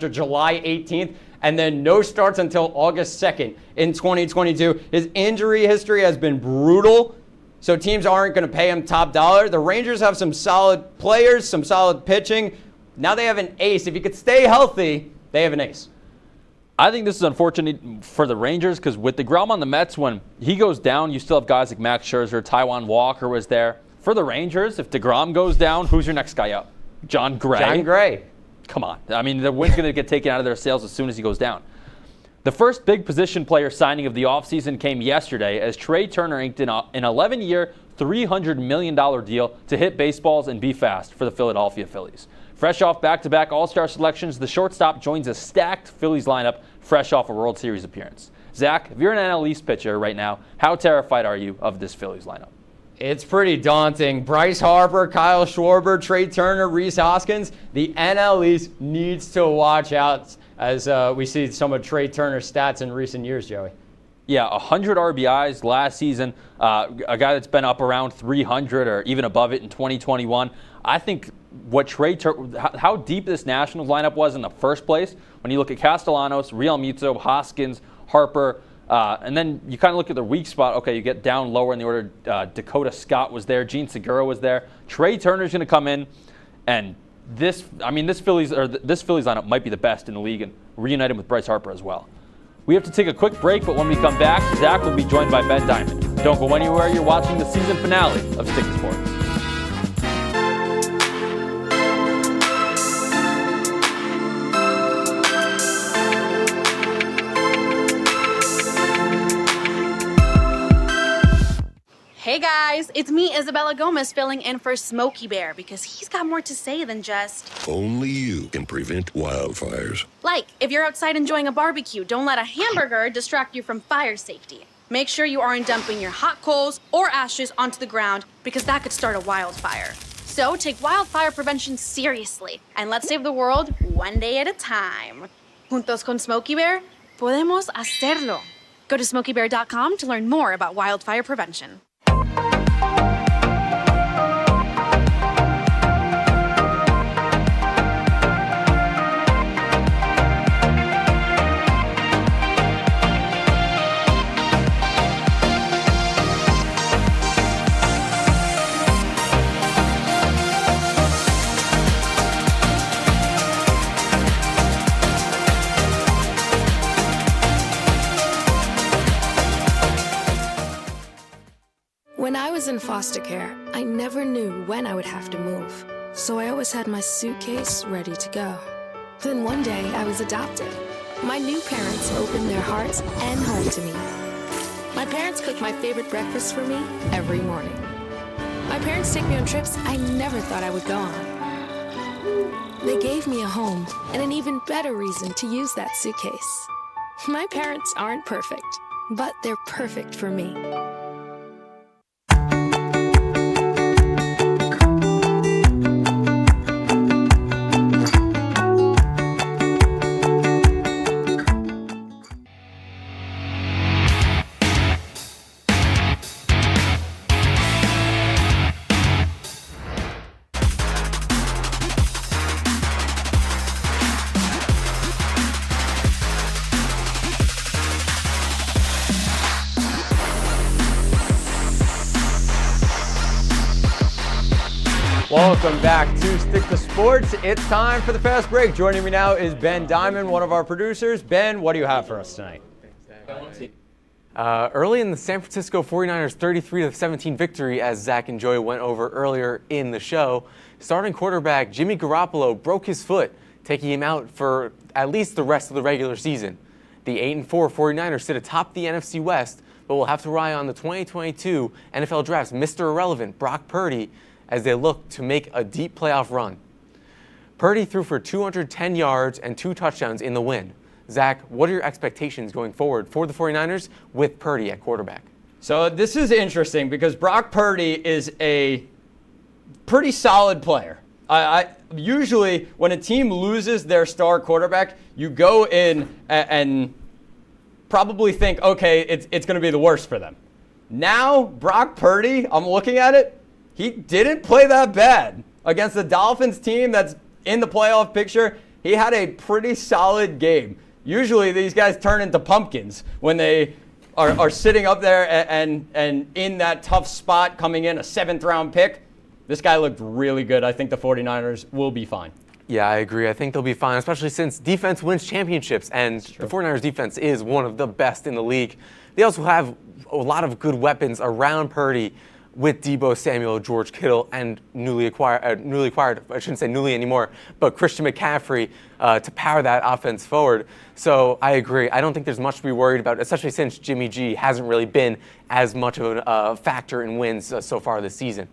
July 18th, and then no starts until August 2nd in 2022. His injury history has been brutal, so teams aren't going to pay him top dollar. The Rangers have some solid players, some solid pitching. Now they have an ace. If he could stay healthy, they have an ace. I think this is unfortunate for the Rangers because with DeGrom on the Mets, when he goes down, you still have guys like Max Scherzer, Taijuan Walker was there. For the Rangers, if DeGrom goes down, who's your next guy up? John Gray? John Gray. Come on. I mean, the wind's going to get taken out of their sails as soon as he goes down. The first big position player signing of the offseason came yesterday as Trey Turner inked an 11-year, $300 million deal to hit baseballs and be fast for the Philadelphia Phillies. Fresh off back-to-back All-Star selections, the shortstop joins a stacked Phillies lineup fresh off a World Series appearance. Zach, if you're an NL East pitcher right now, how terrified are you of this Phillies lineup? It's pretty daunting. Bryce Harper, Kyle Schwarber, Trey Turner, Rhys Hoskins. The NL East needs to watch out as we see some of Trey Turner's stats in recent years, Joey. Yeah, 100 RBIs last season. A guy that's been up around 300 or even above it in 2021. I think how deep this Nationals lineup was in the first place, when you look at Castellanos, Realmuto, Hoskins, Harper, and then you kind of look at the weak spot. Okay, you get down lower in the order. Dakota Scott was there. Gene Segura was there. Trey Turner's going to come in, and this Phillies lineup might be the best in the league, and reunite him with Bryce Harper as well. We have to take a quick break, but when we come back, Zach will be joined by Ben Diamond. Don't go anywhere. You're watching the season finale of Stick to Sports. Hey guys, it's me, Isabella Gomez, filling in for Smokey Bear because he's got more to say than just... Only you can prevent wildfires. Like, if you're outside enjoying a barbecue, don't let a hamburger distract you from fire safety. Make sure you aren't dumping your hot coals or ashes onto the ground because that could start a wildfire. So take wildfire prevention seriously and let's save the world one day at a time. Juntos con Smokey Bear, podemos hacerlo. Go to smokeybear.com to learn more about wildfire prevention. When I was in foster care, I never knew when I would have to move. So I always had my suitcase ready to go. Then one day I was adopted. My new parents opened their hearts and home to me. My parents cook my favorite breakfast for me every morning. My parents take me on trips I never thought I would go on. They gave me a home and an even better reason to use that suitcase. My parents aren't perfect, but they're perfect for me. Welcome back to Stick to Sports. It's time for the fast break. Joining me now is Ben Diamond, one of our producers. Ben, what do you have for us tonight? Early in the San Francisco 49ers 33-17 victory, as Zach and Joey went over earlier in the show, starting quarterback Jimmy Garoppolo broke his foot, taking him out for at least the rest of the regular season. The 8-4 49ers sit atop the NFC West, but will have to rely on the 2022 NFL Draft's Mr. Irrelevant, Brock Purdy, as they look to make a deep playoff run. Purdy threw for 210 yards and 2 touchdowns in the win. Zach, what are your expectations going forward for the 49ers with Purdy at quarterback? So this is interesting because Brock Purdy is a pretty solid player. Usually when a team loses their star quarterback, you go in and probably think, okay, it's going to be the worst for them. Now, Brock Purdy, I'm looking at it, he didn't play that bad against the Dolphins team that's in the playoff picture. he had a pretty solid game. Usually these guys turn into pumpkins when they are sitting up there and in that tough spot coming in, a 7th-round pick. This guy looked really good. I think the 49ers will be fine. Yeah, I agree. I think they'll be fine, especially since defense wins championships, and the 49ers defense is one of the best in the league. They also have a lot of good weapons around Purdy with Deebo Samuel, George Kittle, and newly acquired, I shouldn't say newly anymore, but Christian McCaffrey to power that offense forward. So I agree. I don't think there's much to be worried about, especially since Jimmy G hasn't really been as much of a factor in wins so far this season.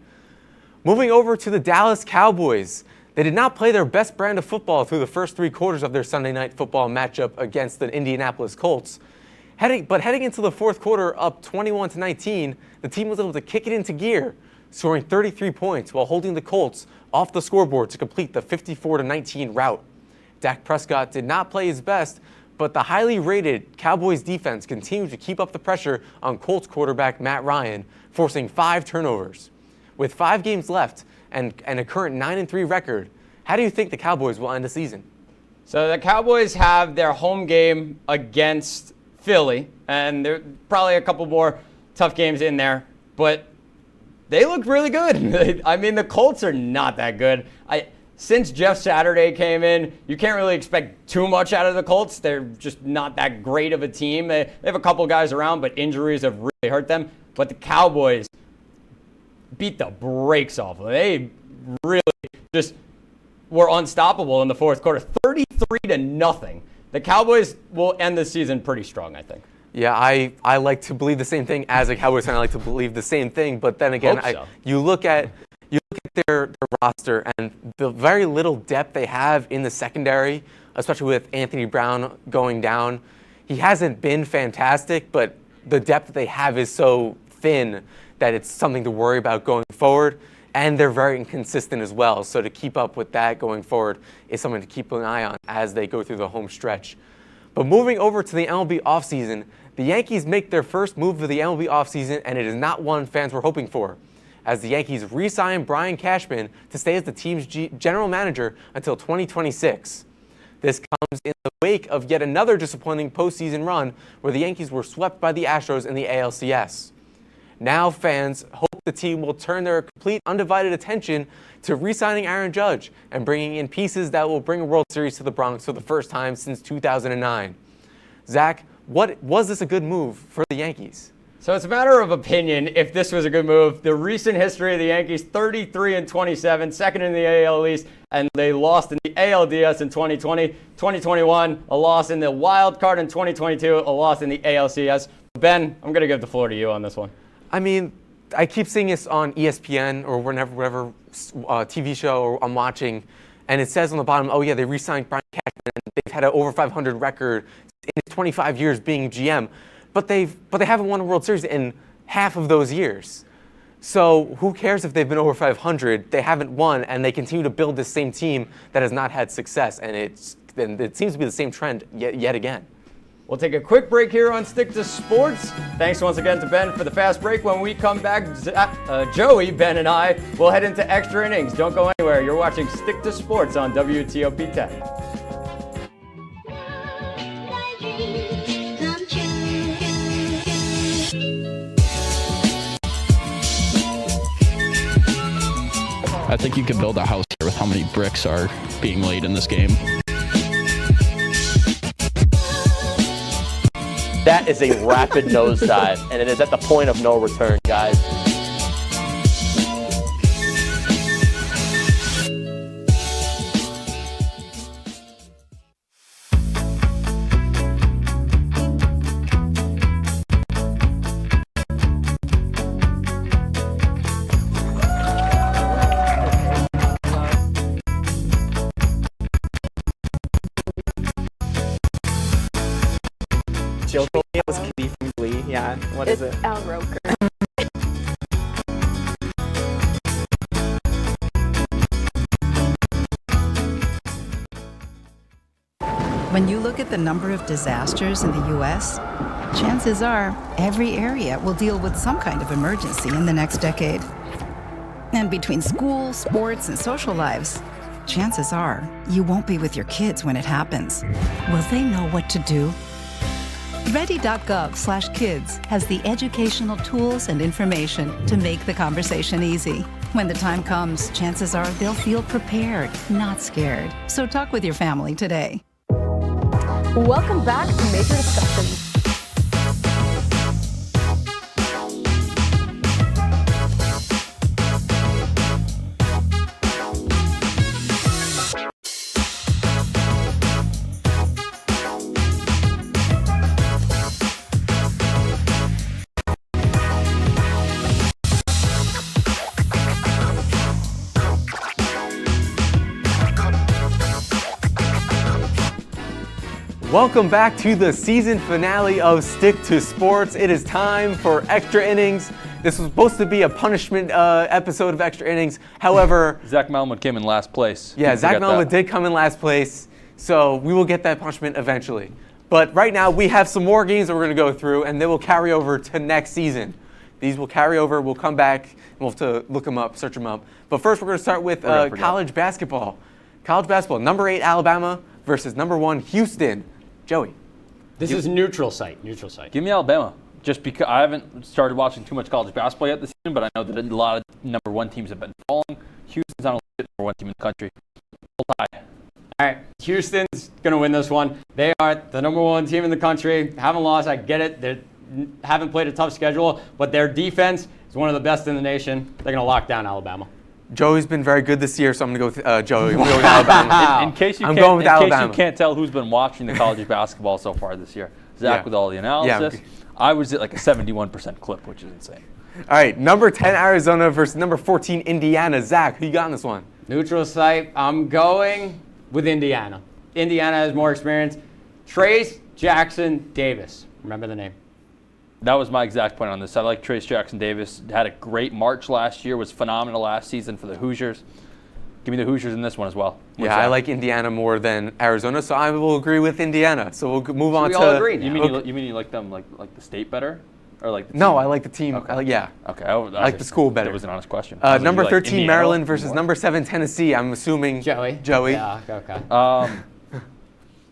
Moving over to the Dallas Cowboys. They did not play their best brand of football through the first 3 quarters of their Sunday Night Football matchup against the Indianapolis Colts. Heading into the 4th quarter up 21-19, the team was able to kick it into gear, scoring 33 points while holding the Colts off the scoreboard to complete the 54-19 rout. Dak Prescott did not play his best, but the highly rated Cowboys defense continued to keep up the pressure on Colts quarterback Matt Ryan, forcing 5 turnovers. With 5 games left and a current 9-3 record, how do you think the Cowboys will end the season? So the Cowboys have their home game against Philly, and there are probably a couple more tough games in there, but they look really good. I mean, the Colts are not that good. Since Jeff Saturday came in, you can't really expect too much out of the Colts. They're just not that great of a team. They have a couple guys around, but injuries have really hurt them. But the Cowboys beat the brakes off them. They really just were unstoppable in the 4th quarter, 33-0. The Cowboys will end the season pretty strong, I think. Yeah, I like to believe the same thing as a Cowboys fan. I like to believe the same thing, but then again, you look at their roster and the very little depth they have in the secondary, especially with Anthony Brown going down. He hasn't been fantastic, but the depth that they have is so thin that it's something to worry about going forward. And they're very inconsistent as well. So to keep up with that going forward is something to keep an eye on as they go through the home stretch. But moving over to the MLB offseason, the Yankees make their first move of the MLB offseason, and it is not one fans were hoping for, as the Yankees re-sign Brian Cashman to stay as the team's general manager until 2026. This comes in the wake of yet another disappointing postseason run where the Yankees were swept by the Astros in the ALCS. Now fans hope the team will turn their complete undivided attention to re-signing Aaron Judge and bringing in pieces that will bring a World Series to the Bronx for the first time since 2009. Zach, was this a good move for the Yankees? So it's a matter of opinion if this was a good move. The recent history of the Yankees, 33-27, second in the AL East, and they lost in the ALDS in 2020. 2021, a loss in the wild card in 2022, a loss in the ALCS. Ben, I'm going to give the floor to you on this one. I mean, I keep seeing this on ESPN or whatever TV show I'm watching, and it says on the bottom, oh yeah, they re-signed Brian Cashman, and they've had an over 500 record in his 25 years being GM, but they haven't won a World Series in half of those years. So who cares if they've been over 500? They haven't won, and they continue to build this same team that has not had success, and it seems to be the same trend yet again. We'll take a quick break here on Stick to Sports. Thanks once again to Ben for the fast break. When we come back, Joey, Ben, and I will head into extra innings. Don't go anywhere. You're watching Stick to Sports on WTOP-10. I think you could build a house here with how many bricks are being laid in this game. That is a rapid nosedive, and it is at the point of no return, guys. Jill told me it was Kitty from Glee. Yeah, what is it? Al Roker. When you look at the number of disasters in the U.S., chances are every area will deal with some kind of emergency in the next decade. And between school, sports, and social lives, chances are you won't be with your kids when it happens. Will they know what to do? Ready.gov/kids has the educational tools and information to make the conversation easy. When the time comes, chances are they'll feel prepared, not scared. So talk with your family today. Welcome back to Major Discussions. Welcome back to the season finale of Stick to Sports. It is time for Extra Innings. This was supposed to be a punishment episode of Extra Innings. However, Zach Melman came in last place. Yeah, Zach Melman did come in last place, so we will get that punishment eventually. But right now, we have some more games that we're going to go through, and they will carry over to next season. These will carry over. We'll come back, and we'll have to look them up, search them up. But first, we're going to start with college basketball. College basketball, number 8 Alabama versus number 1 Houston. Joey. This is neutral site. Neutral site. Give me Alabama. Just because I haven't started watching too much college basketball yet this season, but I know that a lot of number 1 teams have been falling. Houston's not only the number 1 team in the country. Full tie. All right, Houston's going to win this one. They are the number 1 team in the country. Haven't lost. I get it. They haven't played a tough schedule, but their defense is one of the best in the nation. They're going to lock down Alabama. Joey's been very good this year, so I'm going to go with Joey. I'm going to go with Alabama. In case you can't tell who's been watching the college basketball so far this year, Zach with all the analysis. Yeah. I was at like a 71% clip, which is insane. All right, number 10 Arizona versus number 14 Indiana. Zach, who you got in this one? Neutral site. I'm going with Indiana. Indiana has more experience. Trace Jackson Davis. Remember the name. That was my exact point on this. I like Trace Jackson Davis. Had a great March last year. Was phenomenal last season for the Hoosiers. Give me the Hoosiers in this one as well. I like Indiana more than Arizona, so I will agree with Indiana. So we'll move on to. We all agree now. You mean you like them like the state better, or like the team? No, I like the team. Okay. I like the school better. That was an honest question. Number 13 Maryland versus number 7 Tennessee. I'm assuming Joey. Yeah. Okay.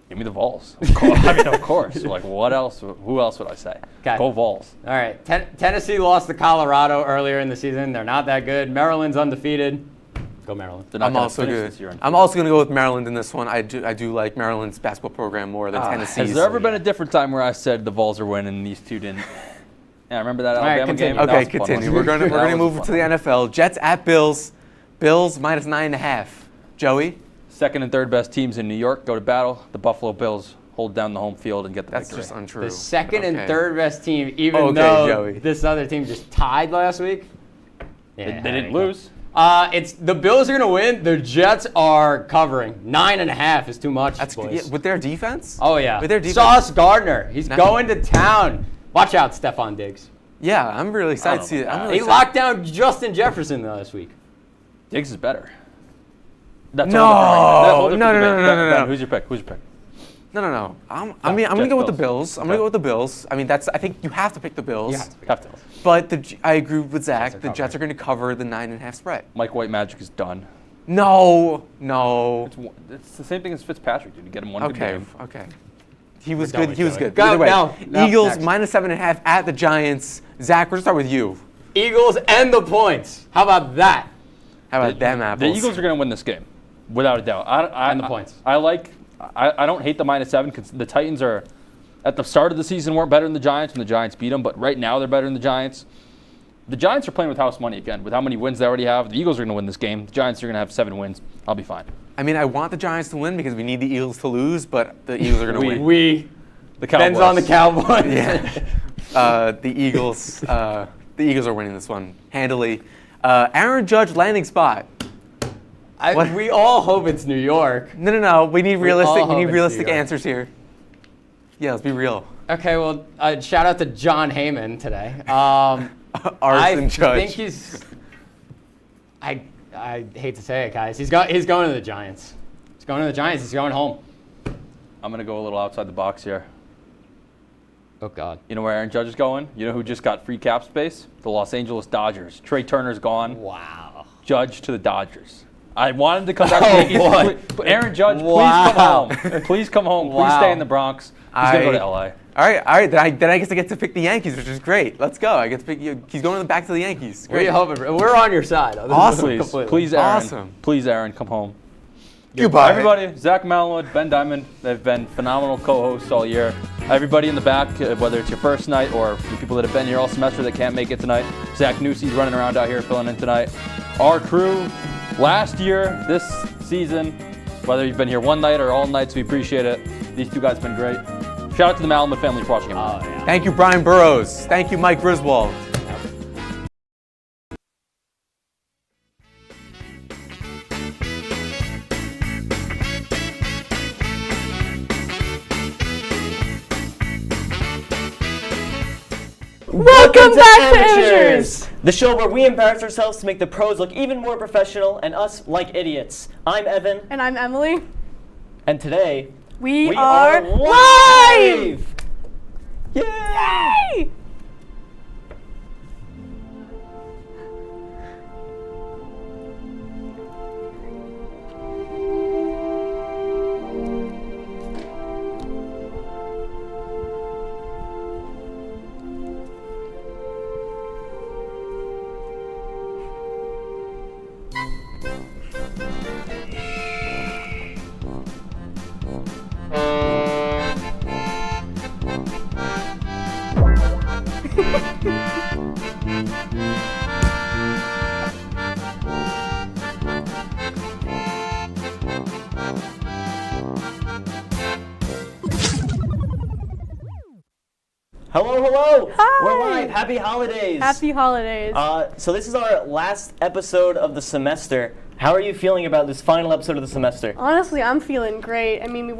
Give me the Vols. I mean, of course. Like, what else? Who else would I say? Okay. Go Vols. All right. Tennessee lost to Colorado earlier in the season. They're not that good. Maryland's undefeated. Go Maryland. I'm also good. I'm also going to go with Maryland in this one. I do like Maryland's basketball program more than Tennessee's. Has there ever been a different time where I said the Vols are winning and these two didn't? Yeah, I remember that Alabama game. Okay, continue. We're going to move to the NFL. Jets at Bills. Bills minus 9.5. Joey? Second and third best teams in New York go to battle. The Buffalo Bills hold down the home field and get the victory. That's just untrue. The second and third best team, even though Joey. This other team just tied last week. Yeah, they didn't lose. It's the Bills are going to win. The Jets are covering. 9.5 is too much. That's boys. good. With their defense? Oh, yeah. With their defense. Sauce Gardner. He's going to town. Watch out, Stephon Diggs. Yeah, I'm really excited to see it. They locked down Justin Jefferson last week. Diggs is better. No. Who's your pick? No. I'm going to go with the Bills. I'm going to go with the Bills. I mean, I think you have to pick the Bills. You have to. But I agree with Zach. The Jets are going to cover the 9.5 spread. Mike White magic is done. No. It's the same thing as Fitzpatrick. Did you get him one good game? Okay. He was good. Either way, Eagles next. minus 7.5 at the Giants. Zach, we're going to start with you. Eagles and the points. How about that? How about them apples? The Eagles are going to win this game, without a doubt. And the points. I don't hate the minus 7 because the Titans are, at the start of the season, weren't better than the Giants when the Giants beat them, but right now they're better than the Giants. The Giants are playing with house money again. With how many wins they already have, the Eagles are going to win this game. The Giants are going to have 7 wins. I'll be fine. I mean, I want the Giants to win because we need the Eagles to lose, but the Eagles are going to win. The Cowboys. Ben's on the Cowboys. Yeah. The Eagles are winning this one handily. Aaron Judge landing spot. We all hope it's New York. No. We need realistic answers here. Yeah, let's be real. Okay, well, shout out to John Heyman today. Arson Judge. I think he's. I hate to say it, guys. He's going to the Giants. He's going to the Giants. He's going home. I'm going to go a little outside the box here. Oh, God. You know where Aaron Judge is going? You know who just got free cap space? The Los Angeles Dodgers. Trey Turner's gone. Wow. Judge to the Dodgers. I wanted to come back to the Yankees. But Aaron Judge, please come home. Please come home. Please stay in the Bronx. He's going to go to LA. All right. Then I guess I get to pick the Yankees, which is great. Let's go. I get to pick you. He's going back to the Yankees. Great. We're on your side. Awesome. Please, Aaron. Awesome. Please, Aaron, come home. Goodbye. Everybody, Zach Malinwood, Ben Diamond, they've been phenomenal co-hosts all year. Everybody in the back, whether it's your first night or the people that have been here all semester that can't make it tonight. Zach Newsey's running around out here filling in tonight. Our crew, last year, this season, whether you've been here one night or all nights, we appreciate it. These two guys have been great. Shout out to the Malinwood family for watching him. Thank you, Brian Burrows. Thank you, Mike Griswold. Welcome back to Amateurs! The show where we embarrass ourselves to make the pros look even more professional and us like idiots. I'm Evan. And I'm Emily. And today, we are live! Yay! Hello. Hi. We're live. Happy holidays. Happy holidays. So this is our last episode of the semester. How are you feeling about this final episode of the semester? Honestly, I'm feeling great. I mean,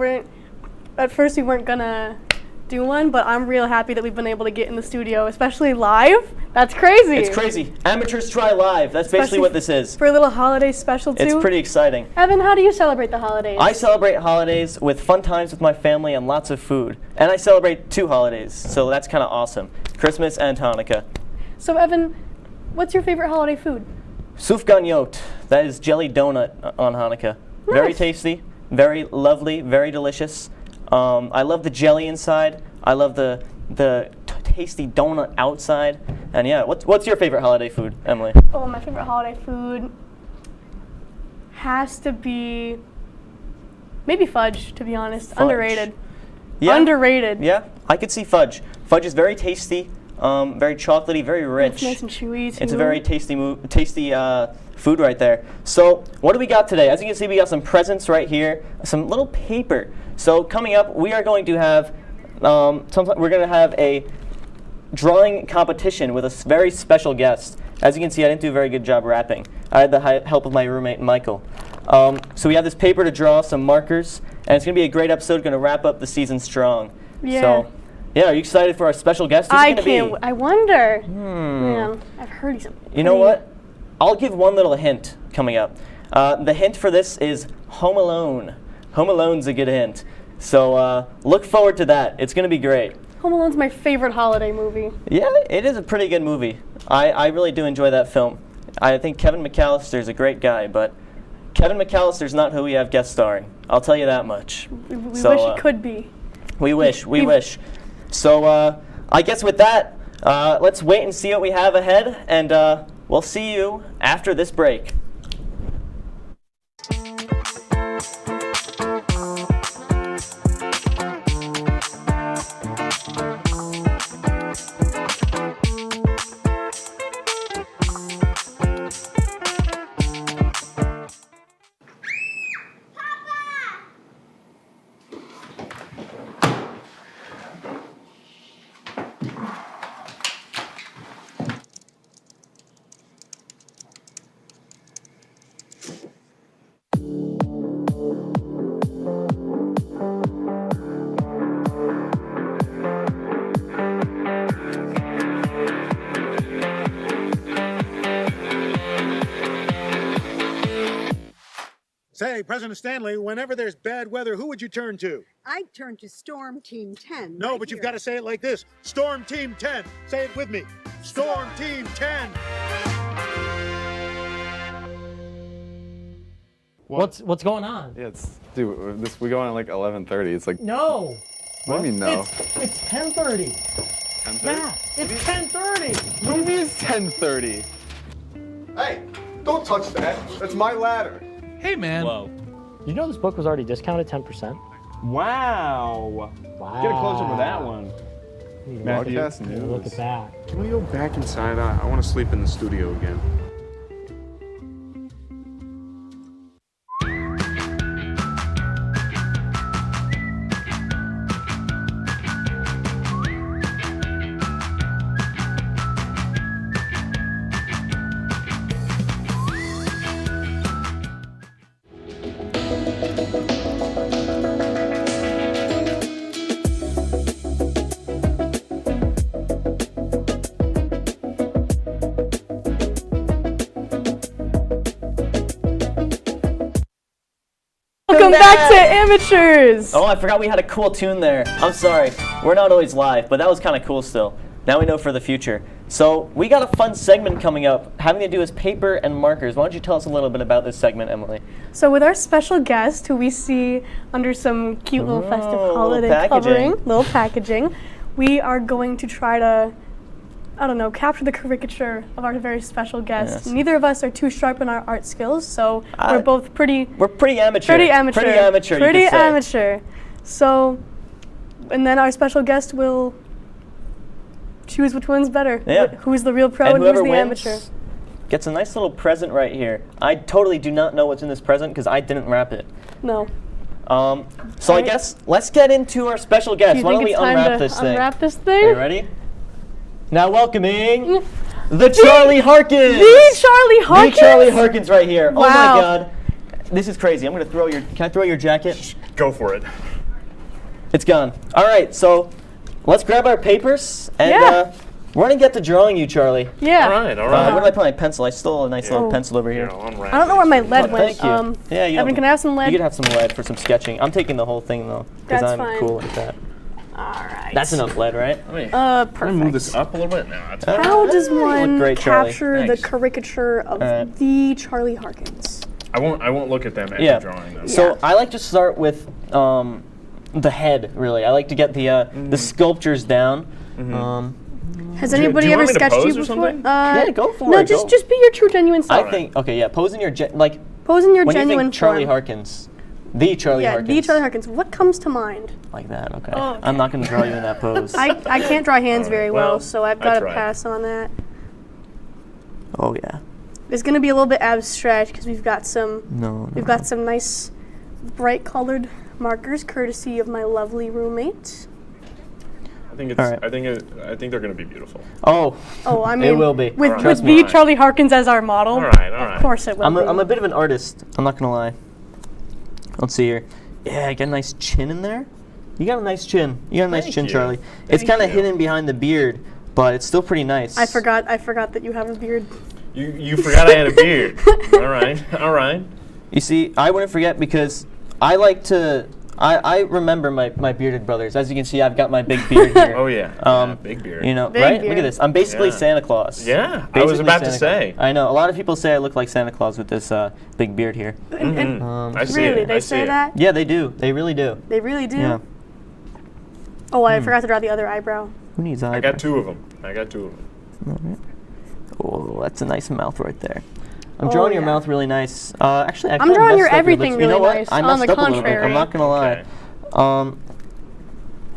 at first we weren't gonna do one, but I'm real happy that we've been able to get in the studio, especially live. That's crazy. It's crazy. Amateurs try live. That's basically what this is. For a little holiday special too. It's pretty exciting. Evan, how do you celebrate the holidays? I celebrate holidays with fun times with my family and lots of food. And I celebrate 2 holidays, so that's kind of awesome. Christmas and Hanukkah. So Evan, what's your favorite holiday food? Sufganiyot. That is jelly donut on Hanukkah. Nice. Very tasty, very lovely, very delicious. I love the jelly inside. I love the tasty donut outside. And yeah, what's your favorite holiday food, Emily? Oh, my favorite holiday food has to be maybe fudge, to be honest. Fudge. Underrated. Yeah. Underrated. Yeah, I could see fudge. Fudge is very tasty, very chocolatey, very rich. It's nice and chewy too. It's a very tasty food right there. So what do we got today? As you can see, we got some presents right here, some little paper. So coming up, we are going to have a drawing competition with a very special guest. As you can see, I didn't do a very good job rapping. I had the help of my roommate, Michael. So we have this paper to draw, some markers, and it's going to be a great episode, going to wrap up the season strong. Yeah. So, yeah, are you excited for our special guest? Who's I gonna can't. be? I wonder. Man, I've heard he's. You know what? I'll give one little hint coming up. The hint for this is Home Alone. Home Alone's a good hint. So look forward to that. It's going to be great. Home Alone's my favorite holiday movie. Yeah, it is a pretty good movie. I really do enjoy that film. I think Kevin McAllister's a great guy, but Kevin McAllister's not who we have guest starring. I'll tell you that much. We wish it could be. We wish. So I guess with that, let's wait and see what we have ahead, and we'll see you after this break. Say, President Stanley, whenever there's bad weather, who would you turn to? I'd turn to Storm Team 10. No, but you've got to say it like this. Storm Team 10. Say it with me. Storm Team 10. What's going on? Yeah, dude, we go on at like 11:30. It's like No. What do you mean no? It's 10:30. 10:30? Yeah, it's 10:30. What do you mean it's 10:30? Hey, don't touch that. That's my ladder. Hey, man. Whoa. You know this book was already discounted 10%? Wow. Get a close up of that one. Matthew, Look at that. Can we go back inside? I want to sleep in the studio again. Welcome back to Amateurs! Oh, I forgot we had a cool tune there. I'm sorry. We're not always live, but that was kind of cool still. Now we know for the future. So we got a fun segment coming up having to do with paper and markers. Why don't you tell us a little bit about this segment, Emily? So with our special guest, who we see under some cute little festive holiday covering, little packaging, we are going to try to, I don't know, capture the caricature of our very special guest. Yes. Neither of us are too sharp in our art skills, so we're both pretty... We're pretty amateur. Pretty amateur. Pretty amateur, Pretty you could say. amateur. So, and then our special guest will choose which one's better. Yeah. Who's the real pro And and who's whoever the wins amateur. gets a nice little present right here. I totally do not know what's in this present because I didn't wrap it. No. So I guess let's get into our special guest. Do you Why think don't we it's time unwrap to this thing? unwrap this Are thing? you ready? Now welcoming the Charlie Harkins. The Charlie Harkins? The Charlie Harkins right here. Wow. Oh my God. This is crazy. I'm gonna throw your. Can I throw your jacket? Go for it. It's gone. All right. So let's grab our papers and we're gonna get to drawing you, Charlie. Yeah. All right. All right. Where did I put my pencil? I stole a nice little pencil over here. I don't know where my lead went. Thank you. Yeah, you Evan, can I have some lead? You can have some lead for some sketching. I'm taking the whole thing though, because That's I'm fine. cool like that. All right. That's enough lead, right? Perfect. Let me move this up a little bit now. How does You look one great, Charlie. capture the Thanks. caricature of Alright. the Charlie Harkins? I won't look at them as Yeah. you're drawing them. So I like to start with the head. Really, I like to get the sculptures down. Has Do you anybody want ever me to sketched pose you or before? something? Yeah, go for no, it. just go. be your true, genuine I self. think. Okay, yeah. Pose in your like. Pose in your when genuine you think Charlie form. Harkins, the Charlie Yeah, Harkins. the Charlie Harkins. What comes to mind? Like that. Okay. Oh, okay. I'm not gonna draw you in that pose. I can't draw hands very well, well, so I've I got to tried. pass on that. Oh yeah. It's gonna be a little bit abstract because we've got some We've got some nice bright colored markers courtesy of my lovely roommate. I think it's. All right. I think they're going to be beautiful. Oh. Oh, I mean, It will be. with Trust the me. Charlie Harkins as our model. All right. All right. Of course it will. I'm a bit of an artist. I'm not gonna lie. Let's see here. Yeah, I got a nice chin in there. You got a nice chin. You got a nice Thank chin, you. Charlie. It's Thank kind of you. hidden behind the beard, but it's still pretty nice. I forgot that you have a beard. You forgot I had a beard. All right. All right. You see, I wouldn't forget because I like to. I remember my bearded brothers. As you can see, I've got my big beard here. Oh yeah. Big beard. You know, Big right? Look beard. at this. I'm basically Yeah. Santa Claus. Yeah. I Basically was about to Santa say. Claus. I know. A lot of people say I look like Santa Claus with this big beard here. I see Really, it. they I say see it. that? Yeah, they do. They really do. They really do. Yeah. Oh, I forgot to draw the other eyebrow. Who needs I eyebrows? got two of them. Oh, that's a nice mouth right there. I'm drawing your yeah. mouth really nice. Actually, I I'm kinda drawing your messed up everything lips. You know really what? nice, I on messed the up a little bit. I'm contrary. not gonna lie. Okay.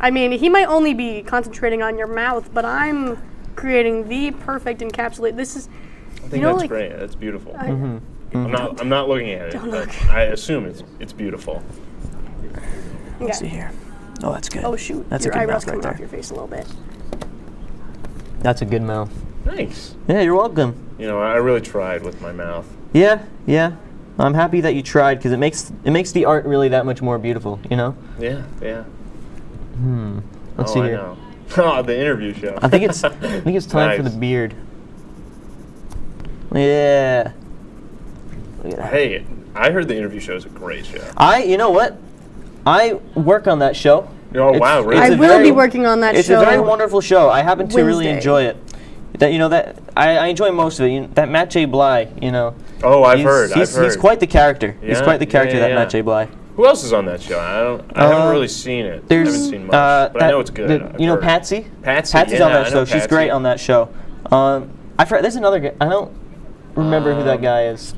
I mean, he might only be concentrating on your mouth, but I'm creating the perfect encapsulate. This is, I think know, that's like, great. That's beautiful. Mm-hmm. I'm not looking at it. Don't but look. I assume it's beautiful. Let's see Okay. here. Oh, that's good. Oh shoot, That's your a good eyebrows mouth right coming off there. your face a little bit. That's a good mouth. Thanks. Yeah, you're welcome. You know, I really tried with my mouth. Yeah, yeah. I'm happy that you tried because it makes the art really that much more beautiful. You know. Yeah. Yeah. Let's see I here. know. Oh, the interview show. I think it's time for the Nice. beard. Yeah. Look at that. Hey, I heard the interview show is a great show. You know what? I work on that show. Oh, wow, really? I a will be very- working on that It's show. a very wonderful show. I happen to really Wednesday. enjoy it. That I enjoy most of it. That Matt J. Bly, Oh, I've heard. He's quite the character. He's quite the character, that Matt J. Bly. Who else is on that show? I haven't really seen it. I haven't seen much, but I know it's good. You know Patsy? Patsy's yeah, on that I show. know She's Patsy. great on that show. I forgot. There's another guy. I don't remember who that guy is.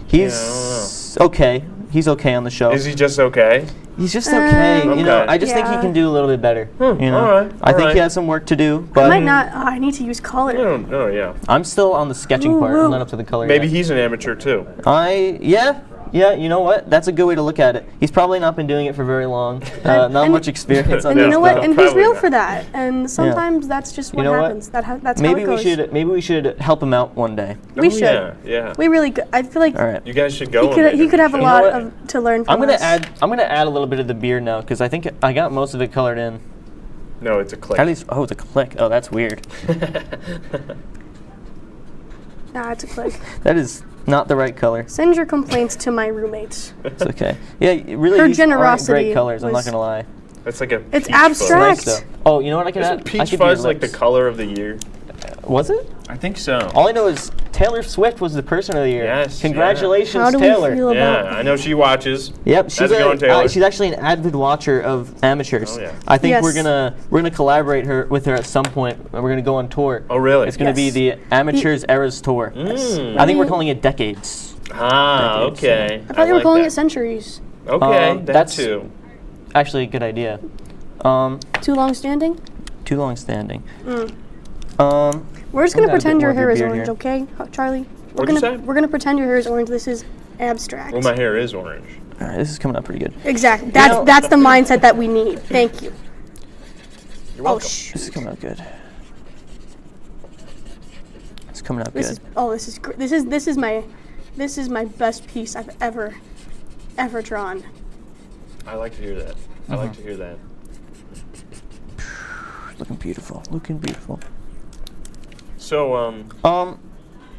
He's okay. He's okay on the show. Is he just okay? He's just okay. You know, I just think he can do a little bit better. You know, I think he has some work to do. But I might not. I need to use color. Oh yeah. I'm still on the sketching part. I'm not up to the color. Maybe yet. he's an amateur too. Yeah, you know what? That's a good way to look at it. He's probably not been doing it for very long. Not much experience on And this. you know what? And he's Probably real not. for that. And sometimes that's just what You know what? happens. That's Maybe how it goes. maybe we should help him out one day. We should. Yeah. We really. I feel like. All right. You guys should go. He could have a lot to learn from I'm gonna us. add a little bit of the beard now because I think I got most of it colored in. No, it's a click. At least, it's a click. Oh, that's weird. Nah, it's a click. That is not the right color. Send your complaints to my roommates. It's okay. Yeah, really. Her these aren't generosity great colors. I'm not was- gonna lie. That's like a. It's peach abstract. fuzz. Nice, though. Oh, you know what I can Isn't add? peach I could fuzz do like the lips. color of the year? Was it? I think so. All I know is Taylor Swift was the person of the year. Yes. Congratulations, How do we Taylor. feel Yeah, about I know she watches. Yep, How's it going, Taylor? she's actually an avid watcher of amateurs. Oh, yeah. I think Yes. we're gonna collaborate with her at some point. And we're gonna go on tour. Oh, really? It's gonna be Yes. the Amateurs Eras Tour. I think we're calling it Decades. Ah, Decades, okay. I thought you were like calling that. it centuries. Okay, that that's too. actually a good idea. Too long standing? Too long standing. We're just I'm gonna gonna pretend get your more hair of is your orange, beard okay, Charlie? What'd you say? We're gonna pretend your hair is orange. This is abstract. Well, my hair is orange. All right, this is coming out pretty good. Exactly. That's the mindset that we need. Thank you. You're welcome. This is coming out good. It's coming out This good. is this is my best piece I've ever drawn. I like to hear that. I like to hear that. Looking beautiful. Looking beautiful. So,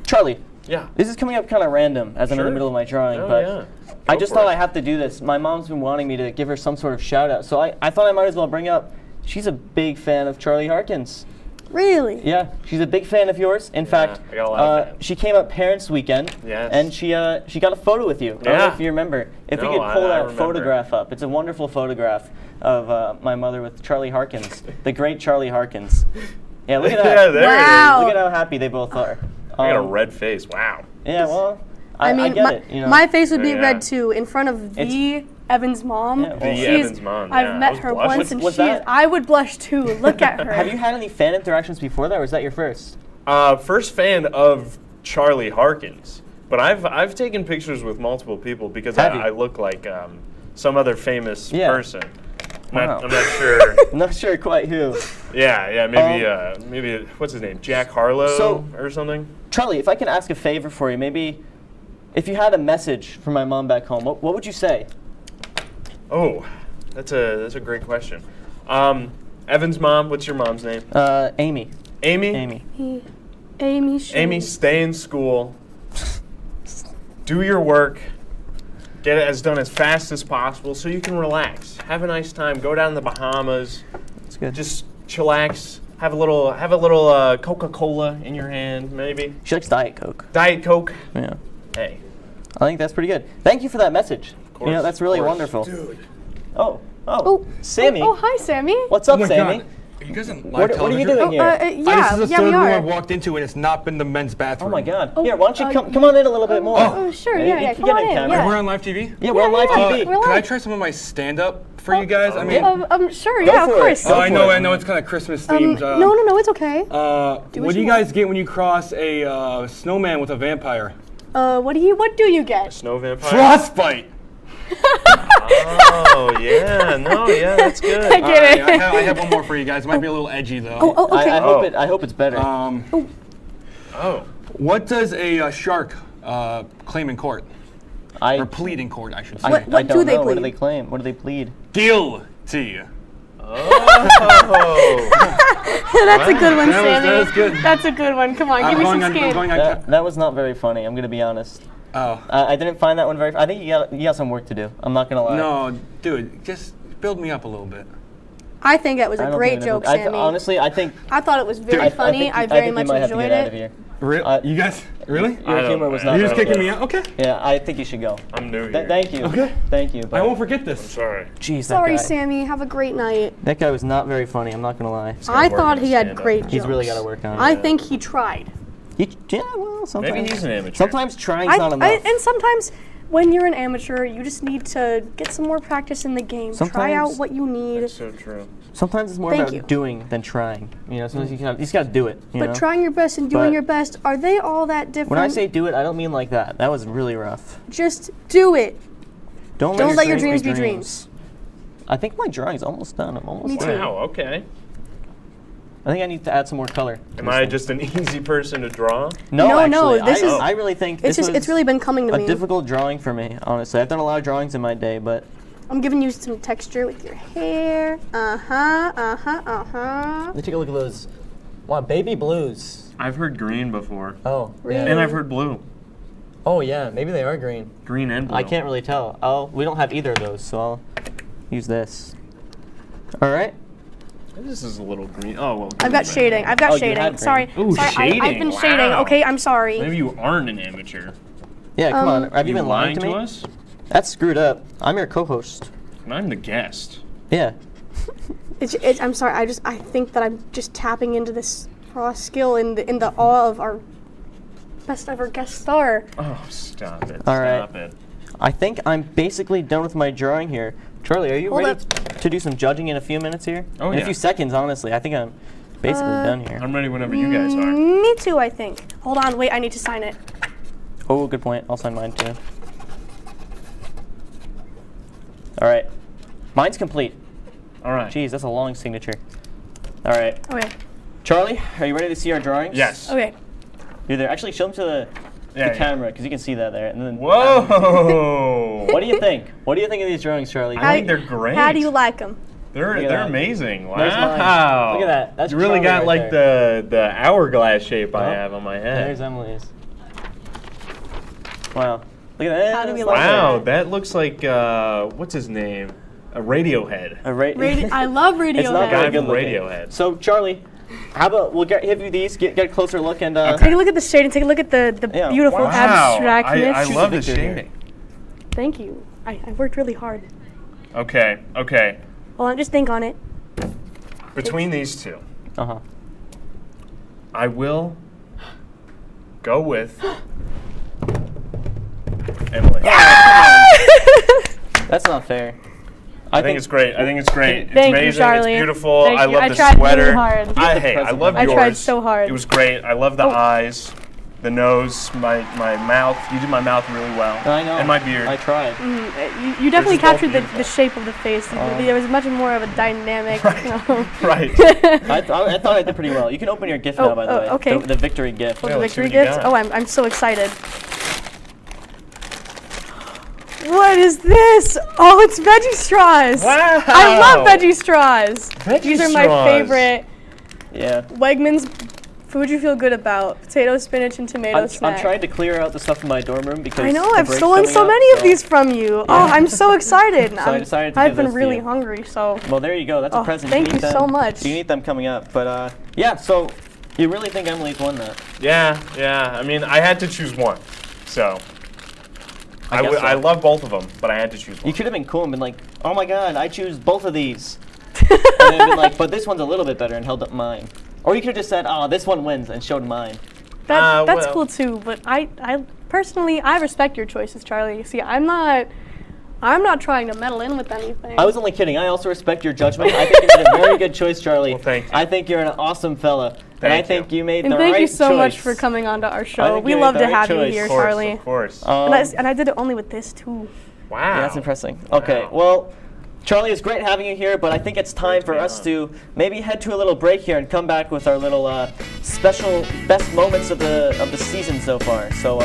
Charlie. Yeah. This is coming up kind of random as I'm in the Sure. middle of my drawing, Oh, but yeah. I Go just for thought it. I have to do this. My mom's been wanting me to give her some sort of shout out, so I thought I might as well bring up. She's a big fan of Charlie Harkins. Really? Yeah, she's a big fan of yours. In fact, I got a lot of fans. she came up Parents Weekend, Yes. and she got a photo with you. I don't know Yeah. if you remember. If we No, could pull I that remember. photograph up, it's a wonderful photograph of my mother with Charlie Harkins, the great Charlie Harkins. Yeah, look at that. Yeah, there it is. Wow. Look at how happy they both are. I got a red face. Wow. Yeah, well, I mean, get it. You know. my face would be Yeah. red too in front of the Evan's mom. Yeah, well- The She's- Evans mom, yeah, I've I met was her blushing. once, and Was she's. that- I would blush too. Look at her. Have you had any fan interactions before that, or was that your first? First fan of Charlie Harkins, but I've taken pictures with multiple people because Have you? I look like some other famous Yeah. person. Wow. I'm not sure. Not sure quite who. Yeah, maybe what's his name, Jack Harlow or something. Charlie, if I can ask a favor for you, maybe if you had a message for my mom back home, what would you say? Oh, that's a great question. Evan's mom, what's your mom's name? Amy. Amy? Amy. Amy. Amy, stay in school. Do your work. Get it done as fast as possible so you can relax. Have a nice time. Go down to the Bahamas. That's good. Just chillax. Have a little Coca-Cola in your hand, maybe. She likes Diet Coke. Diet Coke. Yeah. Hey. I think that's pretty good. Thank you for that message. Of course. You know, that's really of course. wonderful. Dude. Oh, Sammy. Oh, hi, Sammy. What's up, Oh my Sammy? God. Are you guys in live What are you television? doing here? Yeah, this is the yeah, third we room are. I've walked into, and it's not been the men's bathroom. Oh my God. Here, why don't you come on in a little bit more? Oh, sure, yeah, come on in. Are we on live TV? Yeah, we're on live TV. we're Can I live. try some of my stand-up for you guys? I mean, Sure, Go yeah, of for it. course. Go I for know, it. I know it's kind of Christmas themed. No, it's okay. What do you guys get when you cross a snowman with a vampire? What do you get? Snow vampire. Frostbite. Oh yeah, that's good. I get it. I have one more for you guys. It might be a little edgy though. Oh, okay. I hope it's better. What does a shark claim in court? Or plead in court, I should say. What I do don't they know. What do plead? they claim? What do they plead? Guilty. Oh. That's a good one, That Sammy. was good. That's a good one. Come on, give me some skin. That was not very funny. I'm gonna be honest. Oh. I didn't find that one very. I think you got some work to do. I'm not gonna lie. No, dude, just build me up a little bit. I think that was I a don't great think joke, I Sammy. Honestly, I think. I thought it was very funny. I very much enjoyed Out of it. here. You guys, really? Your humor was not. You're just very kicking good. me out? Okay. Yeah, I think you should go. I'm new here. Thank you. Okay. Thank you. I won't forget this. Sorry. Jeez, that Sorry, guy. Sammy. Have a great night. That guy was not very funny. I'm not gonna lie. I thought he had great jokes. He's really got to work on it. I think he tried. Yeah, well, sometimes. Maybe he's an amateur. Sometimes trying's not enough. And sometimes when you're an amateur, you just need to get some more practice in the game. Try out Sometimes- what you need. So true. Sometimes it's more Thank about you. doing than trying. You know, sometimes you just got to do it. You But know? trying your best and doing But your best, are they all that different? When I say do it, I don't mean like that. That was really rough. Just do it. Don't let your dreams be dreams. I think my drawing's almost done. I'm almost Me done. too. Wow, okay. I think I need to add some more color. Am I just an easy person to draw? No, No, actually, this is- I really think It's this just was it's really been coming to a me. difficult drawing for me, honestly. I've done a lot of drawings in my day, but I'm giving you some texture with your hair. let me take a look at those. Wow, baby blues. I've heard green before. Oh, yeah. And I've heard blue. Oh, yeah, maybe they are green. Green and blue. I can't really tell. We don't have either of those, so I'll use this. All right. This is a little green. Oh, well. I've got shading. I've got Oh, you shading. had green. Sorry. Ooh, Sorry, shading. I've been shading. Wow. Okay, I'm sorry. Maybe you aren't an amateur. Yeah, come on. Have you been lying lying to me? us? That's screwed up. I'm your co-host. And I'm the guest. Yeah. I'm sorry. I think that I'm just tapping into this raw skill in the awe of our best ever guest star. Oh, stop it. All right. Stop it. I think I'm basically done with my drawing here. Charlie, are you Hold ready to do some judging in a few minutes here? Oh, in yeah. a few seconds, honestly. I think I'm basically done here. I'm ready whenever you guys are. Me too, I think. Hold on. Wait, I need to sign it. Oh, good point. I'll sign mine too. All right. Mine's complete. All right. Jeez, that's a long signature. All right. Okay. Charlie, are you ready to see our drawings? Yes. Okay. You're there. Actually, show them to the Yeah, camera, because you can see that there. And then, Whoa! what do you think? What do you think of these drawings, Charlie? I think they're great. How do you like them? They're Look at that. amazing. There's mine. Wow. Look at that. That's you really Charlie got right like the hourglass shape I have on my head. There's Emily's. Wow. Look at that. How do we That's like Wow, that? that looks like what's his name? A Radiohead. I love Radiohead. It's not very Guy good from looking. Radiohead. So, Charlie, how about we'll give you these, get a closer look, and Take a look at the shading. Take a look at the Yeah. beautiful Wow. abstractness. I love the Choose a picture shading. Thank you. I worked really hard. Okay, okay. Hold on, just think on it. Between these two, Uh-huh. I will go with Emily. That's not fair. I think it's great. I think it's great. It's Thank you, amazing. Charlie. It's beautiful. Thank I you. love I the tried really sweater. hard. I love I yours. tried so hard. It was great. I love the eyes, the nose, my mouth. You did my mouth really well. I know. And my beard. I tried. You definitely is both captured the beautiful. shape of the face. There was much more of a dynamic. Right. I thought I did pretty well. You can open your gift now, by the way. okay. The victory gift. Oh, Yeah, the let's see victory what you gift. got. Oh, I'm so excited. What is this? Oh, it's veggie straws. Wow. I love veggie straws. Veggie These are my straws. favorite. Yeah. Wegmans food you feel good about. Potato, spinach, and tomato I'm snack. trying to clear out the stuff in my dorm room because I know, the I've break's stolen coming so up, many of so- these from you. Oh, I'm so excited. So I decided to I've give been this to really you. hungry, so. Well, there you go. That's Oh, a present. thank need you them. so much. You need them coming up. But yeah, so you really think Emily's won that? Yeah. I mean, I had to choose one. So. I guess so. I love both of them, but I had to choose one. You could have been cool and been like, oh my god, I choose both of these. And then been like, but this one's a little bit better and held up mine. Or you could have just said, oh, this one wins and showed mine. That's well. cool too, but I personally, I respect your choices, Charlie. See, I'm not trying to meddle in with anything. I was only kidding. I also respect your judgment. I think you made a very good choice, Charlie. Well, thank you. I think you're an awesome fella. And I think you made And the thank right you so choice. much for coming on to our I show. think We you made love the to right have you choice. here, Of course, Charlie. Of course. And I did it only with this too. Wow. That's impressive. Okay, well, Charlie, it's great having you here, but I think it's time for us to maybe head to a little break here and come back with our little special best moments of the season so far. So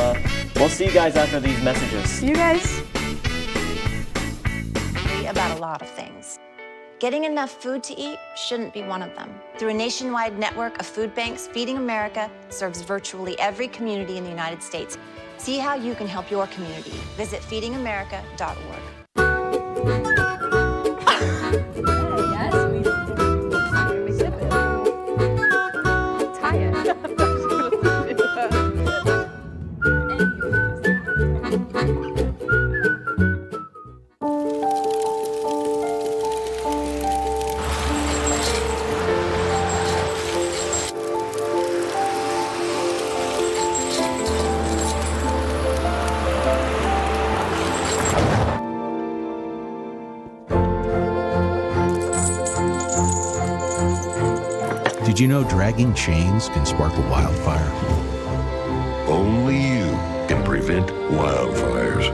we'll see you guys after these messages. See you guys. About a lot of things. Getting enough food to eat shouldn't be one of them. Through a nationwide network of food banks, Feeding America serves virtually every community in the United States. See how you can help your community. Visit feedingamerica.org. Did you know dragging chains can spark a wildfire? Only you can prevent wildfires.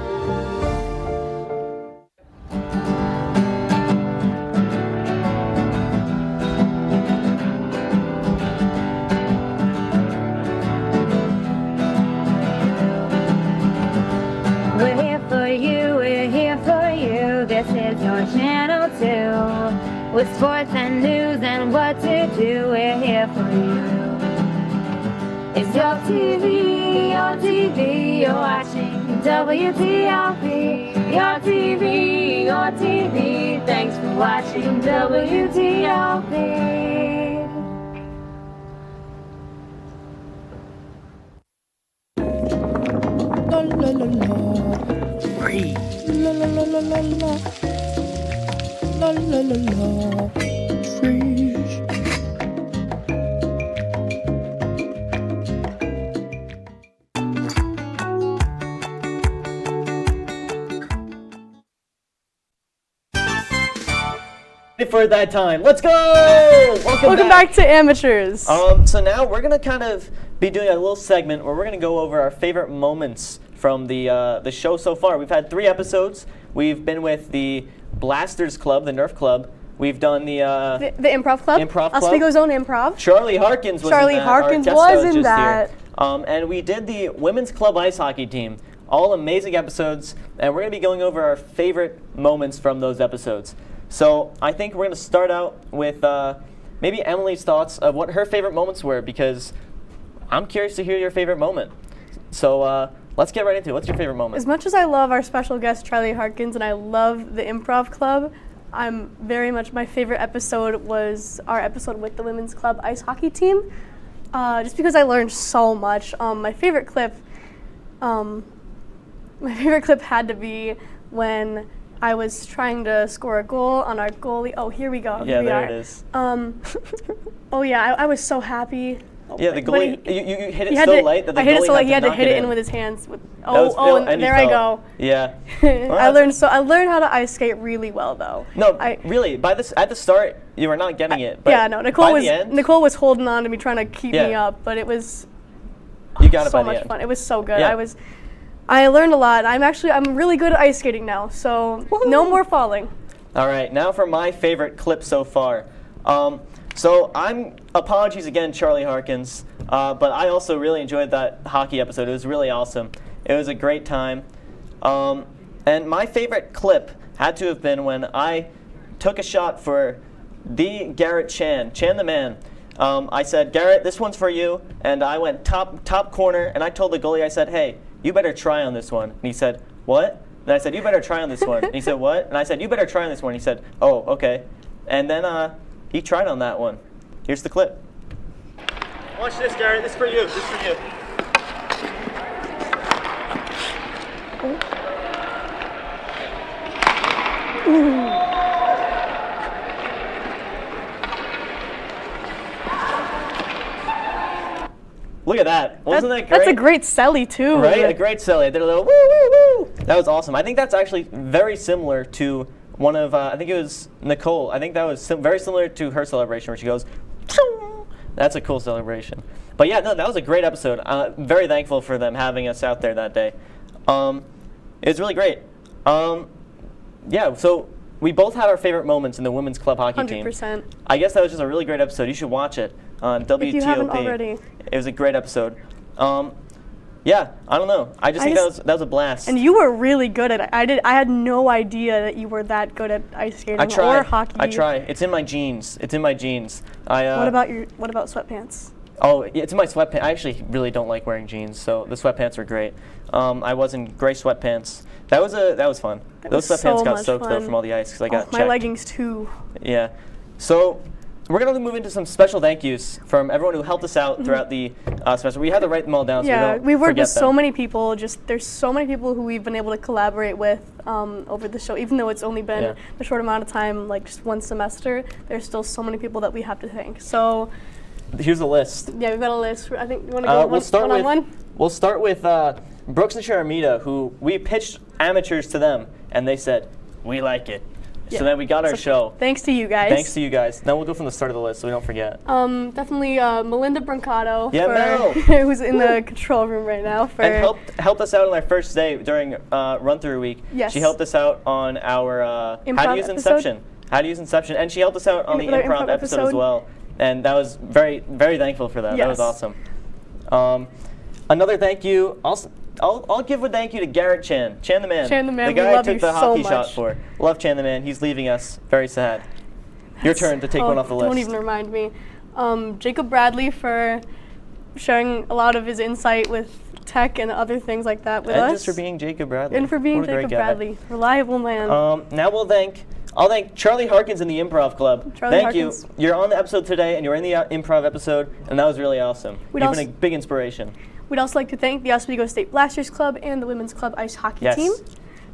We're here for you, we're here for you. This is your channel 2. With sports and news and what to do, we're here for you. It's your TV, you're watching WTOP. Your TV, thanks for watching WTOP. La la la la. Free. La la la la la la. La la la la. Free. For that time. Let's go! Welcome back to Amateurs. So now we're gonna kind of be doing a little segment where we're gonna go over our favorite moments from the show so far. We've had 3 episodes. We've been with the Blasters Club, the Nerf Club. We've done the Improv Club. Oswego's own Improv. Charlie Harkins was Charlie in that. Harkins Our guest was host in just that. here. And we did the Women's Club Ice Hockey team. All amazing episodes, and we're gonna be going over our favorite moments from those episodes. So I think we're going to start out with maybe Emily's thoughts of what her favorite moments were, because I'm curious to hear your favorite moment. So let's get right into it. What's your favorite moment? As much as I love our special guest, Charlie Harkins, and I love the Improv Club, I'm very much, my favorite episode was our episode with the Women's Club Ice Hockey team, just because I learned so much. My favorite clip had to be when I was trying to score a goal on our goalie. Oh, here we go. Yeah, here we there are. it is. Oh yeah, I was so happy. Yeah, the goalie. You hit it had so to- light that the I hit it goalie so light. had He had to knock hit it in in with his hands. And and there he I fell. go. Yeah. I learned how to ice skate really well though. No, really. At the start, you were not getting it. But yeah, no. by the end, Nicole was holding on to me, trying to keep me Yeah. up, but it was you got it so by the much end. fun. It was so good. Yeah. I learned a lot. I'm really good at ice skating now, so no more falling. All right, now for my favorite clip so far. So apologies again, Charlie Harkins, but I also really enjoyed that hockey episode. It was really awesome. It was a great time. And my favorite clip had to have been when I took a shot for the Garrett Chan the man. I said, Garrett, this one's for you, and I went top corner, and I told the goalie, I said, hey, you better try on this one. And he said, what? And I said, you better try on this one. And he said, what? And I said, you better try on this one. He said, oh, okay. And then he tried on that one. Here's the clip. Watch this, Garrett. This is for you. This is for you. Look at that. Wasn't that great? That's a great celly too. Right? A great celly. They did a little woo, woo, woo. That was awesome. I think that's actually very similar to one of, I think it was Nicole. I think that was very similar to her celebration where she goes, Choo! That's a cool celebration. But yeah, no, that was a great episode. Very thankful for them having us out there that day. It was really great. Yeah, so we both had our favorite moments in the Women's Club Hockey team. 100%. I guess that was just a really great episode. You should watch it on WTOP. If you haven't already. It was a great episode. Yeah, I don't know. I think that was a blast. And you were really good at it. I had no idea that you were that good at ice skating or hockey. I try. It's in my genes. What about sweatpants? Oh, yeah, it's in my sweatpants. I actually really don't like wearing jeans, so the sweatpants were great. I was in gray sweatpants. That was fun. Those sweatpants got soaked though from all the ice because I got checked. My leggings too. Yeah. So we're going to move into some special thank yous from everyone who helped us out throughout the semester. We had to write them all down so we don't we've worked with forget so them. many people. There's so many people who we've been able to collaborate with over the show. Even though it's only been a short amount of time, like just one semester, there's still so many people that we have to thank. So here's a list. Yeah, we've got a list. I think you want to go one-on-one? We'll start with Brooks and Sharamita, who we pitched amateurs to them, and they said, we like it. Yeah. So then we got our show. Thanks to you guys. Thanks to you guys. Now we'll go from the start of the list so we don't forget. Definitely Melinda Brancato, Yeah, Mel. who's in the control room right now. And helped us out on our first day during run-through week. Yes. She helped us out on our How to Use Inception. How to Use Inception. And she helped us out on the improv episode as well. And that was very, very thankful for that. Yes. That was awesome. Another thank you. I'll give a thank you to Garrett Chan. Chan the man. Chan the man, the guy we love I took you the so hockey much. shot for. Love Chan the man. He's leaving us. Very sad. Your turn to take one off the list. Don't even remind me. Jacob Bradley for sharing a lot of his insight with tech and other things like that with us. And just for being Jacob Bradley. And for being What a great Jacob guy. Bradley. Reliable man. Now I'll thank Charlie Harkins in the Improv Club. Charlie Thank Harkins. you. You're on the episode today, and you're in the improv episode, and that was really awesome. You've been a big inspiration. We'd also like to thank the Oswego State Blasters Club and the Women's Club Ice Hockey Yes. Team.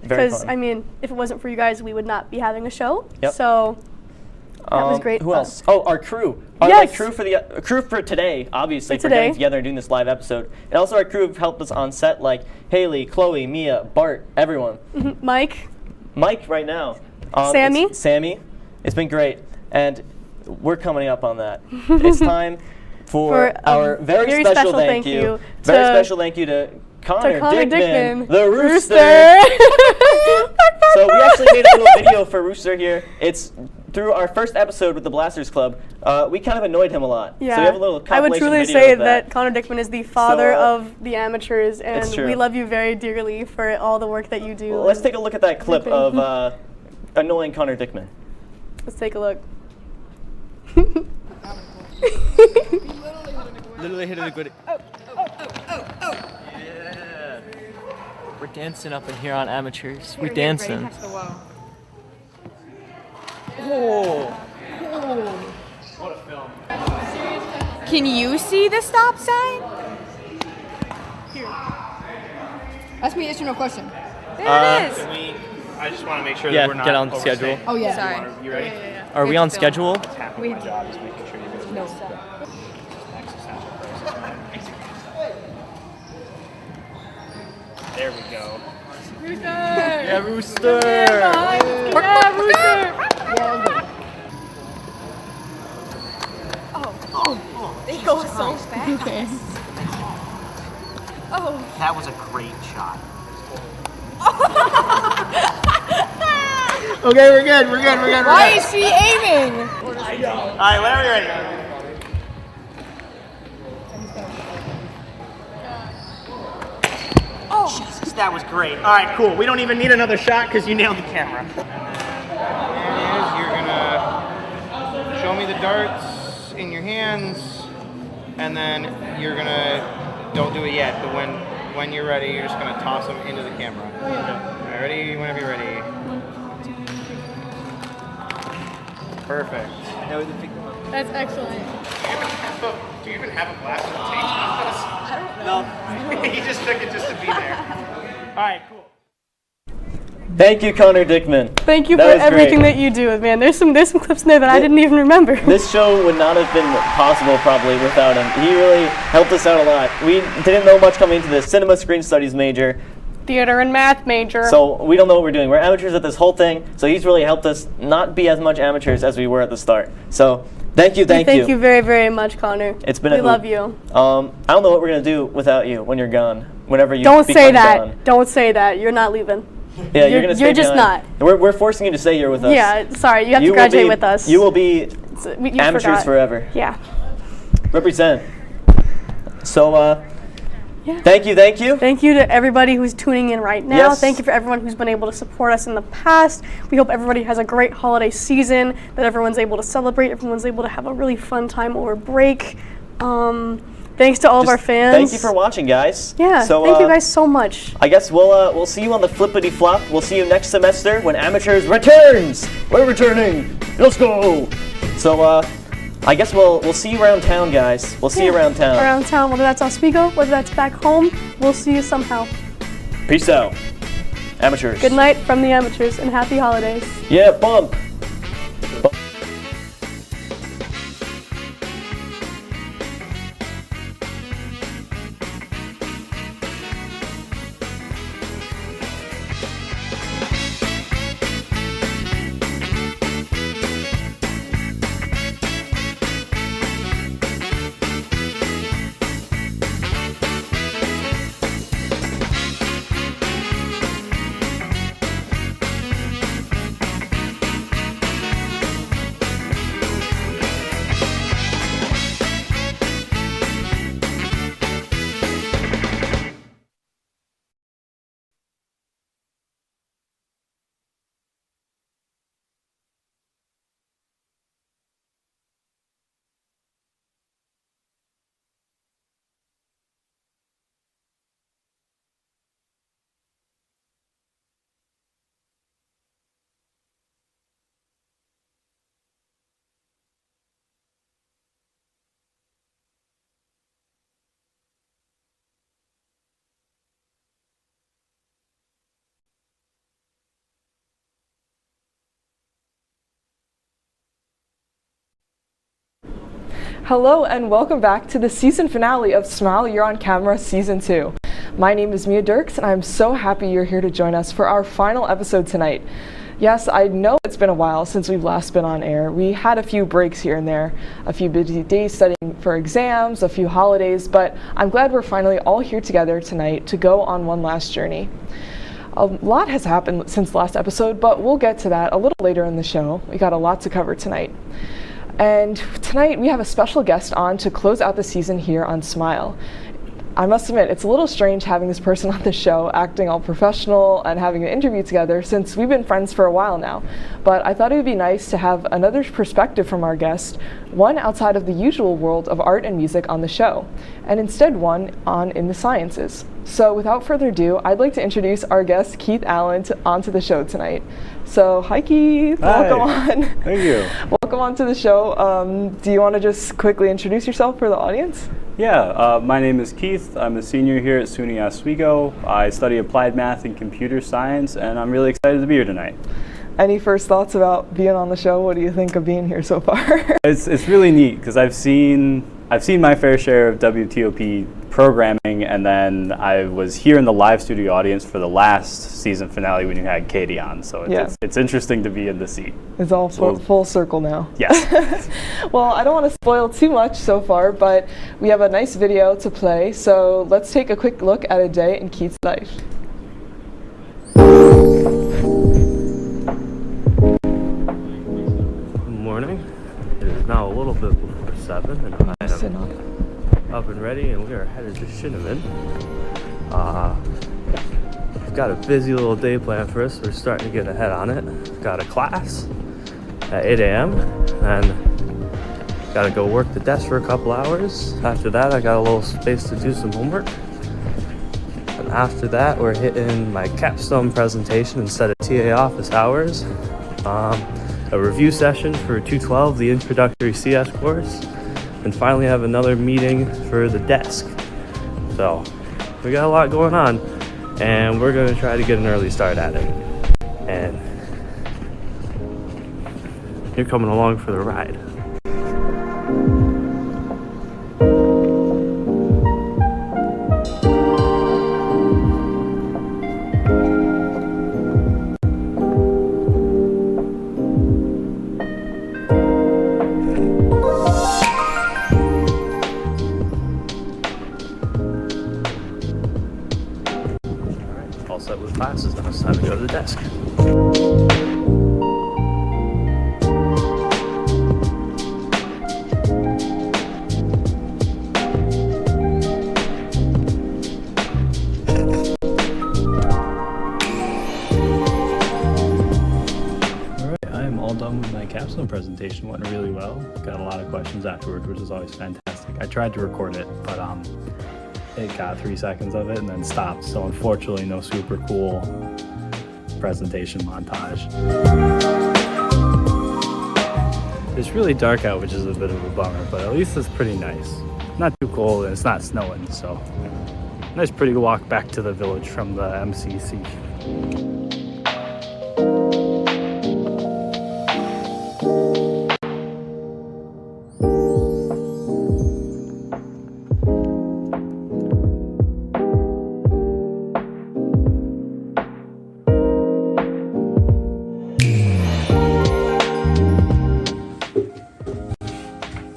Very Because, fun. I mean, if it wasn't for you guys, we would not be having a show. Yep. So, that was great. Who else? Oh, our crew. Our Yes. crew for the crew for today, obviously, For for getting today. together and doing this live episode. And also our crew have helped us on set, like Haley, Chloe, Mia, Bart, everyone. Mike. Mike right now. Sammy. Sammy. It's been great. And we're coming up on that. It's time for our very special thank you. Very special thank you to Connor Dickman, the Rooster. So we actually made a little video for Rooster here. It's through our first episode with the Blasters Club. We kind of annoyed him a lot. Yeah. So we have a little I would compilation truly video say of that Connor Dickman is the father of the amateurs, and It's true. we love you very dearly for all the work that you do. Well, let's take a look at that clip everything. of annoying Connor Dickman. Let's take a look. Literally hit it a good. Yeah. We're dancing up in here on amateurs. We're dancing. Oh. What a film. Can you see the stop sign? Here. Ask me a yes or no question. There it is. Can we, I just want to make sure Yeah, that we're not get on overstaying. schedule. Oh, yeah. Sorry. Sorry. You ready? Yeah. Are we on schedule? That's half of my job is making sure you guys are No. There we go. Rooster! Yeah, Rooster! Yeah, Rooster! Oh, they go so fast. Oh. That was a great shot. Okay, we're good. Why is she aiming? All right, whenever you're ready. Oh. Jesus, that was great. All right, cool. We don't even need another shot because you nailed the camera. There it is. You're gonna show me the darts in your hands, and then you're gonna, don't do it yet, but when you're ready, you're just gonna toss them into the camera. All right, ready? Whenever you're ready. Perfect. That's excellent. Do you even have a glass of taste with us? I don't know. He just took it just to be there. All right, cool. Thank you, Connor Dickman. Thank you That for was everything great. that you do, man. There's some clips in there that I didn't even remember. This show would not have been possible probably without him. He really helped us out a lot. We didn't know much coming into this. Cinema Screen Studies major. Theater and math major. So we don't know what we're doing. We're amateurs at this whole thing. So he's really helped us not be as much amateurs as we were at the start. So thank you. Thank you very, very much, Connor. It's been we a love hoot. you. I don't know what we're gonna do without you when you're gone. Whenever you Don't say become that. gone. Don't say that. You're not leaving. Yeah, you're gonna stay You're just behind. We're forcing you to stay here with us. Yeah, sorry. You have to will graduate be- with us. You will be You amateurs forgot. forever. Yeah. Represent. So, Yeah. thank you. Thank you to everybody who's tuning in right now. Yes. Thank you for everyone who's been able to support us in the past. We hope everybody has a great holiday season, that everyone's able to celebrate, everyone's able to have a really fun time over break. Thanks to all of our fans. Thank you for watching, guys. Yeah, So, thank you guys so much. I guess we'll see you on the flippity flop. We'll see you next semester when Amateurs returns. We're returning. Let's go. So, I guess we'll see you around town, guys. We'll see you around town. Around town, whether that's Oswego, whether that's back home, we'll see you somehow. Peace out, amateurs. Good night from the amateurs and happy holidays. Yeah, bump. Hello and welcome back to the season finale of Smile You're on Camera Season 2. My name is Mia Dirks and I'm so happy you're here to join us for our final episode tonight. Yes, I know it's been a while since we've last been on air. We had a few breaks here and there, a few busy days studying for exams, a few holidays, but I'm glad we're finally all here together tonight to go on one last journey. A lot has happened since the last episode, but we'll get to that a little later in the show. We got a lot to cover tonight. And tonight we have a special guest on to close out the season here on Smile. I must admit, it's a little strange having this person on the show acting all professional and having an interview together since we've been friends for a while now. But I thought it would be nice to have another perspective from our guest, one outside of the usual world of art and music on the show, and instead one on in the sciences. So without further ado, I'd like to introduce our guest, Keith Allen, onto the show tonight. So, hi Keith, welcome on. Thank you. Welcome on to the show. Do you want to just quickly introduce yourself for the audience? Yeah, my name is Keith. I'm a senior here at SUNY Oswego. I study applied math and computer science, and I'm really excited to be here tonight. Any first thoughts about being on the show? What do you think of being here so far? It's really neat because I've seen my fair share of WTOP programming, and then I was here in the live studio audience for the last season finale when you had Katie on. So it's interesting to be in the seat. It's all full circle now. Yes. Well, I don't want to spoil too much so far, but we have a nice video to play. So let's take a quick look at a day in Keith's life. Morning. It is now a little bit before 7 and I am up and ready and we are headed to Shinneman. We've got a busy little day planned for us. We're starting to get ahead on it. Got a class at 8 a.m. and got to go work the desk for a couple hours. After that I got a little space to do some homework. And after that we're hitting my capstone presentation instead of TA office hours. A review session for 212, the introductory CS course, and finally have another meeting for the desk. So we got a lot going on, and we're going to try to get an early start at it. And you're coming along for the ride. Classes, now it's time to go to the desk. Alright, I am all done with my capstone presentation. Went really well. Got a lot of questions afterwards, which is always fantastic. I tried to record it, but it got 3 seconds of it and then stopped, so unfortunately no super cool presentation montage. It's really dark out, which is a bit of a bummer, but at least it's pretty nice. Not too cold and it's not snowing, so nice pretty walk back to the village from the MCC.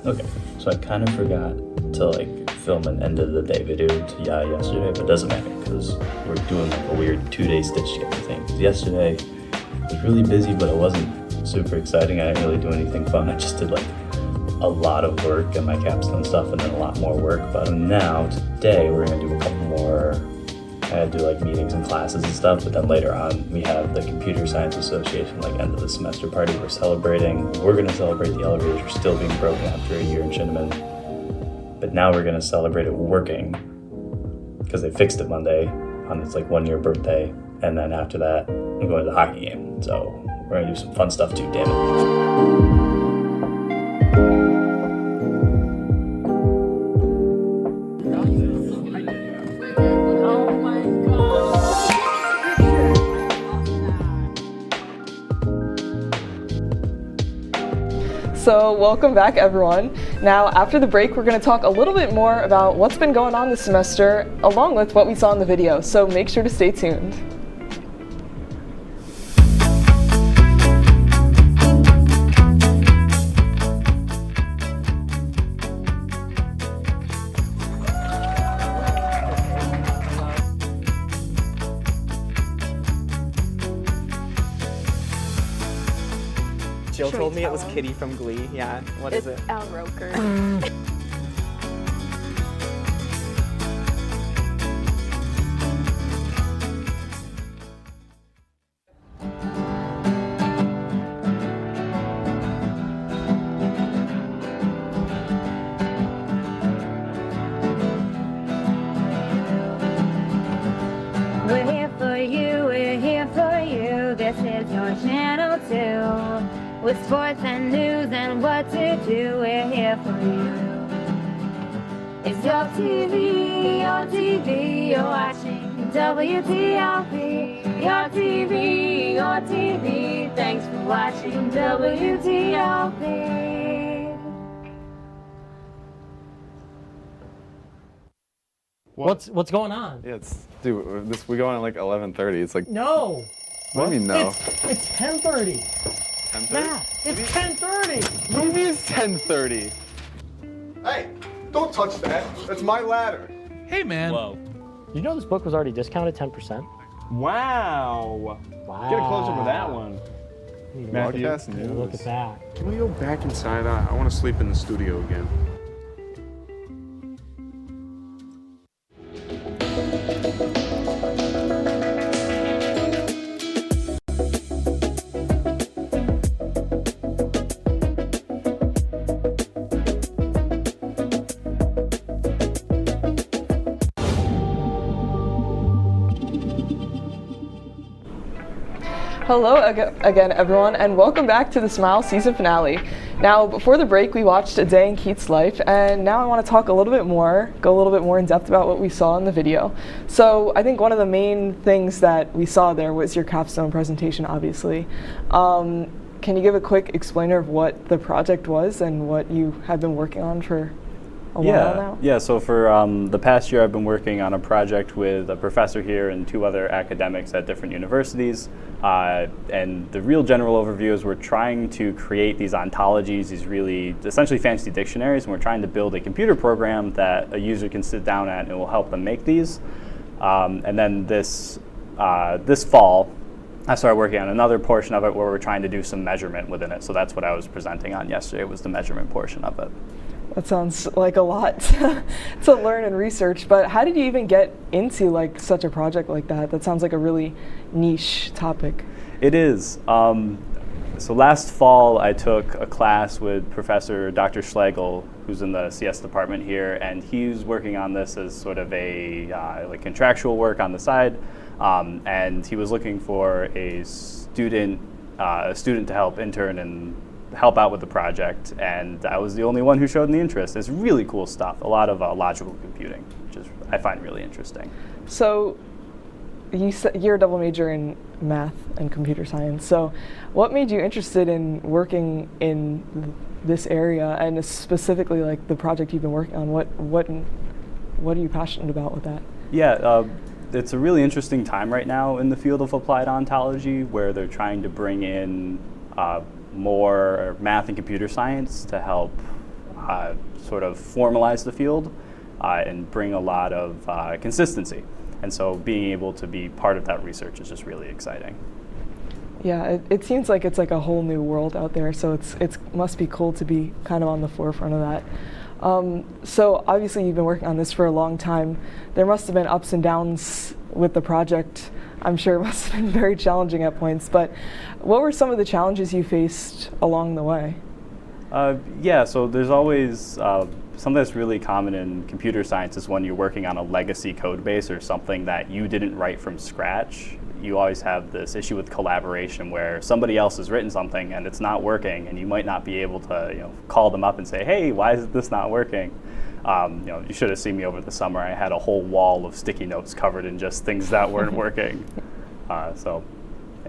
Okay, so I kind of forgot to film an end of the day video yesterday, but it doesn't matter because we're doing a weird 2-day stitch together thing. Yesterday was really busy, but it wasn't super exciting. I didn't really do anything fun. I just did a lot of work and my capstone stuff and then a lot more work. But now today we're gonna do a couple more. I had to do meetings and classes and stuff, but then later on we have the Computer Science Association end of the semester party we're celebrating. We're gonna celebrate the elevators are still being broken after a year in Shinneman. But now we're gonna celebrate it working because they fixed it Monday on its 1-year birthday. And then after that, I'm going to the hockey game. So we're gonna do some fun stuff too, damn it. So So welcome back, everyone. Now, after the break, we're going to talk a little bit more about what's been going on this semester, along with what we saw in the video, so make sure to stay tuned. Jill told me it was Kitty from Glee. Yeah, what is it? Al Roker. We're here for you, we're here for you. This is your channel 2. With sports and news and what to do, we're here for you. It's your TV, you're watching WTOP. Your TV, thanks for watching WTOP. What's going on? Yeah, dude, we go on at like 11:30. It's like No. What do you mean no? It's 10:30. 10:30? Yeah, it's 10:30. What do you mean it's 10:30? Hey, don't touch that. That's my ladder. Hey, man. Whoa. You know this book was already discounted 10%? Wow. Get a close up of that one. Matthew, Look at that. Can we go back inside? I want to sleep in the studio again. Hello again, everyone, and welcome back to the Smile season finale. Now, before the break, we watched A Day in Keith's Life, and now I want to talk a little bit more, go a little bit more in depth about what we saw in the video. So I think one of the main things that we saw there was your capstone presentation, obviously. Can you give a quick explainer of what the project was and what you have been working on for a while now? Yeah, so for the past year I've been working on a project with a professor here and 2 other academics at different universities. And the real general overview is we're trying to create these ontologies, these really essentially fancy dictionaries, and we're trying to build a computer program that a user can sit down at and it will help them make these. And then this fall, I started working on another portion of it where we're trying to do some measurement within it. So that's what I was presenting on yesterday, was the measurement portion of it. That sounds like a lot to learn and research, but how did you even get into like such a project like that? That sounds like a really niche topic. It is. So last fall I took a class with Professor Dr. Schlegel, who's in the CS department here, and he's working on this as sort of a like contractual work on the side, and he was looking for a student to help intern and help out with the project, and I was the only one who showed any interest. It's really cool stuff, a lot of logical computing, which is I find really interesting. So you're a double major in math and computer science, so what made you interested in working in this area, and specifically like the project you've been working on? What are you passionate about with that? Yeah, it's a really interesting time right now in the field of applied ontology, where they're trying to bring in more math and computer science to help sort of formalize the field and bring a lot of consistency. And so being able to be part of that research is just really exciting. Yeah, it seems like it's like a whole new world out there, so it must be cool to be kind of on the forefront of that. So obviously you've been working on this for a long time. There must have been ups and downs with the project. I'm sure it must have been very challenging at points, but what were some of the challenges you faced along the way? Yeah, so there's always something that's really common in computer science is when you're working on a legacy code base or something that you didn't write from scratch. You always have this issue with collaboration where somebody else has written something and it's not working, and you might not be able to call them up and say, hey, why is this not working? You should have seen me over the summer. I had a whole wall of sticky notes covered in just things that weren't working. So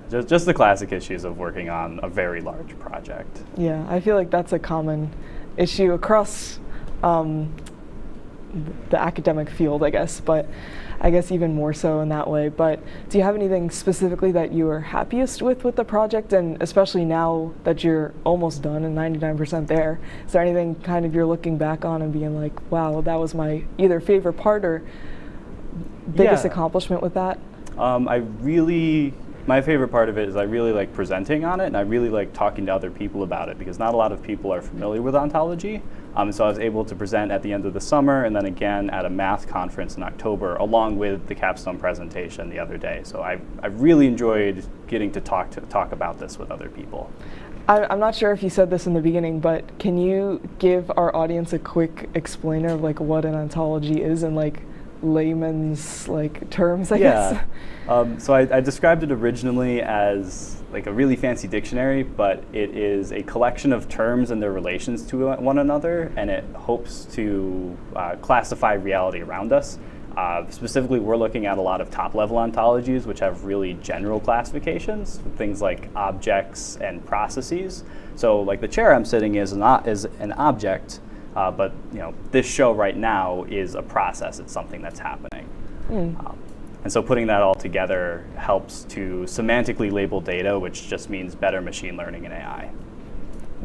just the classic issues of working on a very large project. Yeah, I feel like that's a common issue across the academic field, I guess, but I guess even more so in that way. But do you have anything specifically that you are happiest with the project, and especially now that you're almost done and 99% there, is there anything kind of you're looking back on and being like, wow, that was my either favorite part or biggest accomplishment with that? My favorite part of it is I really like presenting on it, and I really like talking to other people about it, because not a lot of people are familiar with ontology. So I was able to present at the end of the summer, and then again at a math conference in October, along with the capstone presentation the other day. So I really enjoyed getting to talk about this with other people. I'm not sure if you said this in the beginning, but can you give our audience a quick explainer of like what an ontology is and like layman's like terms, I guess? So I described it originally as like a really fancy dictionary, but it is a collection of terms and their relations to one another, and it hopes to classify reality around us. Specifically, we're looking at a lot of top-level ontologies, which have really general classifications, things like objects and processes. So like the chair I'm sitting is an object, but this show right now is a process. It's something that's happening. And so putting that all together helps to semantically label data, which just means better machine learning and AI.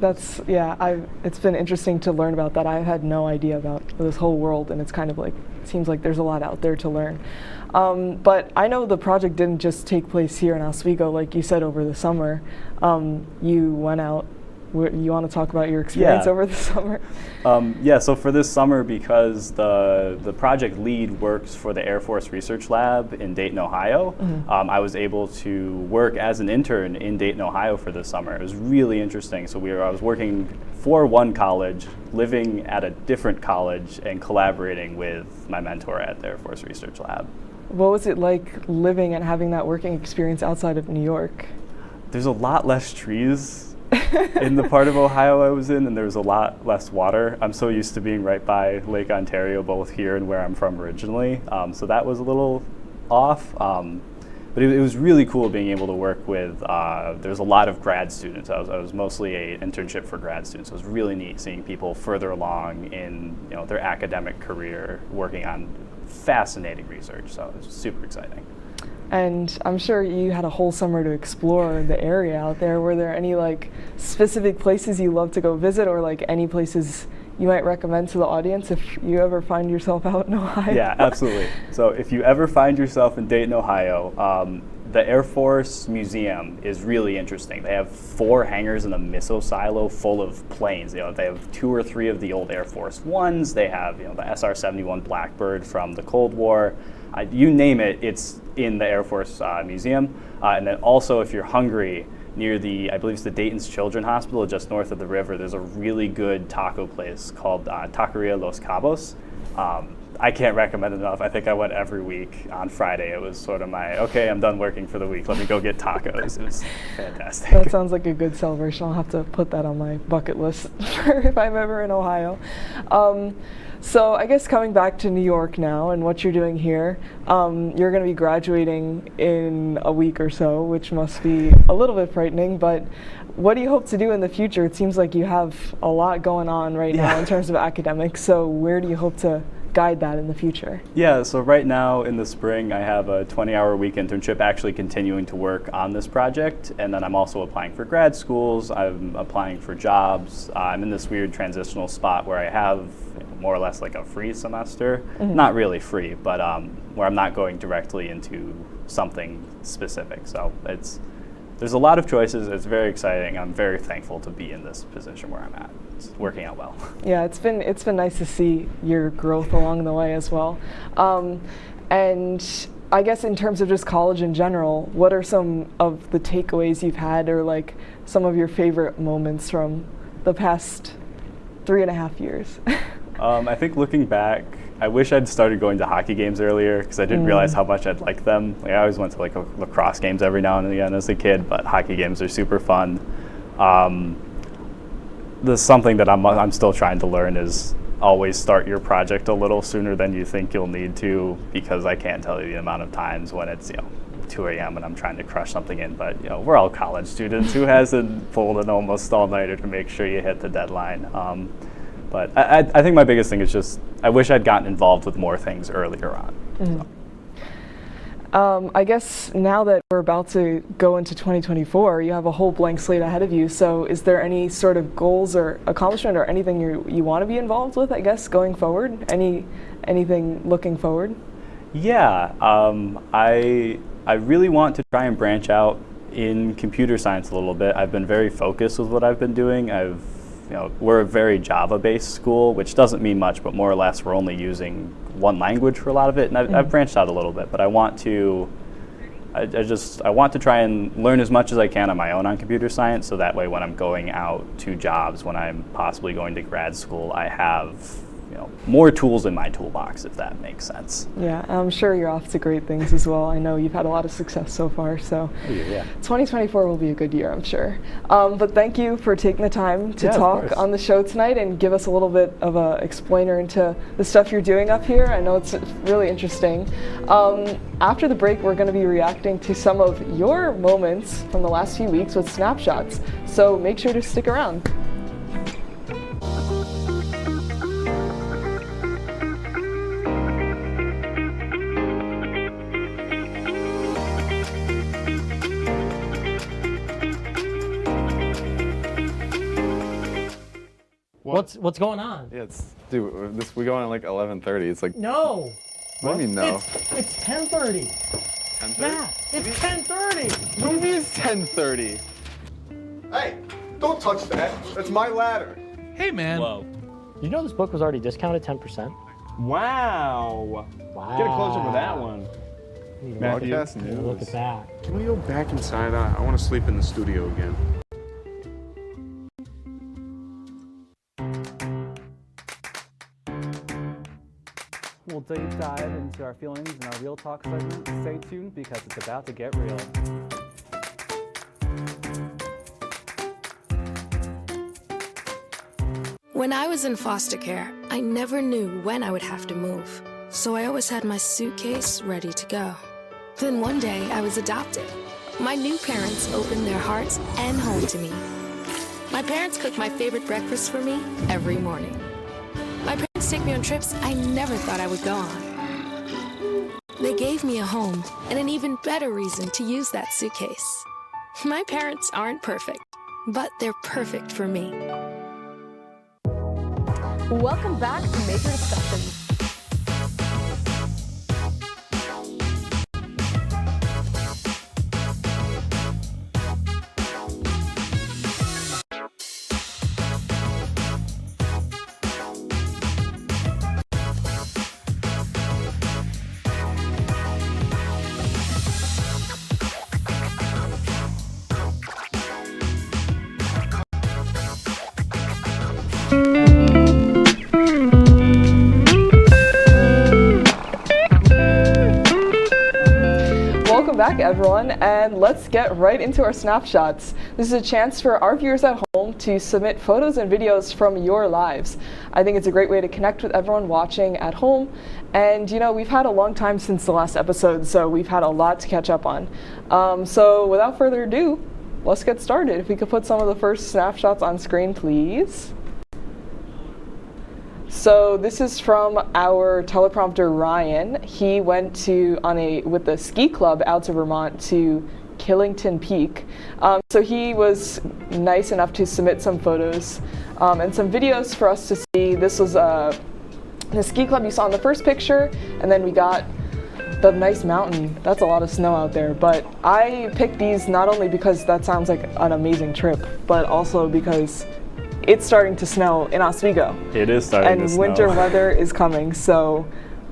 It's been interesting to learn about that. I had no idea about this whole world, and it's kind of like, seems like there's a lot out there to learn. But I know the project didn't just take place here in Oswego, like you said, over the summer. You went out. You want to talk about your experience over the summer? So for this summer, because the project lead works for the Air Force Research Lab in Dayton, Ohio, I was able to work as an intern in Dayton, Ohio for this summer. It was really interesting. So I was working for one college, living at a different college, and collaborating with my mentor at the Air Force Research Lab. What was it like living and having that working experience outside of New York? There's a lot less trees in the part of Ohio I was in, and there was a lot less water. I'm so used to being right by Lake Ontario, both here and where I'm from originally. So that was a little off. But it was really cool being able to work with, there's a lot of grad students. I was mostly an internship for grad students. So it was really neat seeing people further along in their academic career working on fascinating research. So it was super exciting. And I'm sure you had a whole summer to explore the area out there. Were there any like specific places you love to go visit, or like any places you might recommend to the audience if you ever find yourself out in Ohio? Yeah, absolutely. So if you ever find yourself in Dayton, Ohio, the Air Force Museum is really interesting. They have 4 hangars in a missile silo full of planes. They have 2 or 3 of the old Air Force Ones. They have the SR-71 Blackbird from the Cold War. You name it, it's in the Air Force Museum. And then also, if you're hungry, near I believe it's the Dayton's Children's Hospital, just north of the river, there's a really good taco place called Taqueria Los Cabos. I can't recommend it enough. I think I went every week on Friday. It was sort of okay, I'm done working for the week. Let me go get tacos. It was fantastic. That sounds like a good celebration. I'll have to put that on my bucket list for if I'm ever in Ohio. So I guess coming back to New York now and what you're doing here, you're going to be graduating in a week or so, which must be a little bit frightening, but what do you hope to do in the future? It seems like you have a lot going on right now in terms of academics, so where do you hope to guide that in the future? Yeah, so right now in the spring I have a 20-hour week internship actually continuing to work on this project, and then I'm also applying for grad schools, I'm applying for jobs. I'm in this weird transitional spot where I have more or less like a free semester, not really free, but where I'm not going directly into something specific. So there's a lot of choices. It's very exciting. I'm very thankful to be in this position where I'm at. It's working out well. Yeah, it's been nice to see your growth along the way as well. And I guess in terms of just college in general, what are some of the takeaways you've had, or like some of your favorite moments from the past 3.5 years? I think looking back, I wish I'd started going to hockey games earlier, because I didn't realize how much I'd like them. I always went to like lacrosse games every now and again as a kid, but hockey games are super fun. There's something that I'm still trying to learn is always start your project a little sooner than you think you'll need to, because I can't tell you the amount of times when it's 2 a.m. and I'm trying to crush something in. But we're all college students. Who hasn't pulled an almost all-nighter to make sure you hit the deadline? But I think my biggest thing is just I wish I'd gotten involved with more things earlier on. Mm-hmm. I guess now that we're about to go into 2024, you have a whole blank slate ahead of you. So is there any sort of goals or accomplishment or anything you want to be involved with, I guess, going forward? Anything looking forward? Yeah, I really want to try and branch out in computer science a little bit. I've been very focused with what I've been doing. We're a very Java-based school, which doesn't mean much, but more or less we're only using one language for a lot of it, and I've branched out a little bit. But I want to try and learn as much as I can on my own on computer science, so that way when I'm going out to jobs, when I'm possibly going to grad school, I have more tools in my toolbox, if that makes sense. Yeah, I'm sure you're off to great things as well. I know you've had a lot of success so far, so yeah. 2024 will be a good year, I'm sure. But thank you for taking the time to talk on the show tonight and give us a little bit of a explainer into the stuff you're doing up here. I know it's really interesting. After the break, we're going to be reacting to some of your moments from the last few weeks with snapshots, so make sure to stick around. What's going on? Yeah, dude, we go on at like 11:30. It's like no. What do you mean no? It's 10:30. 10:30? Yeah, it's 10:30. What do you mean it's 10:30? Hey, don't touch that. That's my ladder. Hey, man. Whoa. You know this book was already discounted 10%? Wow. Get a close up of that one. Matthew, Look at that. Can we go back inside? I want to sleep in the studio again. We'll deep dive into our feelings in our Real Talk segment. Stay tuned because it's about to get real. When I was in foster care, I never knew when I would have to move. So I always had my suitcase ready to go. Then one day I was adopted. My new parents opened their hearts and home to me. My parents cook my favorite breakfast for me every morning. My parents take me on trips I never thought I would go on. They gave me a home and an even better reason to use that suitcase. My parents aren't perfect, but they're perfect for me. Welcome back to Major Discussions. Welcome back, everyone, and let's get right into our snapshots. This is a chance for our viewers at home to submit photos and videos from your lives. I think it's a great way to connect with everyone watching at home, and we've had a long time since the last episode, so we've had a lot to catch up on. So without further ado, let's get started. If we could put some of the first snapshots on screen, please. So this is from our teleprompter, Ryan. He went with the ski club out to Vermont to Killington Peak. So he was nice enough to submit some photos and some videos for us to see. This was the ski club you saw in the first picture, and then we got the nice mountain. That's a lot of snow out there, but I picked these not only because that sounds like an amazing trip, but also because it's starting to snow in Oswego. It is starting to snow. And winter weather is coming, so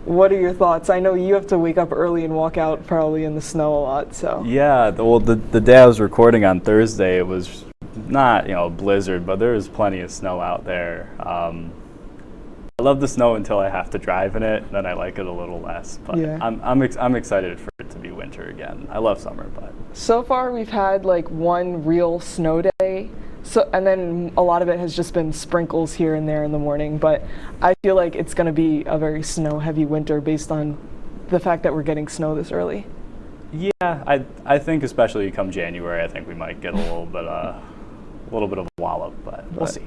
what are your thoughts? I know you have to wake up early and walk out probably in the snow a lot, so. Yeah, well, the day I was recording on Thursday, it was not, a blizzard, but there was plenty of snow out there. I love the snow until I have to drive in it, and then I like it a little less. But yeah. I'm excited for it to be winter again. I love summer, but. So far we've had like one real snow day. So, and then a lot of it has just been sprinkles here and there in the morning, but I feel like it's going to be a very snow-heavy winter based on the fact that we're getting snow this early. Yeah, I think especially come January, I think we might get a little bit of a wallop, but we'll see.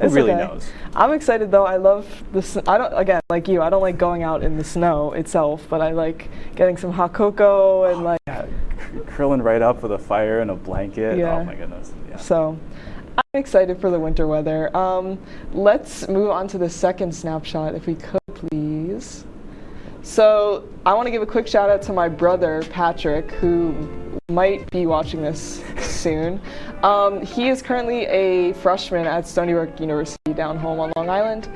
Who really knows? I'm excited though. I love the. I don't, again, like you, I don't like going out in the snow itself, but I like getting some hot cocoa and like curling right up with a fire and a blanket. Yeah. Oh my goodness. Yeah. So I'm excited for the winter weather. Let's move on to the second snapshot, if we could, please. So I want to give a quick shout out to my brother, Patrick, who might be watching this soon. He is currently a freshman at Stony Brook University down home on Long Island.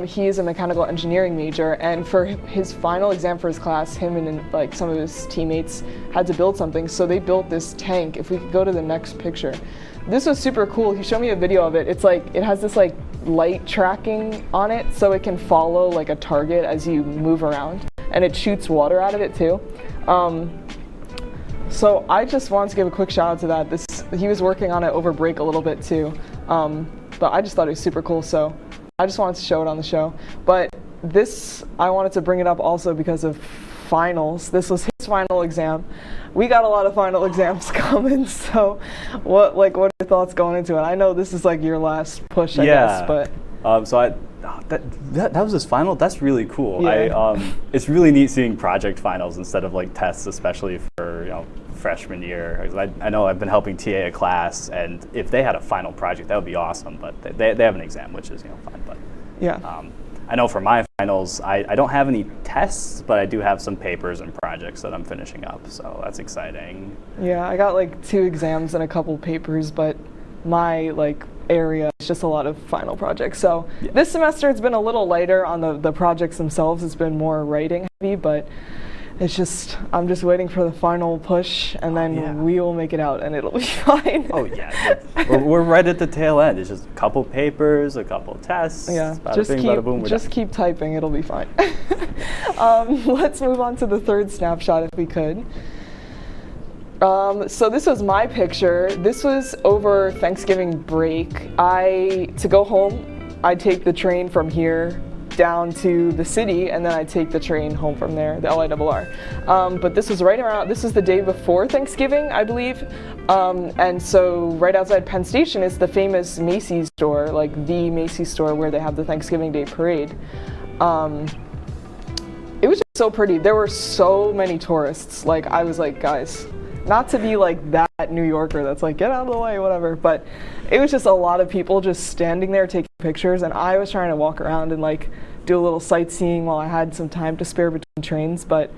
He is a mechanical engineering major, and for his final exam for his class, him and like some of his teammates had to build something, so they built this tank. If we could go to the next picture. This was super cool. He showed me a video of it. It's like, it has this like light tracking on it, so it can follow like a target as you move around, and it shoots water out of it too. So I just wanted to give a quick shout out to that. He was working on it over break a little bit too, but I just thought it was super cool, so I just wanted to show it on the show. But this, I wanted to bring it up also because of finals. This was his final exam. We got a lot of final exams coming, so what are your thoughts going into it? I know this is like your last push, I guess, but that was his final. That's really cool. Yeah. It's really neat seeing project finals instead of like tests, especially for freshman year. I know I've been helping TA a class, and if they had a final project, that would be awesome. But they have an exam, which is fine. But yeah. I know for my finals, I don't have any tests, but I do have some papers and projects that I'm finishing up, so that's exciting. Yeah, I got like 2 exams and a couple papers, but my area is just a lot of final projects. So this semester it's been a little lighter on the projects themselves. It's been more writing heavy, but it's just, I'm just waiting for the final push, and then we will make it out, and it'll be fine. Oh yeah, we're right at the tail end. It's just a couple papers, a couple tests. Yeah, bada bing, bada boom, we're done. keep typing. It'll be fine. Let's move on to the third snapshot, if we could. So this was my picture. This was over Thanksgiving break. To go home, I take the train from here down to the city, and then I take the train home from there, the LIRR. But this was this is the day before Thanksgiving, I believe. And so right outside Penn Station is the famous Macy's store, like the Macy's store where they have the Thanksgiving Day parade. It was just so pretty. There were so many tourists. Like, I was like, guys, not to be like that New Yorker that's like, get out of the way, whatever, but it was just a lot of people just standing there taking pictures, and I was trying to walk around and like do a little sightseeing while I had some time to spare between trains. But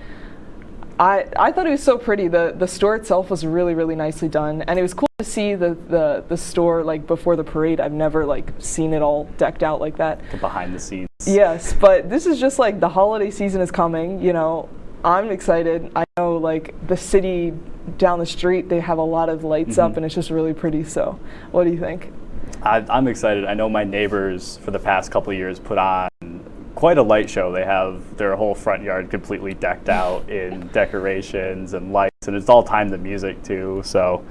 I thought it was so pretty. The store itself was really, really nicely done, and it was cool to see the store like before the parade. I've never like seen it all decked out like that. The behind the scenes. Yes, but this is just like the holiday season is coming, I'm excited. I know like the city down the street, they have a lot of lights up, and it's just really pretty. So what do you think? I'm excited. I know my neighbors for the past couple of years put on quite a light show. They have their whole front yard completely decked out in decorations and lights, and it's all timed to music too. So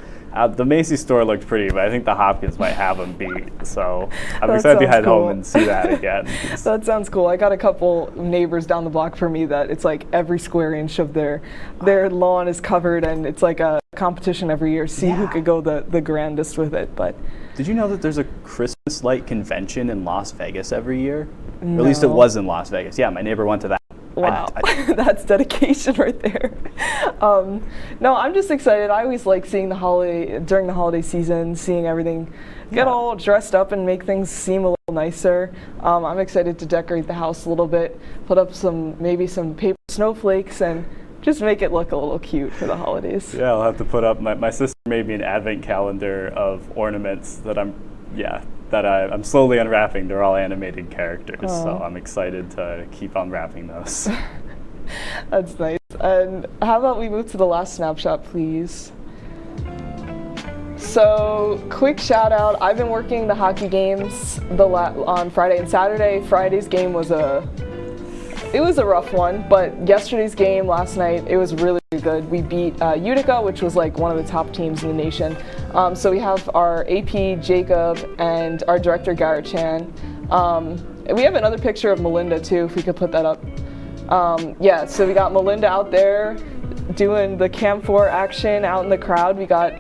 the Macy's store looked pretty, but I think the Hopkins might have them beat. So I'm excited to head home and see that again. That sounds cool. I got a couple neighbors down the block from me that it's like every square inch of their lawn is covered, and it's like a competition every year. See who could go the grandest with it. But did you know that there's a Christmas light convention in Las Vegas every year? No. Or at least it was in Las Vegas. Yeah, my neighbor went to that. Wow, that's dedication right there. No, I'm just excited. I always like seeing during the holiday season, seeing everything get all dressed up and make things seem a little nicer. I'm excited to decorate the house a little bit, put up maybe some paper snowflakes, and just make it look a little cute for the holidays. Yeah, I'll have to put up, my sister made me an advent calendar of ornaments that I'm slowly unwrapping. They're all animated characters, so I'm excited to keep unwrapping those. That's nice. And how about we move to the last snapshot, please? So, quick shout out. I've been working the hockey games on Friday and Saturday. Friday's game was it was a rough one, but yesterday's game last night, it was really good. We beat Utica, which was like one of the top teams in the nation. So we have our AP, Jacob, and our director, Garrett Chan. We have another picture of Melinda too, if we could put that up. Yeah, so we got Melinda out there doing the Cam 4 action out in the crowd. We got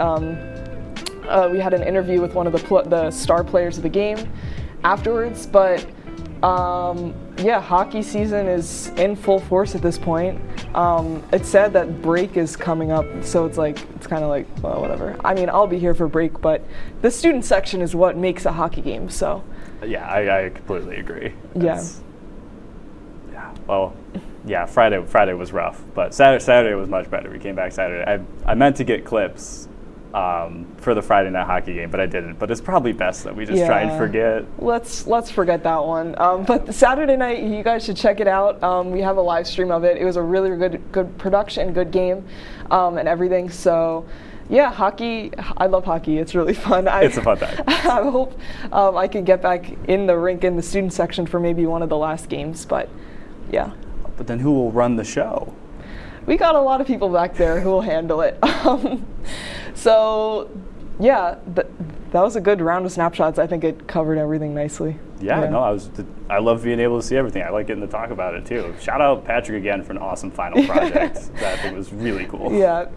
we had an interview with one of the star players of the game afterwards, but yeah, hockey season is in full force at this point. It's sad that break is coming up, so it's kind of like, well, whatever. I mean, I'll be here for break, but the student section is what makes a hockey game, so. Yeah, I completely agree. Yeah. Well, yeah, Friday was rough, but Saturday was much better. We came back Saturday. I meant to get clips for the Friday night hockey game, but I didn't. But it's probably best that we just try and forget. Let's forget that one. But Saturday night, you guys should check it out. We have a live stream of it. It was a really good production, good game, and everything. So. Yeah, hockey, I love hockey. It's really fun. It's a fun time. I hope I can get back in the rink in the student section for maybe one of the last games, but yeah. But then who will run the show? We got a lot of people back there who will handle it. So, yeah, that was a good round of snapshots. I think it covered everything nicely. Yeah, no, I love being able to see everything. I like getting to talk about it too. Shout out Patrick again for an awesome final project. That I think was really cool. Yeah.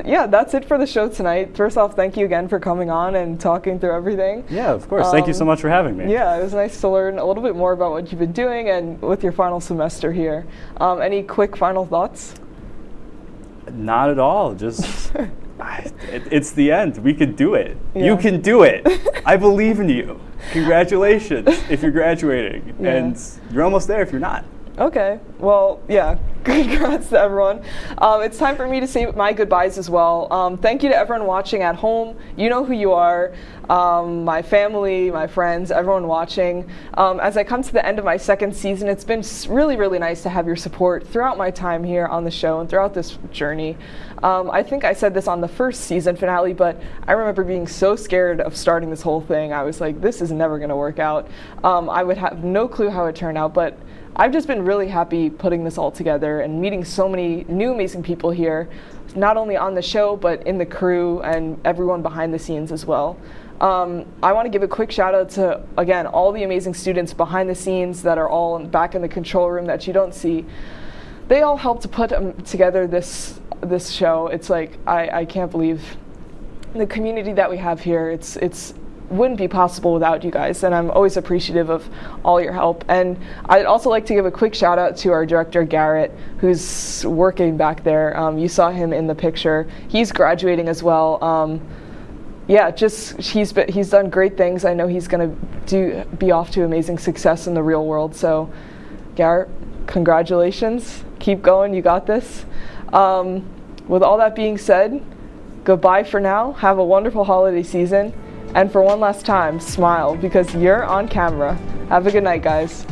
Yeah, that's it for the show tonight. First off, thank you again for coming on and talking through everything. Yeah, of course. Thank you so much for having me. Yeah, it was nice to learn a little bit more about what you've been doing and with your final semester here. Any quick final thoughts? Not at all. Just. It's the end. We could do it. Yeah. You can do it. I believe in you. Congratulations if you're graduating. Yeah. And you're almost there if you're not. Okay. Well, yeah. Congrats to everyone. It's time for me to say my goodbyes as well. Thank you to everyone watching at home. You know who you are. My family, my friends, everyone watching. As I come to the end of my second season, it's been really, really nice to have your support throughout my time here on the show and throughout this journey. I think I said this on the first season finale, but I remember being so scared of starting this whole thing. I was like, this is never going to work out. I would have no clue how it turned out, but I've just been really happy putting this all together and meeting so many new amazing people here, not only on the show, but in the crew and everyone behind the scenes as well. I want to give a quick shout out to, again, all the amazing students behind the scenes that are all back in the control room that you don't see. They all helped to put together this show. It's like, I can't believe the community that we have here. It's wouldn't be possible without you guys, and I'm always appreciative of all your help. And I'd also like to give a quick shout out to our director Garrett, who's working back there. You saw him in the picture. He's graduating as well. Yeah, just he's done great things. I know he's gonna be off to amazing success in the real world. So Garrett, congratulations. Keep going, you got this. With all that being said, goodbye for now. Have a wonderful holiday season. And for one last time, smile because you're on camera. Have a good night, guys.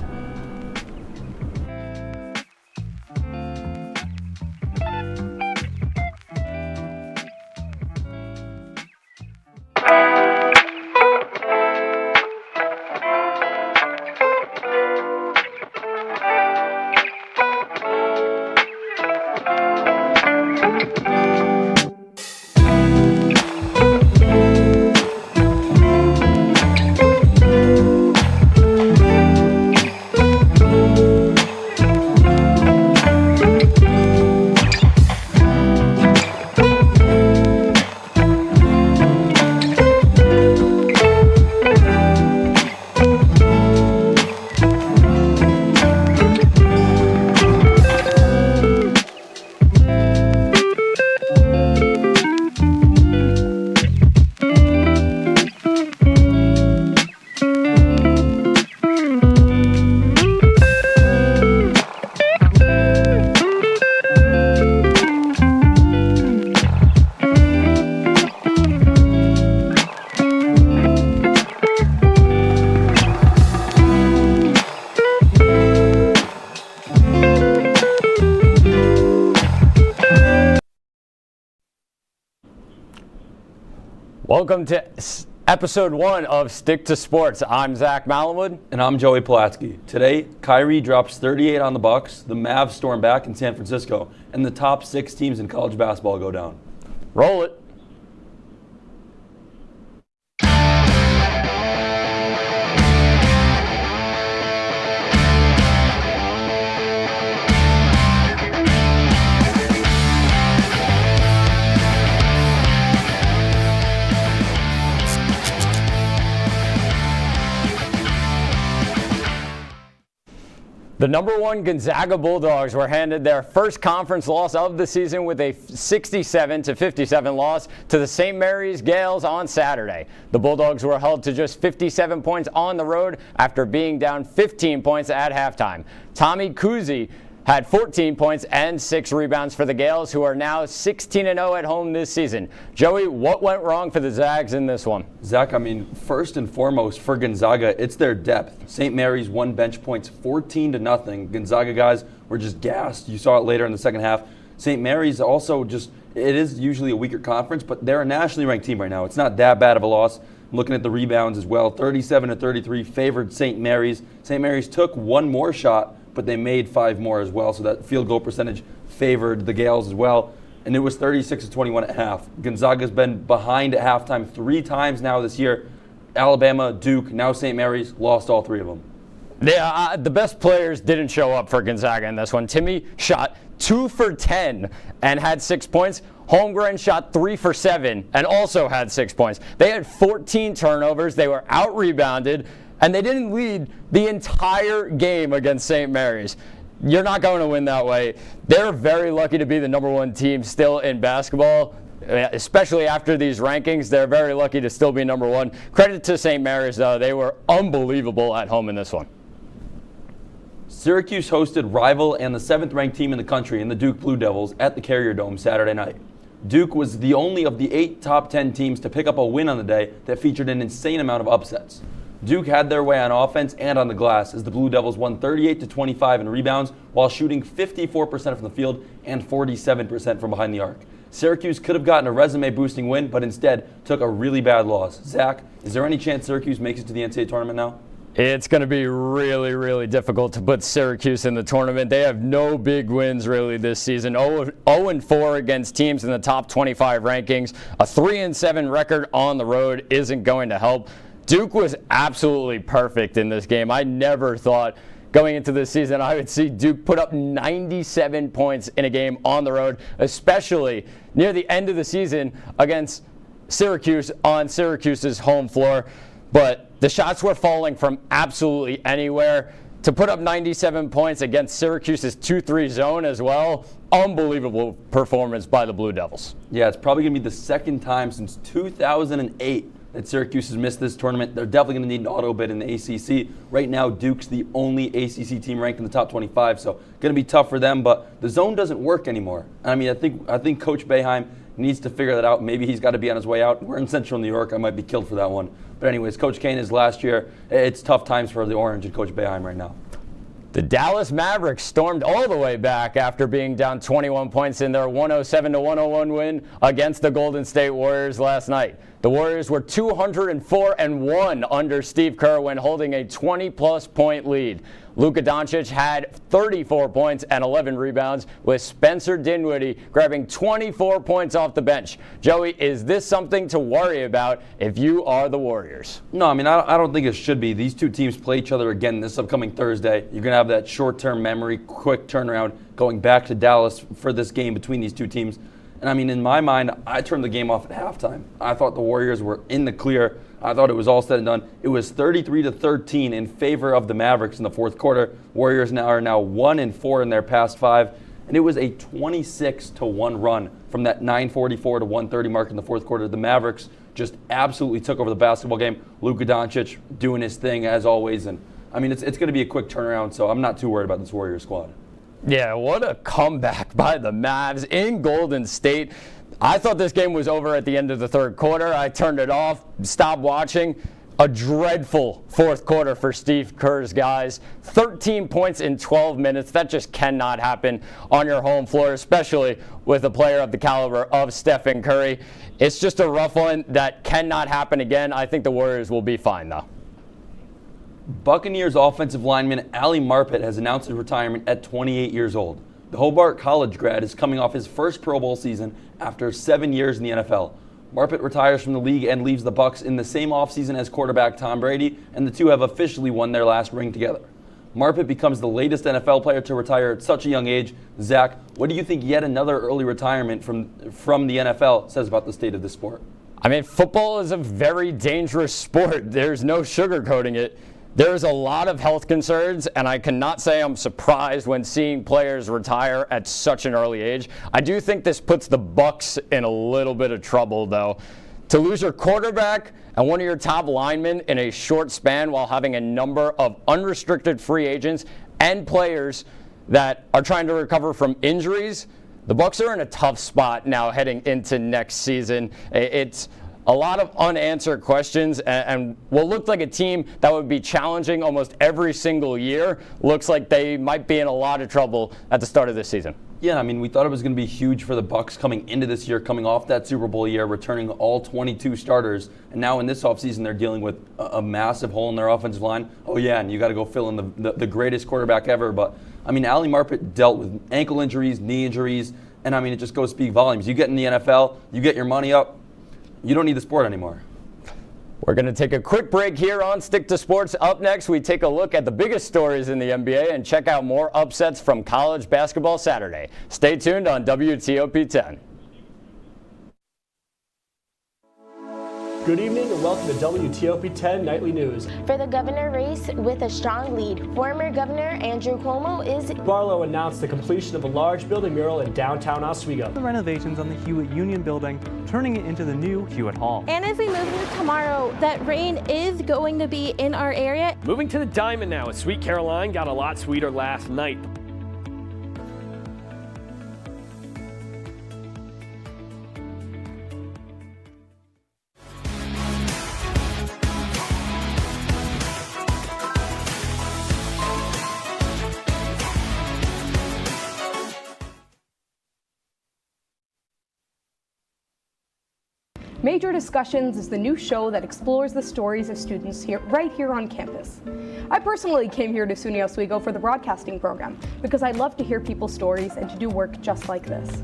Welcome to episode 1 of Stick to Sports. I'm Zach Malamud. And I'm Joey Pulatsky. Today, Kyrie drops 38 on the Bucks, the Mavs storm back in San Francisco, and the top 6 teams in college basketball go down. Roll it. The number 1 Gonzaga Bulldogs were handed their first conference loss of the season with a 67-57 loss to the St. Mary's Gales on Saturday. The Bulldogs were held to just 57 points on the road after being down 15 points at halftime. Tommy Kuzi had 14 points and 6 rebounds for the Gales, who are now 16-0 at home this season. Joey, what went wrong for the Zags in this one? Zach, I mean, first and foremost for Gonzaga, it's their depth. St. Mary's won bench points 14-0. Gonzaga guys were just gassed. You saw it later in the second half. St. Mary's also just, it is usually a weaker conference, but they're a nationally ranked team right now. It's not that bad of a loss. I'm looking at the rebounds as well. 37-33 favored St. Mary's. St. Mary's took one more shot, but they made 5 more as well, so that field goal percentage favored the Gales as well. And it was 36-21 at half. Gonzaga's been behind at halftime 3 times now this year. Alabama, Duke, now St. Mary's, lost all 3 of them. Yeah, the best players didn't show up for Gonzaga in this one. Timmy shot 2 for 10 and had 6 points. Holmgren shot 3 for 7 and also had 6 points. They had 14 turnovers. They were out-rebounded. And they didn't lead the entire game against St. Mary's. You're not going to win that way. They're very lucky to be the number 1 team still in basketball, especially after these rankings. They're very lucky to still be number 1. Credit to St. Mary's, though. They were unbelievable at home in this one. Syracuse hosted rival and the 7th-ranked team in the country in the Duke Blue Devils at the Carrier Dome Saturday night. Duke was the only of the 8 top 10 teams to pick up a win on the day that featured an insane amount of upsets. Duke had their way on offense and on the glass as the Blue Devils won 38-25 in rebounds while shooting 54% from the field and 47% from behind the arc. Syracuse could have gotten a resume-boosting win, but instead took a really bad loss. Zach, is there any chance Syracuse makes it to the NCAA tournament now? It's going to be really, really difficult to put Syracuse in the tournament. They have no big wins really this season. 0-4 against teams in the top 25 rankings. A 3-7 record on the road isn't going to help. Duke was absolutely perfect in this game. I never thought going into this season I would see Duke put up 97 points in a game on the road, especially near the end of the season against Syracuse on Syracuse's home floor. But the shots were falling from absolutely anywhere. To put up 97 points against Syracuse's 2-3 zone as well, unbelievable performance by the Blue Devils. Yeah, it's probably going to be the second time since 2008 that Syracuse has missed this tournament. They're definitely going to need an auto bid in the ACC. Right now, Duke's the only ACC team ranked in the top 25, so going to be tough for them. But the zone doesn't work anymore. I mean, I think Coach Boeheim needs to figure that out. Maybe he's got to be on his way out. We're in Central New York. I might be killed for that one. But anyways, Coach Kane is last year. It's tough times for the Orange and Coach Boeheim right now. The Dallas Mavericks stormed all the way back after being down 21 points in their 107-101 win against the Golden State Warriors last night. The Warriors were 204-1 under Steve Kerr when holding a 20-plus point lead. Luka Doncic had 34 points and 11 rebounds, with Spencer Dinwiddie grabbing 24 points off the bench. Joey, is this something to worry about if you are the Warriors? No, I mean, I don't think it should be. These two teams play each other again this upcoming Thursday. You're going to have that short-term memory, quick turnaround going back to Dallas for this game between these two teams. And I mean, in my mind, I turned the game off at halftime. I thought the Warriors were in the clear. I thought it was all said and done. It was 33-13 in favor of the Mavericks in the fourth quarter. Warriors are now 1-4 in their past 5. And it was a 26-1 run from that 9:44 to 1:30 mark in the fourth quarter. The Mavericks just absolutely took over the basketball game. Luka Doncic doing his thing as always. And I mean, it's going to be a quick turnaround, so I'm not too worried about this Warriors squad. Yeah, what a comeback by the Mavs in Golden State. I thought this game was over at the end of the third quarter. I turned it off, stopped watching. A dreadful fourth quarter for Steve Kerr's guys. 13 points in 12 minutes. That just cannot happen on your home floor, especially with a player of the caliber of Stephen Curry. It's just a rough one that cannot happen again. I think the Warriors will be fine, though. Buccaneers offensive lineman Ali Marpet has announced his retirement at 28 years old. The Hobart College grad is coming off his first Pro Bowl season after 7 years in the NFL. Marpet retires from the league and leaves the Bucs in the same offseason as quarterback Tom Brady, and the two have officially won their last ring together. Marpet becomes the latest NFL player to retire at such a young age. Zach, what do you think yet another early retirement from the NFL says about the state of the sport? I mean, football is a very dangerous sport. There's no sugarcoating it. There's a lot of health concerns, and I cannot say I'm surprised when seeing players retire at such an early age. I do think this puts the Bucs in a little bit of trouble, though. To lose your quarterback and one of your top linemen in a short span while having a number of unrestricted free agents and players that are trying to recover from injuries, the Bucs are in a tough spot now heading into next season. It's a lot of unanswered questions, and what looked like a team that would be challenging almost every single year looks like they might be in a lot of trouble at the start of this season. Yeah, I mean, we thought it was going to be huge for the Bucs coming into this year, coming off that Super Bowl year, returning all 22 starters, and now in this offseason they're dealing with a massive hole in their offensive line. Oh yeah, and you got to go fill in the greatest quarterback ever. But I mean, Ali Marpet dealt with ankle injuries, knee injuries, and I mean, it just goes to speak volumes. You get in the NFL, you get your money up, you don't need the sport anymore. We're going to take a quick break here on Stick to Sports. Up next, we take a look at the biggest stories in the NBA and check out more upsets from college basketball Saturday. Stay tuned on WTOP-10. Good evening and welcome to WTOP-10 Nightly News. For the governor race with a strong lead, former Governor Andrew Cuomo is... Barlow announced the completion of a large building mural in downtown Oswego. The renovations on the Hewitt Union Building, turning it into the new Hewitt Hall. And as we move into tomorrow, that rain is going to be in our area. Moving to the Diamond now, as Sweet Caroline got a lot sweeter last night. Major Discussions is the new show that explores the stories of students right here on campus. I personally came here to SUNY Oswego for the broadcasting program because I love to hear people's stories and to do work just like this.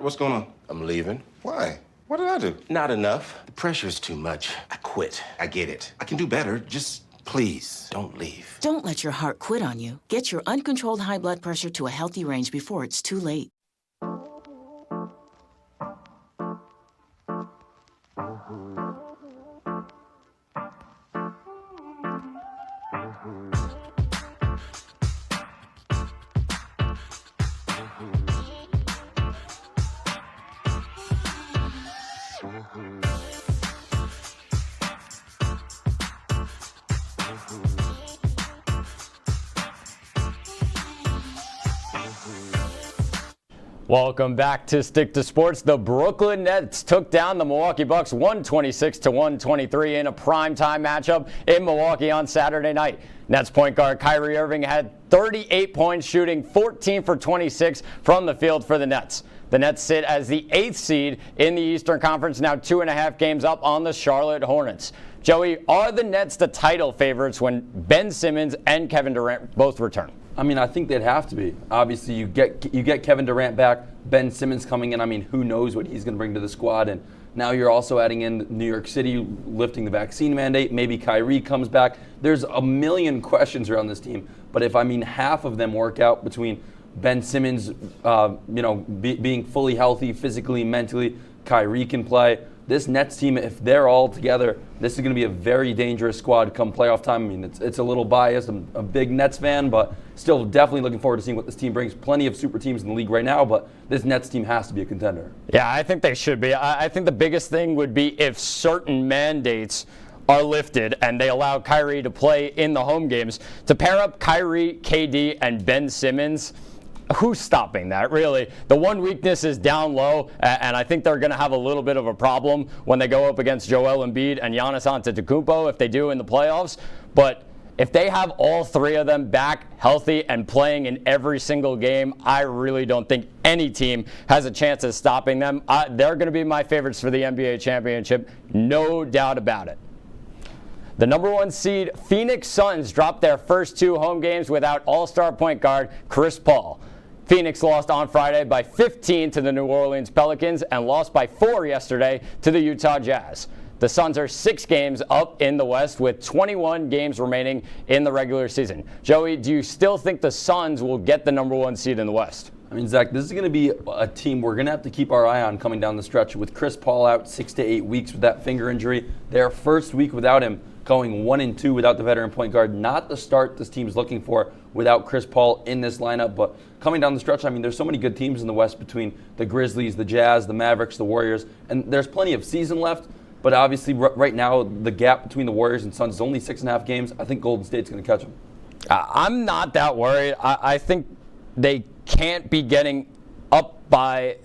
What's going on? I'm leaving. Why? What did I do? Not enough. The pressure's too much. I quit. I get it. I can do better. Just please don't leave. Don't let your heart quit on you. Get your uncontrolled high blood pressure to a healthy range before it's too late. Welcome back to Stick to Sports. The Brooklyn Nets took down the Milwaukee Bucks 126-123 in a primetime matchup in Milwaukee on Saturday night. Nets point guard Kyrie Irving had 38 points, shooting 14 for 26 from the field for the Nets. The Nets sit as the 8th seed in the Eastern Conference, now 2.5 games up on the Charlotte Hornets. Joey, are the Nets the title favorites when Ben Simmons and Kevin Durant both return? I mean, I think they'd have to be. Obviously, you get Kevin Durant back, Ben Simmons coming in. I mean, who knows what he's going to bring to the squad. And now you're also adding in New York City lifting the vaccine mandate. Maybe Kyrie comes back. There's a million questions around this team. But if, I mean, half of them work out between Ben Simmons, being fully healthy physically, mentally, Kyrie can play. This Nets team, if they're all together, this is going to be a very dangerous squad come playoff time. I mean, it's a little biased. I'm a big Nets fan, but still definitely looking forward to seeing what this team brings. Plenty of super teams in the league right now, but this Nets team has to be a contender. Yeah, I think they should be. I think the biggest thing would be if certain mandates are lifted and they allow Kyrie to play in the home games. To pair up Kyrie, KD, and Ben Simmons, who's stopping that, really? The one weakness is down low, and I think they're going to have a little bit of a problem when they go up against Joel Embiid and Giannis Antetokounmpo if they do in the playoffs. But if they have all three of them back healthy and playing in every single game, I really don't think any team has a chance of stopping them. They're going to be my favorites for the NBA championship, no doubt about it. The number 1 seed Phoenix Suns dropped their first 2 home games without all-star point guard Chris Paul. Phoenix lost on Friday by 15 to the New Orleans Pelicans and lost by 4 yesterday to the Utah Jazz. The Suns are 6 games up in the West with 21 games remaining in the regular season. Joey, do you still think the Suns will get the number 1 seed in the West? I mean, Zach, this is going to be a team we're going to have to keep our eye on coming down the stretch. With Chris Paul out 6 to 8 weeks with that finger injury, their first week without him, going 1-2 without the veteran point guard. Not the start this team's looking for without Chris Paul in this lineup. But coming down the stretch, I mean, there's so many good teams in the West between the Grizzlies, the Jazz, the Mavericks, the Warriors, and there's plenty of season left. But obviously, right now, the gap between the Warriors and Suns is only 6.5 games. I think Golden State's going to catch them. I'm not that worried. I think they can't be getting beat, by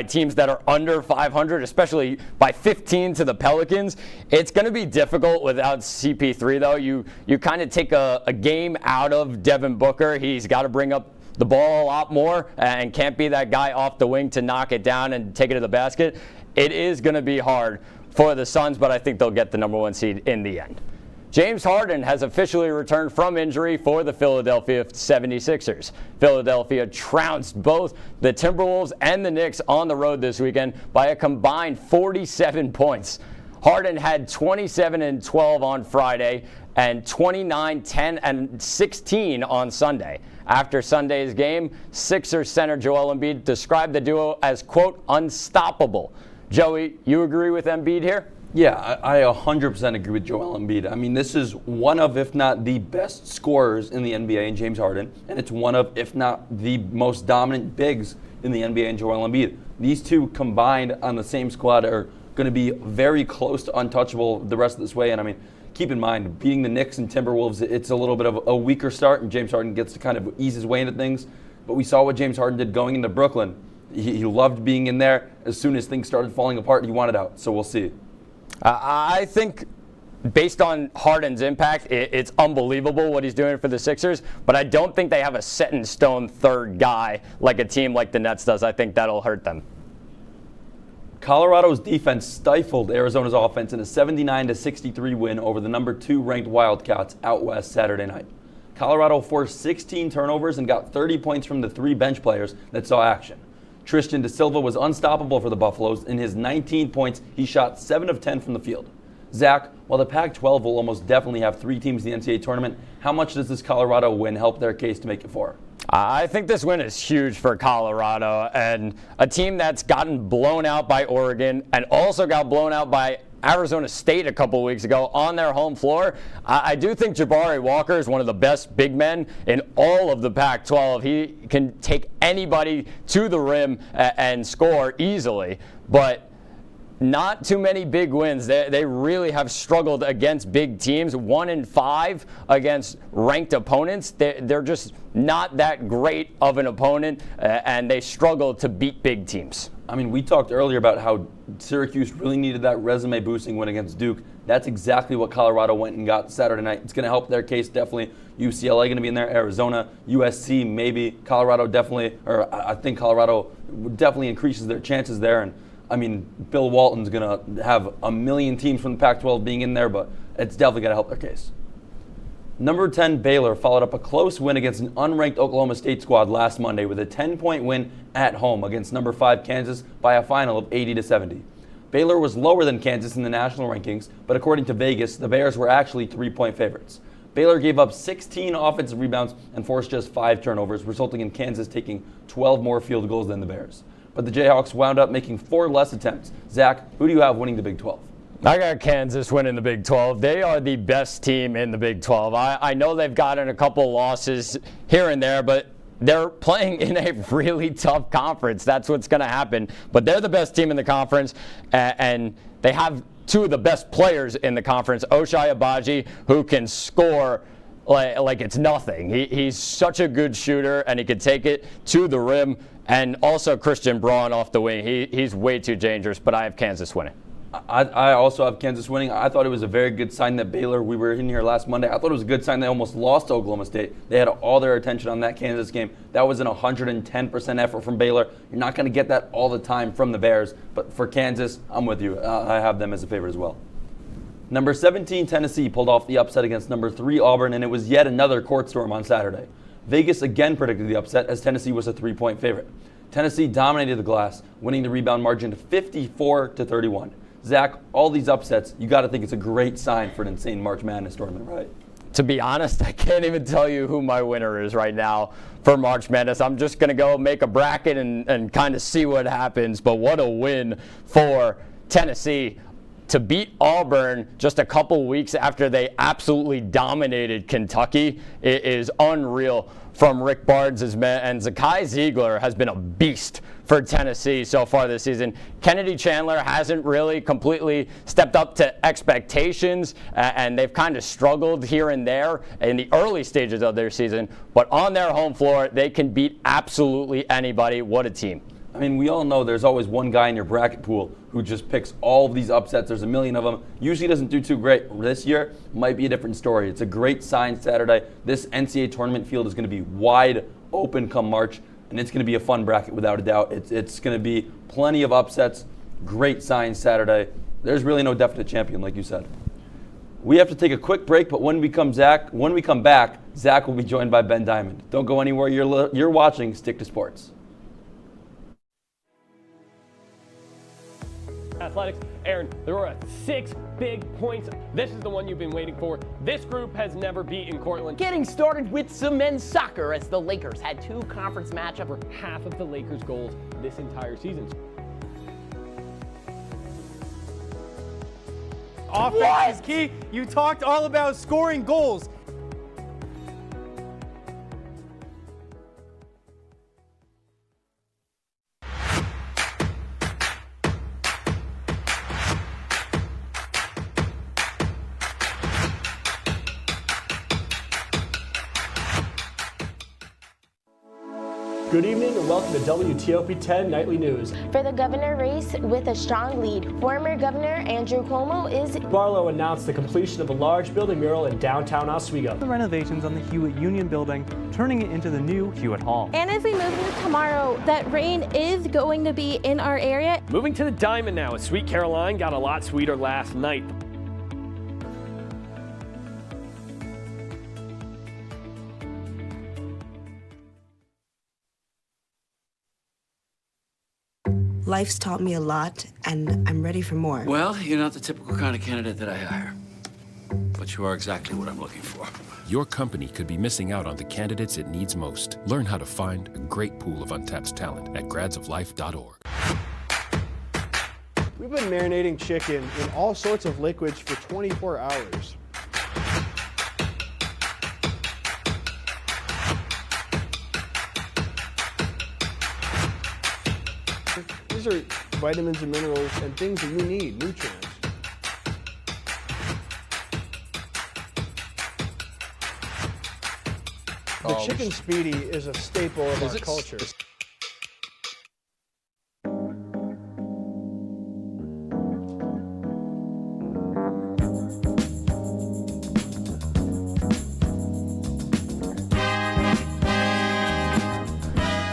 teams that are under 500, especially by 15 to the Pelicans. It's going to be difficult without CP3, though. You kind of take a game out of Devin Booker. He's got to bring up the ball a lot more and can't be that guy off the wing to knock it down and take it to the basket. It is going to be hard for the Suns, but I think they'll get the number 1 seed in the end. James Harden has officially returned from injury for the Philadelphia 76ers. Philadelphia trounced both the Timberwolves and the Knicks on the road this weekend by a combined 47 points. Harden had 27 and 12 on Friday and 29, 10, and 16 on Sunday. After Sunday's game, Sixers center Joel Embiid described the duo as, quote, unstoppable. Joey, you agree with Embiid here? Yeah, I 100% agree with Joel Embiid. I mean, this is one of, if not the best scorers in the NBA in James Harden, and it's one of, if not the most dominant bigs in the NBA in Joel Embiid. These two combined on the same squad are going to be very close to untouchable the rest of this way. And I mean, keep in mind, beating the Knicks and Timberwolves, it's a little bit of a weaker start, and James Harden gets to kind of ease his way into things. But we saw what James Harden did going into Brooklyn. He loved being in there. As soon as things started falling apart, he wanted out. So we'll see. I think based on Harden's impact, it's unbelievable what he's doing for the Sixers, but I don't think they have a set-in-stone third guy like a team like the Nets does. I think that'll hurt them. Colorado's defense stifled Arizona's offense in a 79-63 win over the number 2 ranked Wildcats out west Saturday night. Colorado forced 16 turnovers and got 30 points from the 3 bench players that saw action. Tristan Da Silva was unstoppable for the Buffaloes. In his 19 points, he shot 7 of 10 from the field. Zach, while the Pac-12 will almost definitely have 3 teams in the NCAA tournament, how much does this Colorado win help their case to make it 4? I think this win is huge for Colorado, and a team that's gotten blown out by Oregon and also got blown out by Arizona State a couple weeks ago on their home floor. I do think Jabari Walker is one of the best big men in all of the Pac-12. He can take anybody to the rim and score easily, but not too many big wins. They really have struggled against big teams. 1-5 against ranked opponents. They're just not that great of an opponent, and they struggle to beat big teams. I mean, we talked earlier about how Syracuse really needed that resume-boosting win against Duke. That's exactly what Colorado went and got Saturday night. It's going to help their case, definitely. UCLA going to be in there, Arizona, USC maybe, Colorado definitely, or I think Colorado definitely increases their chances there. And I mean, Bill Walton's going to have a million teams from the Pac-12 being in there, but it's definitely going to help their case. Number 10 Baylor followed up a close win against an unranked Oklahoma State squad last Monday with a 10-point win at home against number 5 Kansas by a final of 80-70. Baylor was lower than Kansas in the national rankings, but according to Vegas, the Bears were actually 3-point favorites. Baylor gave up 16 offensive rebounds and forced just 5 turnovers, resulting in Kansas taking 12 more field goals than the Bears. But the Jayhawks wound up making 4 less attempts. Zach, who do you have winning the Big 12? I got Kansas winning the Big 12. They are the best team in the Big 12. I know they've gotten a couple losses here and there, but they're playing in a really tough conference. That's what's going to happen. But they're the best team in the conference, and they have 2 of the best players in the conference, Ochai Agbaji, who can score like it's nothing. He's such a good shooter, and he can take it to the rim. And also Christian Braun off the wing. He's way too dangerous, but I have Kansas winning. I also have Kansas winning. I thought it was a very good sign that Baylor, we were in here last Monday, I thought it was a good sign they almost lost to Oklahoma State. They had all their attention on that Kansas game. That was an 110% effort from Baylor. You're not going to get that all the time from the Bears, but for Kansas, I'm with you. I have them as a favorite as well. Number 17 Tennessee pulled off the upset against number 3 Auburn, and it was yet another court storm on Saturday. Vegas again predicted the upset as Tennessee was a 3-point favorite. Tennessee dominated the glass, winning the rebound margin to 54-31. Zach, all these upsets, you got to think it's a great sign for an insane March Madness tournament, right? To be honest, I can't even tell you who my winner is right now for March Madness. I'm just going to go make a bracket and kind of see what happens. But what a win for Tennessee to beat Auburn just a couple weeks after they absolutely dominated Kentucky. It is unreal from Rick Barnes' men. And Zakai Ziegler has been a beast for Tennessee so far this season. Kennedy Chandler hasn't really completely stepped up to expectations, and they've kind of struggled here and there in the early stages of their season. But on their home floor, they can beat absolutely anybody. What a team. I mean, we all know there's always one guy in your bracket pool who just picks all of these upsets. There's a million of them. Usually doesn't do too great. This year might be a different story. It's a great sign Saturday. This NCAA tournament field is going to be wide open come March, and it's going to be a fun bracket without a doubt. It's going to be plenty of upsets. Great sign Saturday. There's really no definite champion, like you said. We have to take a quick break, but when we come back, Zach will be joined by Ben Diamond. Don't go anywhere. You're watching Stick to Sports. Athletics. Aaron, there were 6 big points. This is the one you've been waiting for. This group has never beaten Cortland. Getting started with some men's soccer as the Lakers had 2 conference matchups. For half of the Lakers' goals this entire season. Offense is key. You talked all about scoring goals. Good evening and welcome to WTOP-10 Nightly News. For the governor race with a strong lead, former Governor Andrew Cuomo is... Barlow announced the completion of a large building mural in downtown Oswego. The renovations on the Hewitt Union Building, turning it into the new Hewitt Hall. And as we move into tomorrow, that rain is going to be in our area. Moving to the Diamond now, as Sweet Caroline got a lot sweeter last night. Life's taught me a lot, and I'm ready for more. Well, you're not the typical kind of candidate that I hire. But you are exactly what I'm looking for. Your company could be missing out on the candidates it needs most. Learn how to find a great pool of untapped talent at gradsoflife.org. We've been marinating chicken in all sorts of liquids for 24 hours. These are vitamins and minerals and things that you need, nutrients. The chicken speedy is a staple of our culture.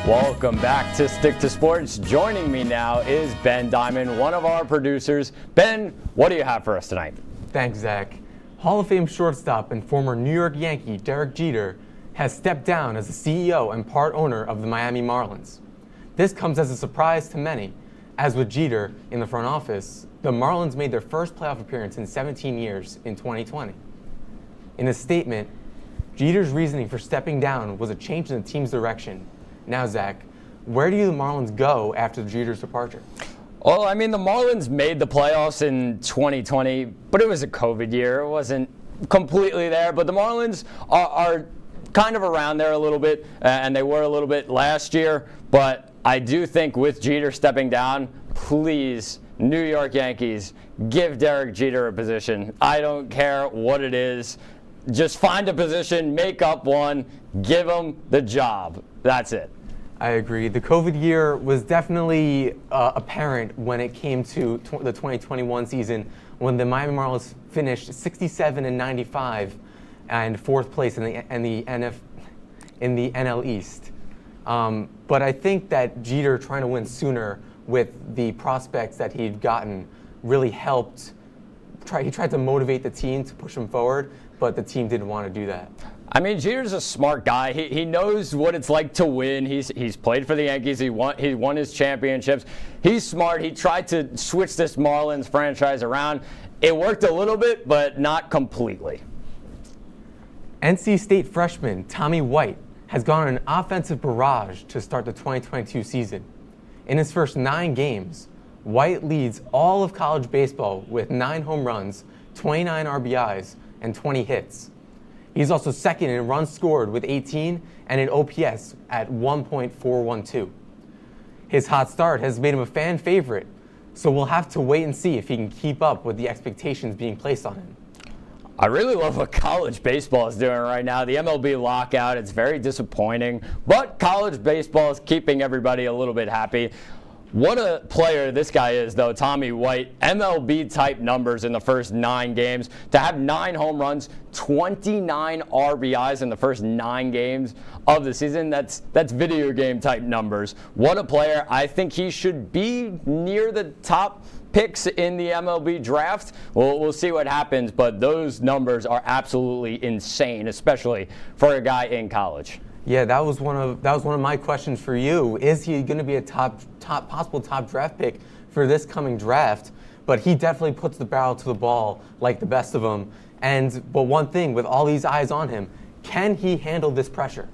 Welcome back to Stick to Sports. Joining me now is Ben Diamond, one of our producers. Ben, what do you have for us tonight? Thanks, Zach. Hall of Fame shortstop and former New York Yankee Derek Jeter has stepped down as the CEO and part owner of the Miami Marlins. This comes as a surprise to many. As with Jeter in the front office, the Marlins made their first playoff appearance in 17 years in 2020. In a statement, Jeter's reasoning for stepping down was a change in the team's direction. Now, Zach, where do the Marlins go after Jeter's departure? Well, I mean, the Marlins made the playoffs in 2020, but it was a COVID year. It wasn't completely there, but the Marlins are kind of around there a little bit, and they were a little bit last year. But I do think with Jeter stepping down, please, New York Yankees, give Derek Jeter a position. I don't care what it is. Just find a position, make up one, give him the job. That's it. I agree. The COVID year was definitely apparent when it came to the 2021 season, when the Miami Marlins finished 67-95 and fourth place in the NL East. But I think that Jeter trying to win sooner with the prospects that he'd gotten really helped tried to motivate the team to push him forward, but the team didn't want to do that. I mean, Jeter's a smart guy. He knows what it's like to win. He's played for the Yankees. He won his championships. He's smart. He tried to switch this Marlins franchise around. It worked a little bit, but not completely. NC State freshman Tommy White has gone on an offensive barrage to start the 2022 season. In his first 9 games, White leads all of college baseball with 9 home runs, 29 RBIs, and 20 hits. He's also second in runs scored with 18 and an OPS at 1.412. His hot start has made him a fan favorite, so we'll have to wait and see if he can keep up with the expectations being placed on him. I really love what college baseball is doing right now. The MLB lockout, it's very disappointing, but college baseball is keeping everybody a little bit happy. What a player this guy is, though, Tommy White. MLB-type numbers in the first 9 games. To have 9 home runs, 29 RBIs in the first 9 games of the season, that's video game-type numbers. What a player. I think he should be near the top picks in the MLB draft. We'll see what happens, but those numbers are absolutely insane, especially for a guy in college. Yeah, that was one of my questions for you. Is he going to be a possible top draft pick for this coming draft? But he definitely puts the barrel to the ball like the best of them. But one thing, with all these eyes on him, can he handle this pressure?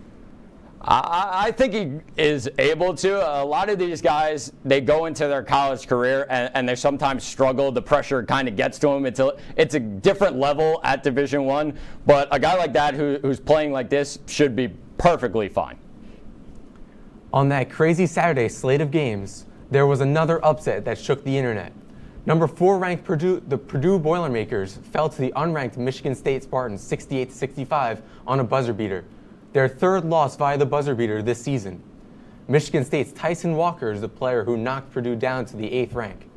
I think he is able to. A lot of these guys, they go into their college career and they sometimes struggle. The pressure kind of gets to them. It's a different level at Division I, but a guy like that who's playing like this should be perfectly fine. On that crazy Saturday slate of games, there was another upset that shook the internet. Number 4 ranked the Purdue Boilermakers fell to the unranked Michigan State Spartans 68-65 on a buzzer beater. Their 3rd loss via the buzzer beater this season. Michigan State's Tyson Walker is the player who knocked Purdue down to the 8th rank.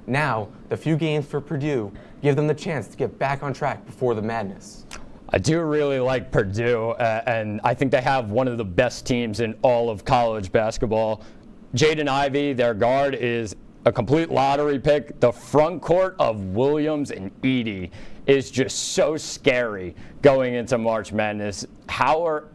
Now, the few games for Purdue give them the chance to get back on track before the madness. I do really like Purdue, and I think they have one of the best teams in all of college basketball. Jaden Ivey, their guard, is a complete lottery pick. The front court of Williams and Edey is just so scary going into March Madness. How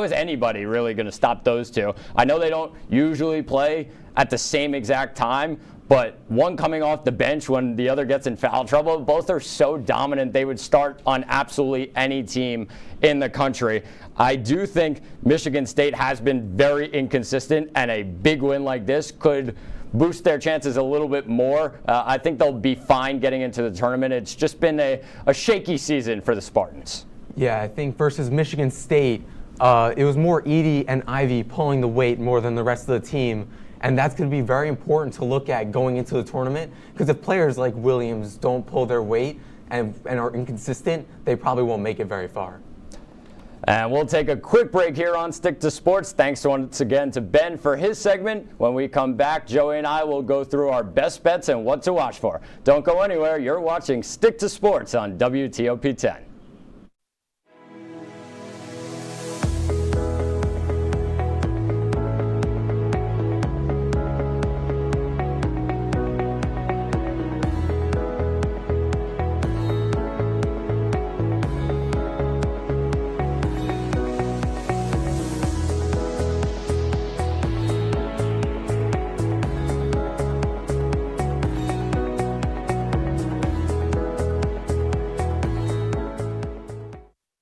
is anybody really going to stop those two? I know they don't usually play at the same exact time, but one coming off the bench when the other gets in foul trouble, both are so dominant they would start on absolutely any team in the country. I do think Michigan State has been very inconsistent, and a big win like this could boost their chances a little bit more. I think they'll be fine getting into the tournament. It's just been a shaky season for the Spartans. Yeah, I think versus Michigan State, it was more Edey and Ivey pulling the weight more than the rest of the team. And that's going to be very important to look at going into the tournament, because if players like Williams don't pull their weight and are inconsistent, they probably won't make it very far. And we'll take a quick break here on Stick to Sports. Thanks once again to Ben for his segment. When we come back, Joey and I will go through our best bets and what to watch for. Don't go anywhere. You're watching Stick to Sports on WTOP-10.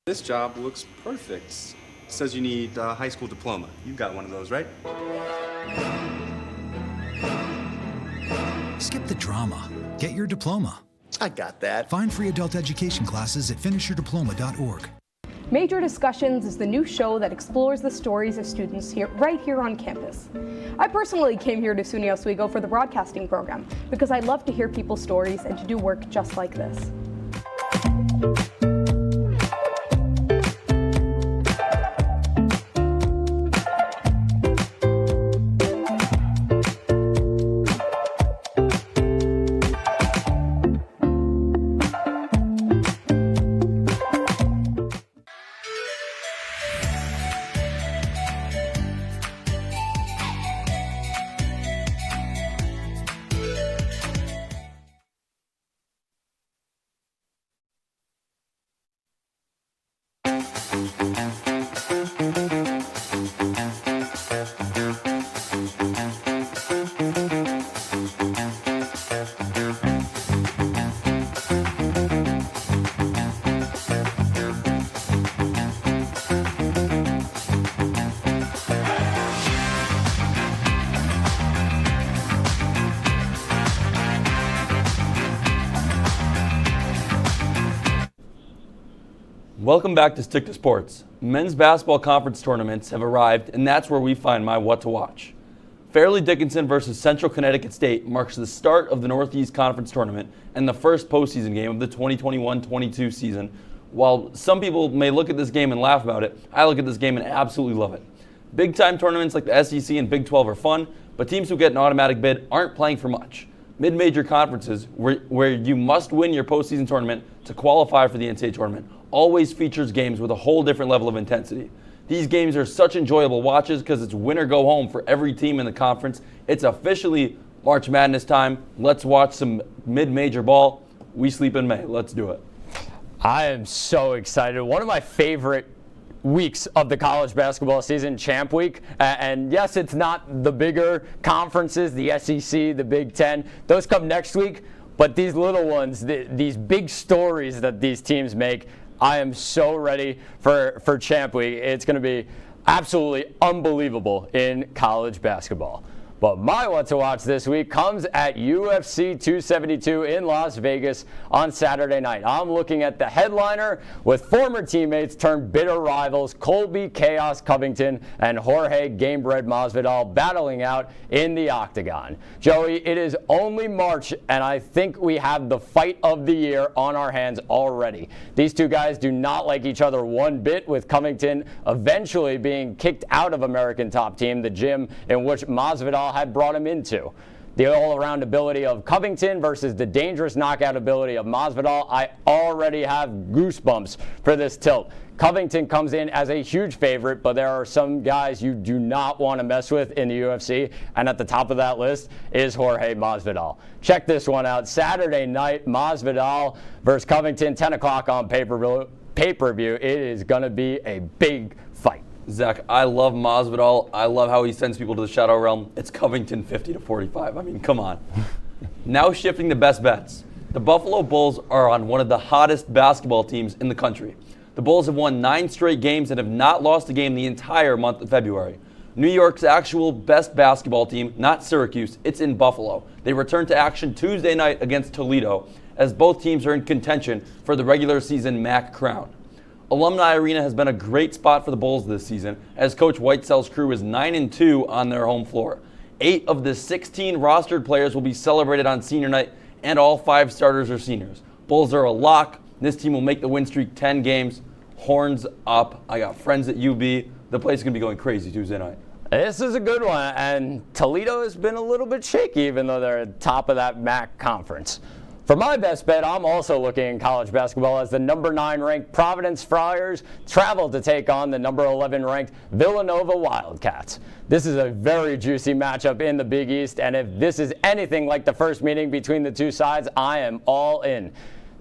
This job looks perfect. It says you need a high school diploma. You've got one of those, right? Skip the drama. Get your diploma. I got that. Find free adult education classes at finishyourdiploma.org. Major Discussions is the new show that explores the stories of students right here on campus. I personally came here to SUNY Oswego for the broadcasting program because I love to hear people's stories and to do work just like this. Welcome back to Stick to Sports. Men's basketball conference tournaments have arrived, and that's where we find my what to watch. Fairleigh Dickinson versus Central Connecticut State marks the start of the Northeast Conference Tournament and the first postseason game of the 2021-22 season. While some people may look at this game and laugh about it, I look at this game and absolutely love it. Big-time tournaments like the SEC and Big 12 are fun, but teams who get an automatic bid aren't playing for much. Mid-major conferences, where you must win your postseason tournament to qualify for the NCAA tournament, always features games with a whole different level of intensity. These games are such enjoyable watches because it's win or go home for every team in the conference. It's officially March Madness time. Let's watch some mid-major ball. We sleep in May. Let's do it. I am so excited. One of my favorite weeks of the college basketball season, Champ Week. And yes, it's not the bigger conferences, the SEC, the Big 10. Those come next week. But these little ones, these big stories that these teams make, I am so ready for Champ Week. It's going to be absolutely unbelievable in college basketball. But my what to watch this week comes at UFC 272 in Las Vegas on Saturday night. I'm looking at the headliner with former teammates turned bitter rivals Colby Chaos Covington and Jorge Gamebred Masvidal battling out in the octagon. Joey, it is only March, and I think we have the fight of the year on our hands already. These two guys do not like each other one bit, with Covington eventually being kicked out of American Top Team, the gym in which Masvidal had brought him into. The all-around ability of Covington versus the dangerous knockout ability of Masvidal. I already have goosebumps for this tilt. Covington comes in as a huge favorite, but there are some guys you do not want to mess with in the UFC, and at the top of that list is Jorge Masvidal. Check this one out. Saturday night, Masvidal versus Covington, 10 o'clock on pay-per-view. It is going to be a big fight. Zach, I love Masvidal. I love how he sends people to the shadow realm. It's Covington 50-45. I mean, come on. Now shifting to best bets. The Buffalo Bulls are on one of the hottest basketball teams in the country. The Bulls have won 9 straight games and have not lost a game the entire month of February. New York's actual best basketball team, not Syracuse, it's in Buffalo. They return to action Tuesday night against Toledo, as both teams are in contention for the regular season MAC crown. Alumni Arena has been a great spot for the Bulls this season, as Coach Whitesell's crew is 9-2 on their home floor. 8 of the 16 rostered players will be celebrated on senior night, and all 5 starters are seniors. Bulls are a lock. This team will make the win streak 10 games. Horns up. I got friends at UB. The place is going to be going crazy Tuesday night. This is a good one, and Toledo has been a little bit shaky, even though they're at the top of that MAC conference. For my best bet, I'm also looking in college basketball as the number 9 ranked Providence Friars travel to take on the number 11 ranked Villanova Wildcats. This is a very juicy matchup in the Big East, and if this is anything like the first meeting between the two sides, I am all in.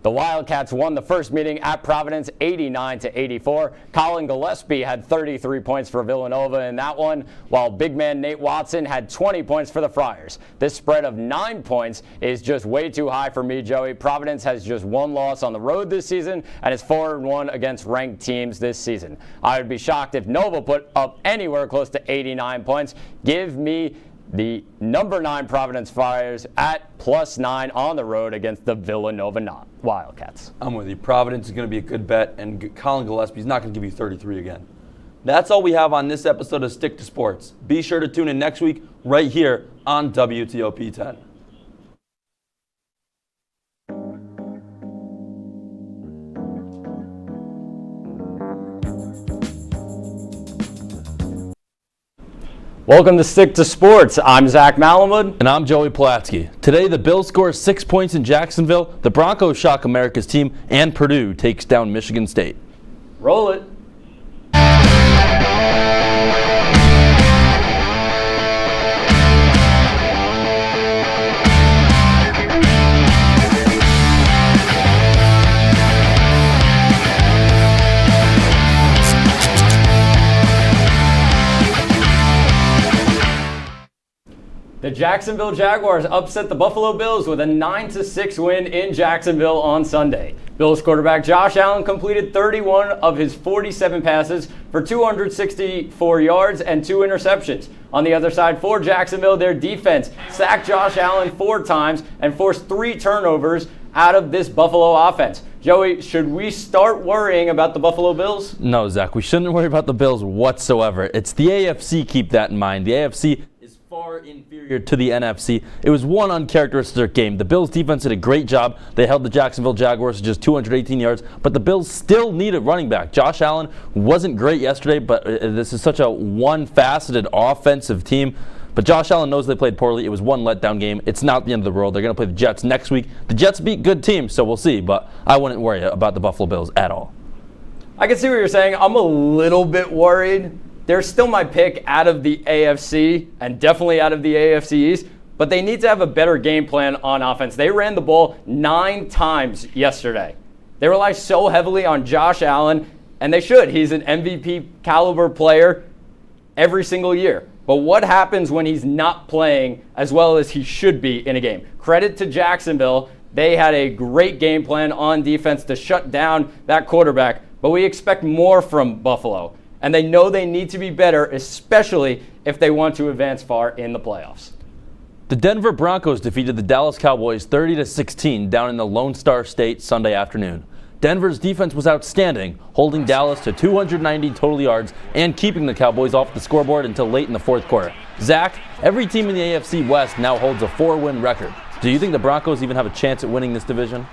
The Wildcats won the first meeting at Providence 89-84. Colin Gillespie had 33 points for Villanova in that one, while big man Nate Watson had 20 points for the Friars. This spread of 9 points is just way too high for me, Joey. Providence has just 1 loss on the road this season and is 4-1 against ranked teams this season. I would be shocked if Nova put up anywhere close to 89 points. Give me the number 9 Providence Friars at +9 on the road against the Villanova Wildcats. I'm with you. Providence is going to be a good bet, and Colin Gillespie's not going to give you 33 again. That's all we have on this episode of Stick to Sports. Be sure to tune in next week right here on WTOP-10. Welcome to Stick to Sports. I'm Zach Malamud. And I'm Joey Pulatsky. Today, the Bills score 6 points in Jacksonville, the Broncos shock America's team, and Purdue takes down Michigan State. Roll it. The Jacksonville Jaguars upset the Buffalo Bills with a 9-6 win in Jacksonville on Sunday. Bills quarterback Josh Allen completed 31 of his 47 passes for 264 yards and 2 interceptions. On the other side for Jacksonville, their defense sacked Josh Allen 4 times and forced 3 turnovers out of this Buffalo offense. Joey, should we start worrying about the Buffalo Bills? No, Zach, we shouldn't worry about the Bills whatsoever. It's the AFC, keep that in mind. The AFC is far inferior to the NFC. It was one uncharacteristic game. The Bills defense did a great job. They held the Jacksonville Jaguars to just 218 yards, but the Bills still need a running back. Josh Allen wasn't great yesterday, but this is such a one-faceted offensive team. But Josh Allen knows they played poorly. It was one letdown game. It's not the end of the world. They're going to play the Jets next week. The Jets beat good teams, so we'll see. But I wouldn't worry about the Buffalo Bills at all. I can see what you're saying. I'm a little bit worried. They're still my pick out of the AFC and definitely out of the AFC East. But they need to have a better game plan on offense. They ran the ball 9 times yesterday. They rely so heavily on Josh Allen, and they should. He's an MVP caliber player every single year. But what happens when he's not playing as well as he should be in a game? Credit to Jacksonville. They had a great game plan on defense to shut down that quarterback. But we expect more from Buffalo. And they know they need to be better, especially if they want to advance far in the playoffs. The Denver Broncos defeated the Dallas Cowboys 30-16 down in the Lone Star State Sunday afternoon. Denver's defense was outstanding, holding Dallas to 290 total yards and keeping the Cowboys off the scoreboard until late in the fourth quarter. Zach, every team in the AFC West now holds a 4-win record. Do you think the Broncos even have a chance at winning this division?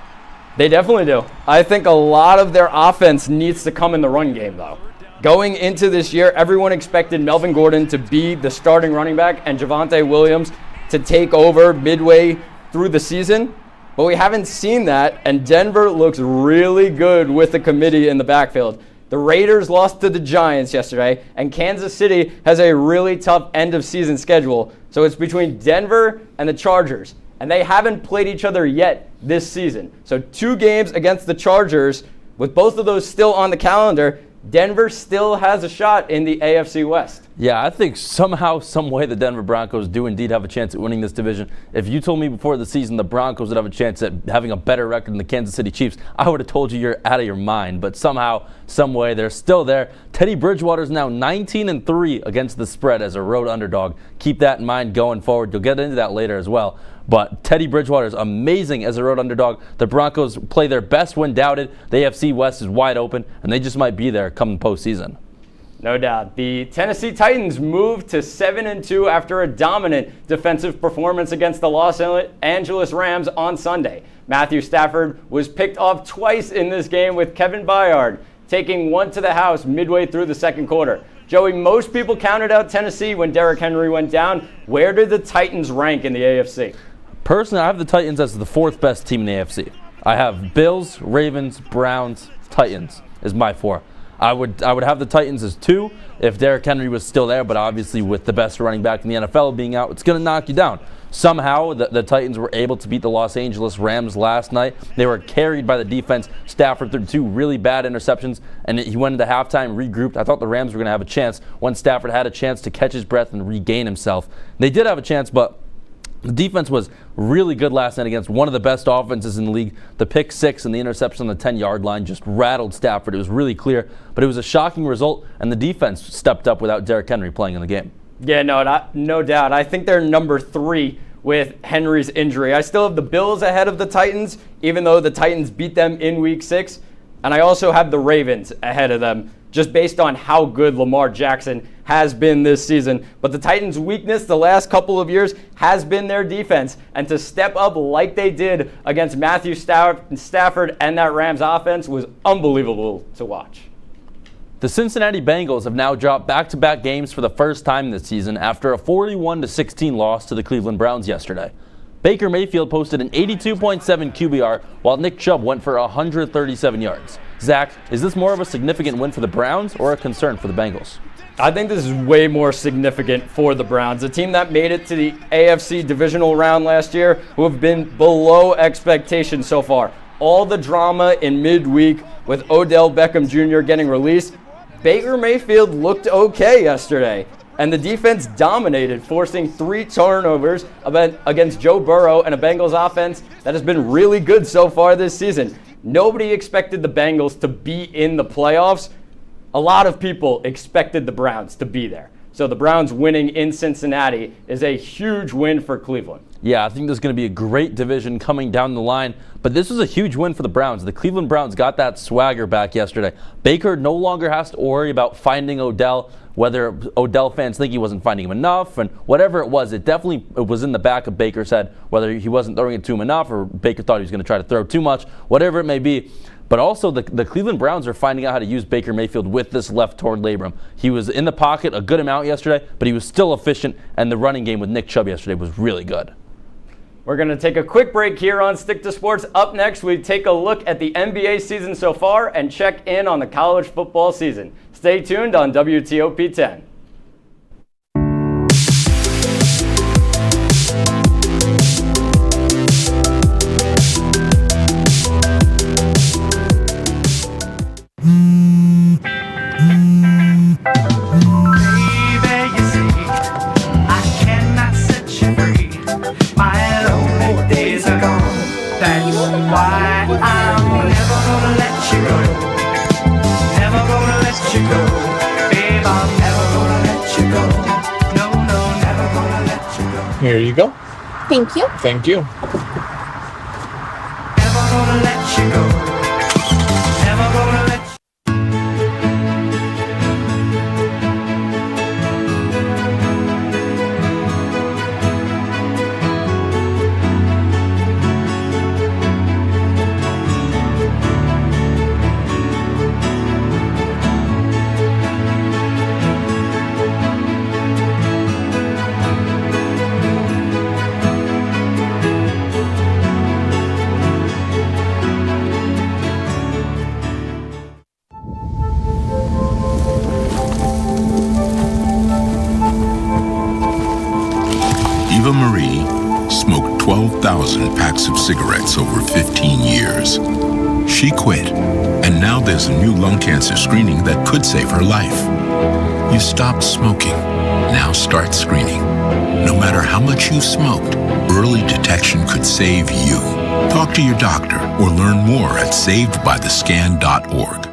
They definitely do. I think a lot of their offense needs to come in the run game, though. Going into this year, everyone expected Melvin Gordon to be the starting running back and Javonte Williams to take over midway through the season. But we haven't seen that, and Denver looks really good with the committee in the backfield. The Raiders lost to the Giants yesterday, and Kansas City has a really tough end-of-season schedule. So it's between Denver and the Chargers, and they haven't played each other yet this season. So 2 games against the Chargers, with both of those still on the calendar, Denver still has a shot in the AFC West. Yeah, I think somehow, some way, the Denver Broncos do indeed have a chance at winning this division. If you told me before the season the Broncos would have a chance at having a better record than the Kansas City Chiefs, I would have told you you're out of your mind. But somehow, some way, they're still there. Teddy Bridgewater is now 19-3 against the spread as a road underdog. Keep that in mind going forward. You'll get into that later as well. But Teddy Bridgewater is amazing as a road underdog. The Broncos play their best when doubted. The AFC West is wide open, and they just might be there come the postseason. No doubt. The Tennessee Titans moved to 7-2 after a dominant defensive performance against the Los Angeles Rams on Sunday. Matthew Stafford was picked off twice in this game, with Kevin Byard taking one to the house midway through the second quarter. Joey, most people counted out Tennessee when Derrick Henry went down. Where did the Titans rank in the AFC? Personally, I have the Titans as the 4th best team in the AFC. I have Bills, Ravens, Browns, Titans is my 4. I would have the Titans as 2 if Derrick Henry was still there, but obviously with the best running back in the NFL being out, it's going to knock you down. Somehow, the Titans were able to beat the Los Angeles Rams last night. They were carried by the defense. Stafford threw 2 really bad interceptions, and he went into halftime, regrouped. I thought the Rams were going to have a chance when Stafford had a chance to catch his breath and regain himself. They did have a chance, but the defense was really good last night against one of the best offenses in the league. The pick 6 and the interception on the 10-yard line just rattled Stafford. It was really clear, but it was a shocking result, and the defense stepped up without Derrick Henry playing in the game. Yeah, no doubt. I think they're number 3 with Henry's injury. I still have the Bills ahead of the Titans, even though the Titans beat them in Week 6. And I also have the Ravens ahead of them, just based on how good Lamar Jackson has been this season. But the Titans' weakness the last couple of years has been their defense. And to step up like they did against Matthew Stafford and that Rams offense was unbelievable to watch. The Cincinnati Bengals have now dropped back-to-back games for the first time this season after a 41-16 loss to the Cleveland Browns yesterday. Baker Mayfield posted an 82.7 QBR, while Nick Chubb went for 137 yards. Zach, is this more of a significant win for the Browns or a concern for the Bengals? I think this is way more significant for the Browns, a team that made it to the AFC divisional round last year, who have been below expectations so far. All the drama in midweek with Odell Beckham Jr. getting released. Baker Mayfield looked okay yesterday, and the defense dominated, forcing 3 turnovers against Joe Burrow and a Bengals offense that has been really good so far this season. Nobody expected the Bengals to be in the playoffs. A lot of people expected the Browns to be there. So the Browns winning in Cincinnati is a huge win for Cleveland. Yeah, I think there's going to be a great division coming down the line. But this was a huge win for the Browns. The Cleveland Browns got that swagger back yesterday. Baker no longer has to worry about finding Odell, whether Odell fans think he wasn't finding him enough and whatever it was. It was in the back of Baker's head, whether he wasn't throwing it to him enough or Baker thought he was going to try to throw too much, whatever it may be. But also the Cleveland Browns are finding out how to use Baker Mayfield with this left torn labrum. He was in the pocket a good amount yesterday, but he was still efficient, and the running game with Nick Chubb yesterday was really good. We're going to take a quick break here on Stick to Sports. Up next, we take a look at the NBA season so far and check in on the college football season. Stay tuned on WTOP-10. Here you go. Thank you. Thank you. Never gonna let you go. Never gonna let you Eva Marie smoked 12,000 packs of cigarettes over 15 years. She quit, and now there's a new lung cancer screening that could save her life. You stopped smoking. Now start screening. No matter how much you smoked, early detection could save you. Talk to your doctor or learn more at savedbythescan.org.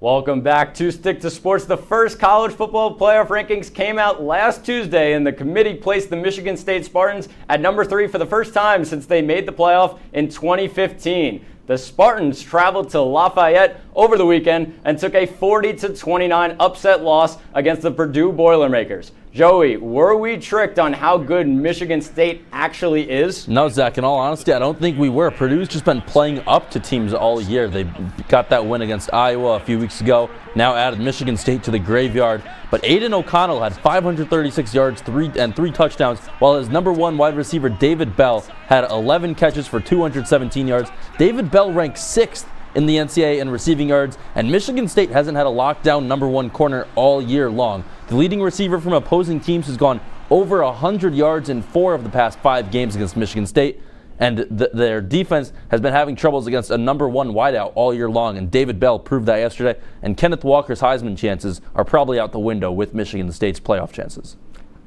Welcome back to Stick to Sports. The first college football playoff rankings came out last Tuesday, and the committee placed the Michigan State Spartans at number 3 for the first time since they made the playoff in 2015. The Spartans traveled to Lafayette over the weekend and took a 40-29 upset loss against the Purdue Boilermakers. Joey, were we tricked on how good Michigan State actually is? No, Zach, in all honesty, I don't think we were. Purdue's just been playing up to teams all year. They got that win against Iowa a few weeks ago, now added Michigan State to the graveyard. But Aiden O'Connell had 536 yards and 3 touchdowns, while his number 1 wide receiver, David Bell, had 11 catches for 217 yards. David Bell ranked 6th in the NCAA in receiving yards, and Michigan State hasn't had a lockdown number 1 corner all year long. The leading receiver from opposing teams has gone over 100 yards in 4 of the past 5 games against Michigan State, and their defense has been having troubles against a number 1 wideout all year long, and David Bell proved that yesterday, and Kenneth Walker's Heisman chances are probably out the window with Michigan State's playoff chances.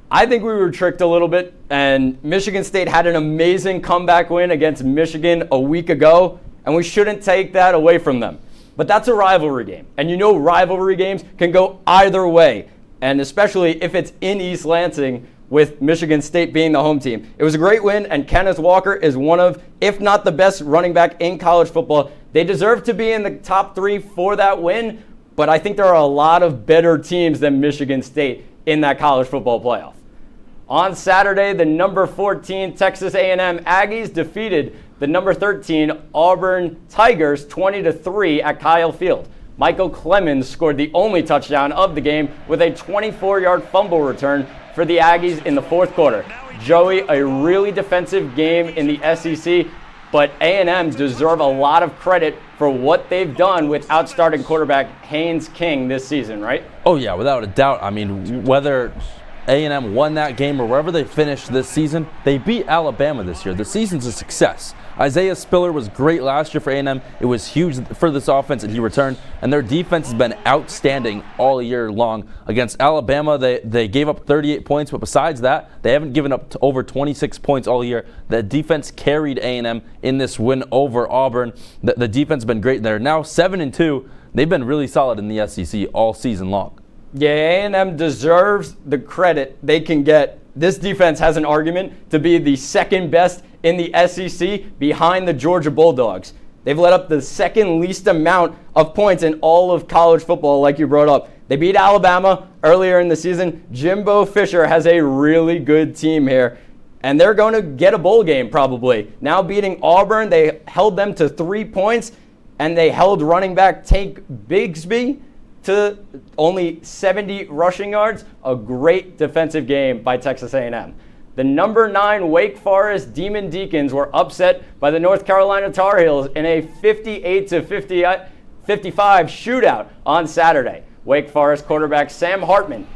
I think we were tricked a little bit, and Michigan State had an amazing comeback win against Michigan a week ago, and we shouldn't take that away from them. But that's a rivalry game, and you know rivalry games can go either way, and especially if it's in East Lansing with Michigan State being the home team. It was a great win, and Kenneth Walker is one of, if not the best running back in college football. They deserve to be in the top 3 for that win, but I think there are a lot of better teams than Michigan State in that college football playoff. On Saturday, the number 14 Texas A&M Aggies defeated the number 13 Auburn Tigers 20-3 at Kyle Field. Michael Clemens scored the only touchdown of the game with a 24-yard fumble return for the Aggies in the 4th quarter. Joey, a really defensive game in the SEC, but A&M deserve a lot of credit for what they've done without starting quarterback Haynes King this season, right? Oh yeah, without a doubt. I mean, whether A&M won that game or wherever they finished this season, they beat Alabama this year. The season's a success. Isaiah Spiller was great last year for A&M. It was huge for this offense, and he returned. And their defense has been outstanding all year long. Against Alabama, they gave up 38 points, but besides that, they haven't given up over 26 points all year. The defense carried A&M in this win over Auburn. The defense has been great. They're now 7-2. They've been really solid in the SEC all season long. Yeah, A&M deserves the credit they can get. This defense has an argument to be the second best in the SEC behind the Georgia Bulldogs. They've let up the second least amount of points in all of college football, like you brought up. They beat Alabama earlier in the season. Jimbo Fisher has a really good team here, and they're going to get a bowl game probably. Now beating Auburn, they held them to 3 points, and they held running back Tank Bigsby to only 70 rushing yards. A great defensive game by Texas A&M. The number 9 Wake Forest Demon Deacons were upset by the North Carolina Tar Heels in a 58-55 shootout on Saturday. Wake Forest quarterback Sam Hartman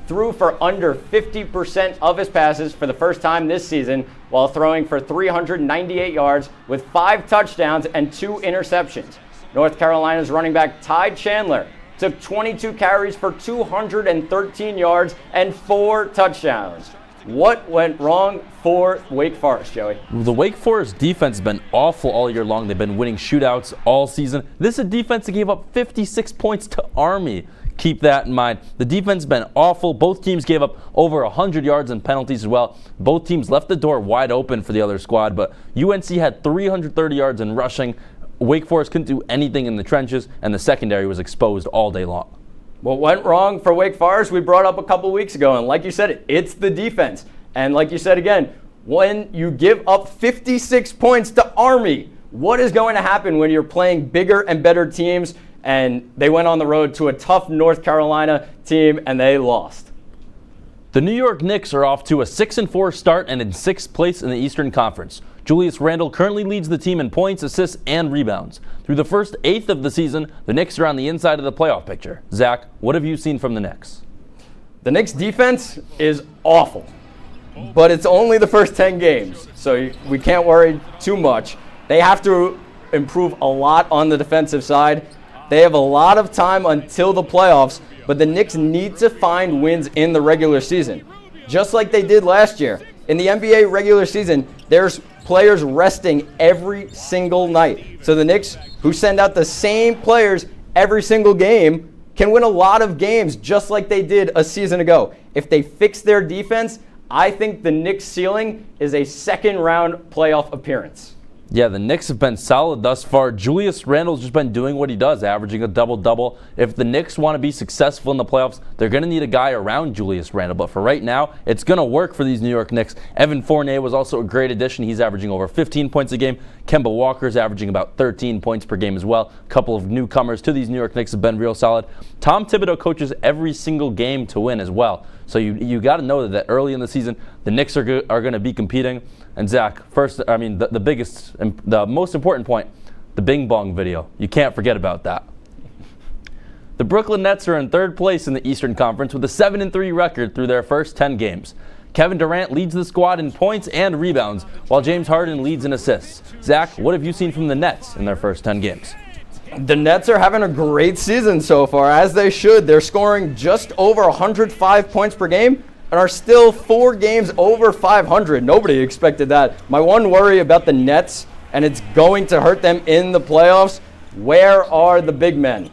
threw for under 50% of his passes for the first time this season, while throwing for 398 yards with 5 touchdowns and 2 interceptions. North Carolina's running back Ty Chandler took 22 carries for 213 yards and 4 touchdowns. What went wrong for Wake Forest, Joey? The Wake Forest defense has been awful all year long. They've been winning shootouts all season. This is a defense that gave up 56 points to Army. Keep that in mind. The defense has been awful. Both teams gave up over 100 yards and penalties as well. Both teams left the door wide open for the other squad, but UNC had 330 yards in rushing. Wake Forest couldn't do anything in the trenches, and the secondary was exposed all day long. What went wrong for Wake Forest, we brought up a couple weeks ago, and like you said, it's the defense. And like you said again, when you give up 56 points to Army, what is going to happen when you're playing bigger and better teams? And they went on the road to a tough North Carolina team, and they lost. The New York Knicks are off to a 6-4 start and in 6th place in the Eastern Conference. Julius Randle currently leads the team in points, assists, and rebounds. Through the first 1/8 of the season, the Knicks are on the inside of the playoff picture. Zach, what have you seen from the Knicks? The Knicks defense is awful, but it's only the first 10 games, so we can't worry too much. They have to improve a lot on the defensive side. They have a lot of time until the playoffs, but the Knicks need to find wins in the regular season, just like they did last year. In the NBA regular season, there's players resting every single night. So the Knicks, who send out the same players every single game, can win a lot of games just like they did a season ago. If they fix their defense, I think the Knicks' ceiling is a second-round playoff appearance. Yeah, the Knicks have been solid thus far. Julius Randle's just been doing what he does, averaging a double-double. If the Knicks want to be successful in the playoffs, they're going to need a guy around Julius Randle. But for right now, it's going to work for these New York Knicks. Evan Fournier was also a great addition. He's averaging over 15 points a game. Kemba Walker's averaging about 13 points per game as well. A couple of newcomers to these New York Knicks have been real solid. Tom Thibodeau coaches every single game to win as well. So you got to know that early in the season, the Knicks are going to be competing. And Zach, first, I mean, the biggest, the most important point, the Bing Bong video. You can't forget about that. The Brooklyn Nets are in 3rd place in the Eastern Conference with a 7-3 record through their first 10 games. Kevin Durant leads the squad in points and rebounds, while James Harden leads in assists. Zach, what have you seen from the Nets in their first 10 games? The Nets are having a great season so far, as they should. They're scoring just over 105 points per game and are still 4 games over 500. Nobody expected that. My one worry about the Nets, and it's going to hurt them in the playoffs, where are the big men?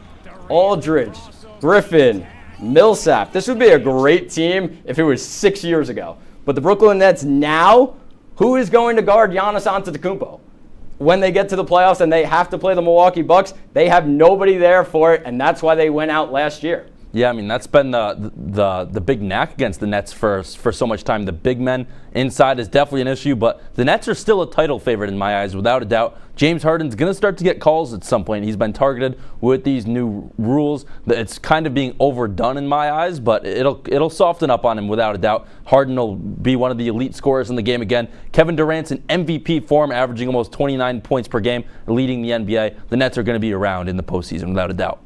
Aldridge, Griffin, Millsap. This would be a great team if it was 6 years ago. But the Brooklyn Nets now, who is going to guard Giannis Antetokounmpo? When they get to the playoffs and they have to play the Milwaukee Bucks, they have nobody there for it, and that's why they went out last year. Yeah, I mean, that's been the big knack against the Nets for so much time. The big men inside is definitely an issue, but the Nets are still a title favorite in my eyes, without a doubt. James Harden's going to start to get calls at some point. He's been targeted with these new rules. It's kind of being overdone in my eyes, but it'll soften up on him without a doubt. Harden will be one of the elite scorers in the game again. Kevin Durant's in MVP form, averaging almost 29 points per game, leading the NBA. The Nets are going to be around in the postseason without a doubt.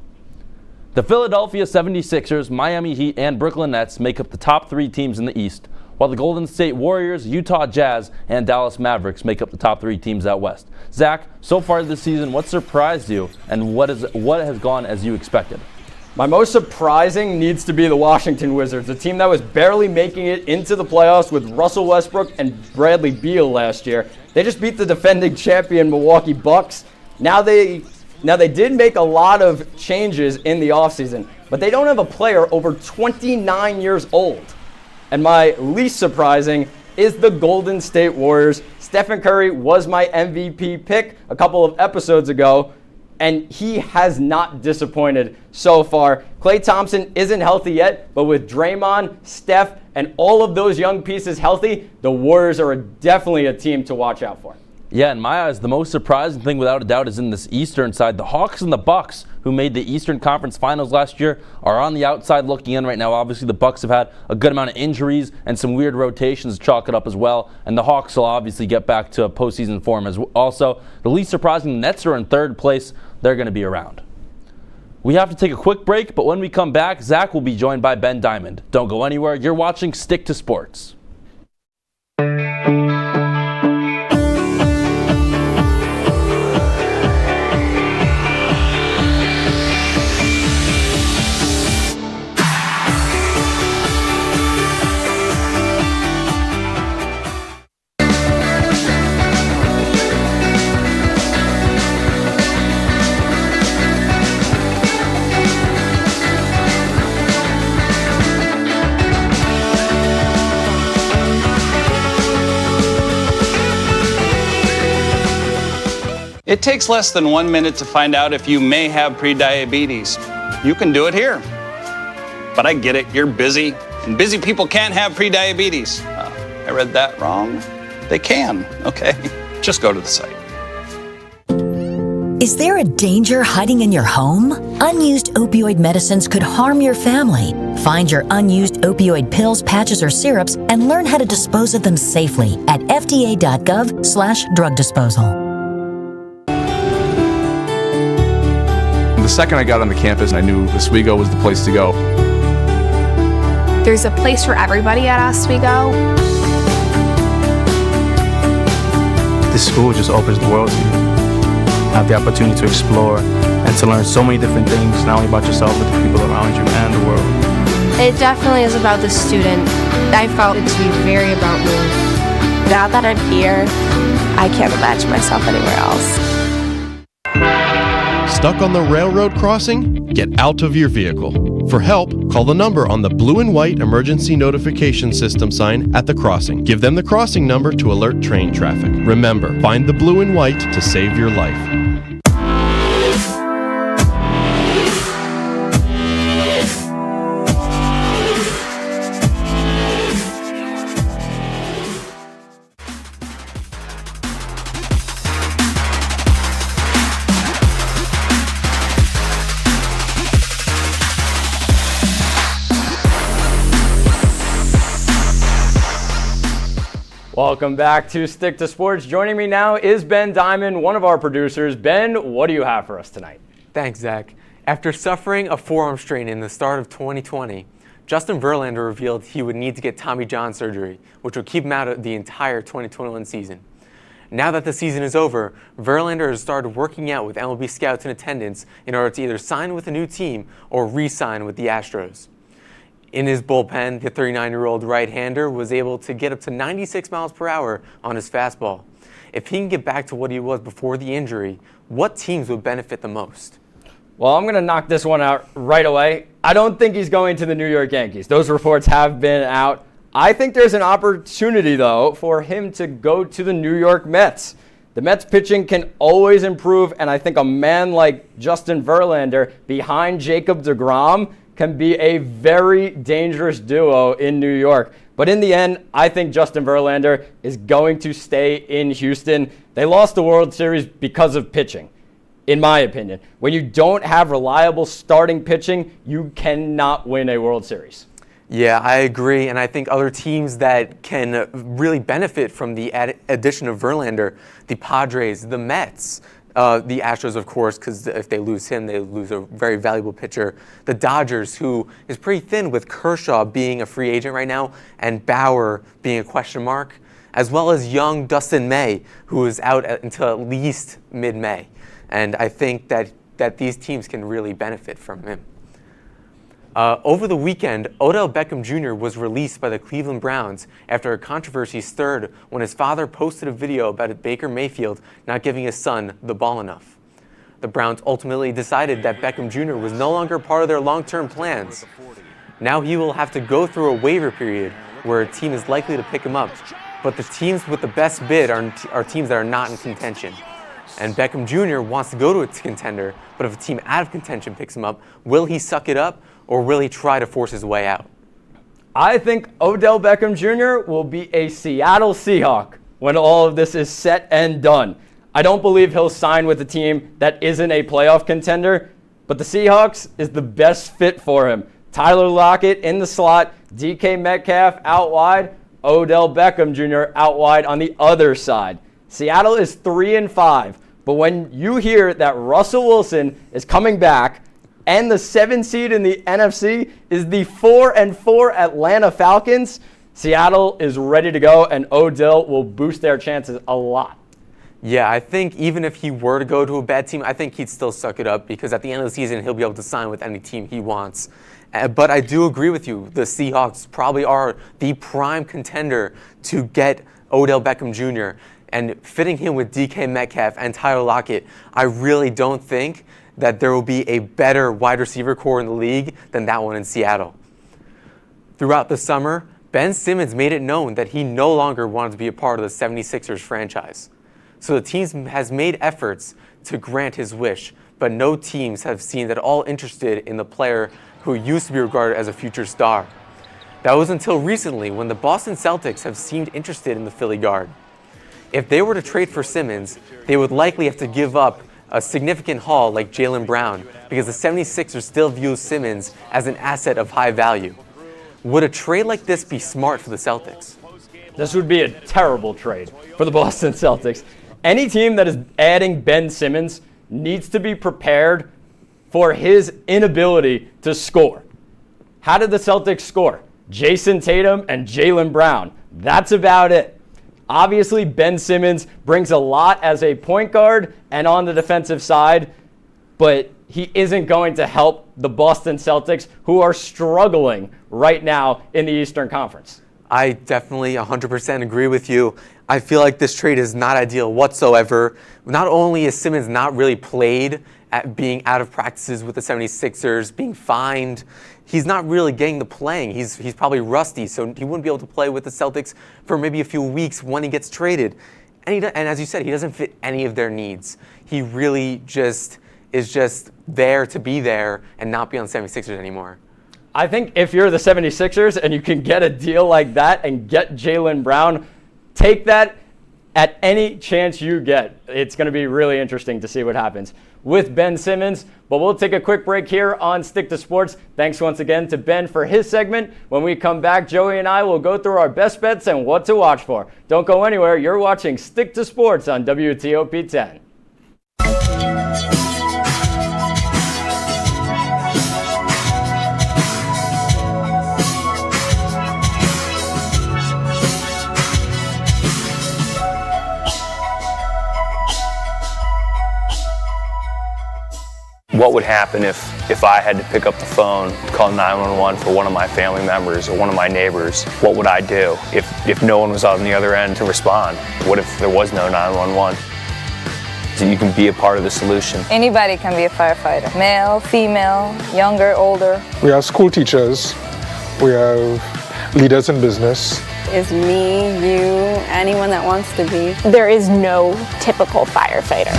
The Philadelphia 76ers, Miami Heat, and Brooklyn Nets make up the top 3 teams in the East, while the Golden State Warriors, Utah Jazz, and Dallas Mavericks make up the top 3 teams out West. Zach, so far this season, what surprised you, and what has gone as you expected? My most surprising needs to be the Washington Wizards, a team that was barely making it into the playoffs with Russell Westbrook and Bradley Beal last year. They just beat the defending champion Milwaukee Bucks. Now they did make a lot of changes in the offseason, but they don't have a player over 29 years old. And my least surprising is the Golden State Warriors. Stephen Curry was my MVP pick a couple of episodes ago, and he has not disappointed so far. Klay Thompson isn't healthy yet, but with Draymond, Steph, and all of those young pieces healthy, the Warriors are definitely a team to watch out for. Yeah, in my eyes, the most surprising thing without a doubt is in this Eastern side. The Hawks and the Bucks, who made the Eastern Conference Finals last year, are on the outside looking in right now. Obviously, the Bucks have had a good amount of injuries and some weird rotations to chalk it up as well. And the Hawks will obviously get back to postseason form as well. Also, the least surprising, the Nets are in third place. They're going to be around. We have to take a quick break, but when we come back, Zach will be joined by Ben Diamond. Don't go anywhere. You're watching Stick to Sports. It takes less than 1 minute to find out if you may have prediabetes. You can do it here. But I get it, you're busy, and busy people can't have prediabetes. I read that wrong. They can, okay? Just go to the site. Is there a danger hiding in your home? Unused opioid medicines could harm your family. Find your unused opioid pills, patches, or syrups and learn how to dispose of them safely at fda.gov/drug disposal. The second I got on the campus, I knew Oswego was the place to go. There's a place for everybody at Oswego. This school just opens the world to you. Have the opportunity to explore and to learn so many different things, not only about yourself, but the people around you and the world. It definitely is about the student. I felt it to be very about me. Now that I'm here, I can't imagine myself anywhere else. Stuck on the railroad crossing? Get out of your vehicle. For help, call the number on the blue and white emergency notification system sign at the crossing. Give them the crossing number to alert train traffic. Remember, find the blue and white to save your life. Welcome back to Stick to Sports. Joining me now is Ben Diamond, one of our producers. Ben, what do you have for us tonight? Thanks, Zach. After suffering a forearm strain in the start of 2020, Justin Verlander revealed he would need to get Tommy John surgery, which would keep him out of the entire 2021 season. Now that the season is over, Verlander has started working out with MLB scouts in attendance in order to either sign with a new team or re-sign with the Astros. In his bullpen, the 39-year-old right-hander was able to get up to 96 miles per hour on his fastball. If he can get back to what he was before the injury, what teams would benefit the most? Well, I'm going to knock this one out right away. I don't think he's going to the New York Yankees. Those reports have been out. I think there's an opportunity, though, for him to go to the New York Mets. The Mets pitching can always improve, and I think a man like Justin Verlander behind Jacob deGrom can be a very dangerous duo in New York. But in the end, I think Justin Verlander is going to stay in Houston. They lost the World Series because of pitching, in my opinion. When you don't have reliable starting pitching, you cannot win a World Series. Yeah, I agree, and I think other teams that can really benefit from the addition of Verlander, the Padres, the Mets, The Astros, of course, because if they lose him, they lose a very valuable pitcher. The Dodgers, who is pretty thin with Kershaw being a free agent right now and Bauer being a question mark, as well as young Dustin May, who is out until at least mid-May. And I think that these teams can really benefit from him. Over the weekend, Odell Beckham Jr. was released by the Cleveland Browns after a controversy stirred when his father posted a video about Baker Mayfield not giving his son the ball enough. The Browns ultimately decided that Beckham Jr. was no longer part of their long-term plans. Now he will have to go through a waiver period where a team is likely to pick him up, but the teams with the best bid are teams that are not in contention. And Beckham Jr. wants to go to a contender, but if a team out of contention picks him up, will he suck it up or will he try to force his way out? I think Odell Beckham Jr. will be a Seattle Seahawk when all of this is set and done. I don't believe he'll sign with a team that isn't a playoff contender, but the Seahawks is the best fit for him. Tyler Lockett in the slot, DK Metcalf out wide, Odell Beckham Jr. out wide on the other side. Seattle is 3-5, but when you hear that Russell Wilson is coming back and the 7th seed in the NFC is the 4-4 Atlanta Falcons, Seattle is ready to go, and Odell will boost their chances a lot. Yeah, I think even if he were to go to a bad team, I think he'd still suck it up because at the end of the season, he'll be able to sign with any team he wants. But I do agree with you. The Seahawks probably are the prime contender to get Odell Beckham Jr. And fitting him with DK Metcalf and Tyler Lockett, I really don't think that there will be a better wide receiver core in the league than that one in Seattle. Throughout the summer, Ben Simmons made it known that he no longer wanted to be a part of the 76ers franchise. So the team has made efforts to grant his wish, but no teams have seemed at all interested in the player who used to be regarded as a future star. That was until recently when the Boston Celtics have seemed interested in the Philly guard. If they were to trade for Simmons, they would likely have to give up a significant haul like Jaylen Brown because the 76ers still view Simmons as an asset of high value. Would a trade like this be smart for the Celtics? This would be a terrible trade for the Boston Celtics. Any team that is adding Ben Simmons needs to be prepared for his inability to score. How did the Celtics score? Jason Tatum and Jaylen Brown. That's about it. Obviously, Ben Simmons brings a lot as a point guard and on the defensive side, but he isn't going to help the Boston Celtics, who are struggling right now in the Eastern Conference. I definitely 100% agree with you. I feel like this trade is not ideal whatsoever. Not only is Simmons not really played at being out of practices with the 76ers, being fined, he's not really getting the playing. He's probably rusty, so he wouldn't be able to play with the Celtics for maybe a few weeks when he gets traded. And as you said, he doesn't fit any of their needs. He really is just there to be there and not be on the 76ers anymore. I think if you're the 76ers and you can get a deal like that and get Jaylen Brown, take that at any chance you get. It's going to be really interesting to see what happens with Ben Simmons. But we'll take a quick break here on Stick to Sports. Thanks once again to Ben for his segment. When we come back, Joey and I will go through our best bets and what to watch for. Don't go anywhere. You're watching Stick to Sports on WTOP-10. What would happen if I had to pick up the phone, call 911 for one of my family members or one of my neighbors? What would I do if no one was on the other end to respond? What if there was no 911? So you can be a part of the solution. Anybody can be a firefighter. Male, female, younger, older. We have school teachers. We have leaders in business. It's me, you, anyone that wants to be. There is no typical firefighter.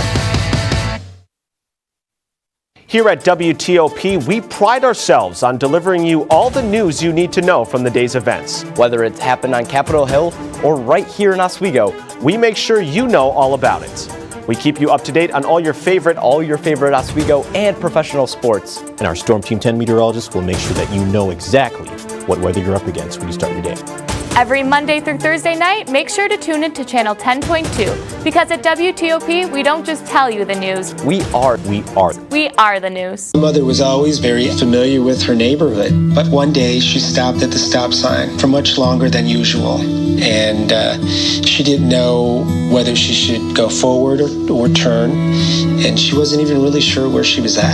Here at WTOP, we pride ourselves on delivering you all the news you need to know from the day's events. Whether it's happened on Capitol Hill or right here in Oswego, we make sure you know all about it. We keep you up to date on all your favorite Oswego and professional sports. And our Storm Team 10 meteorologists will make sure that you know exactly what weather you're up against when you start your day. Every Monday through Thursday night, make sure to tune in to Channel 10.2, because at WTOP, we don't just tell you the news. We are the news. My mother was always very familiar with her neighborhood, but one day she stopped at the stop sign for much longer than usual, and she didn't know whether she should go forward or turn, and she wasn't even really sure where she was at.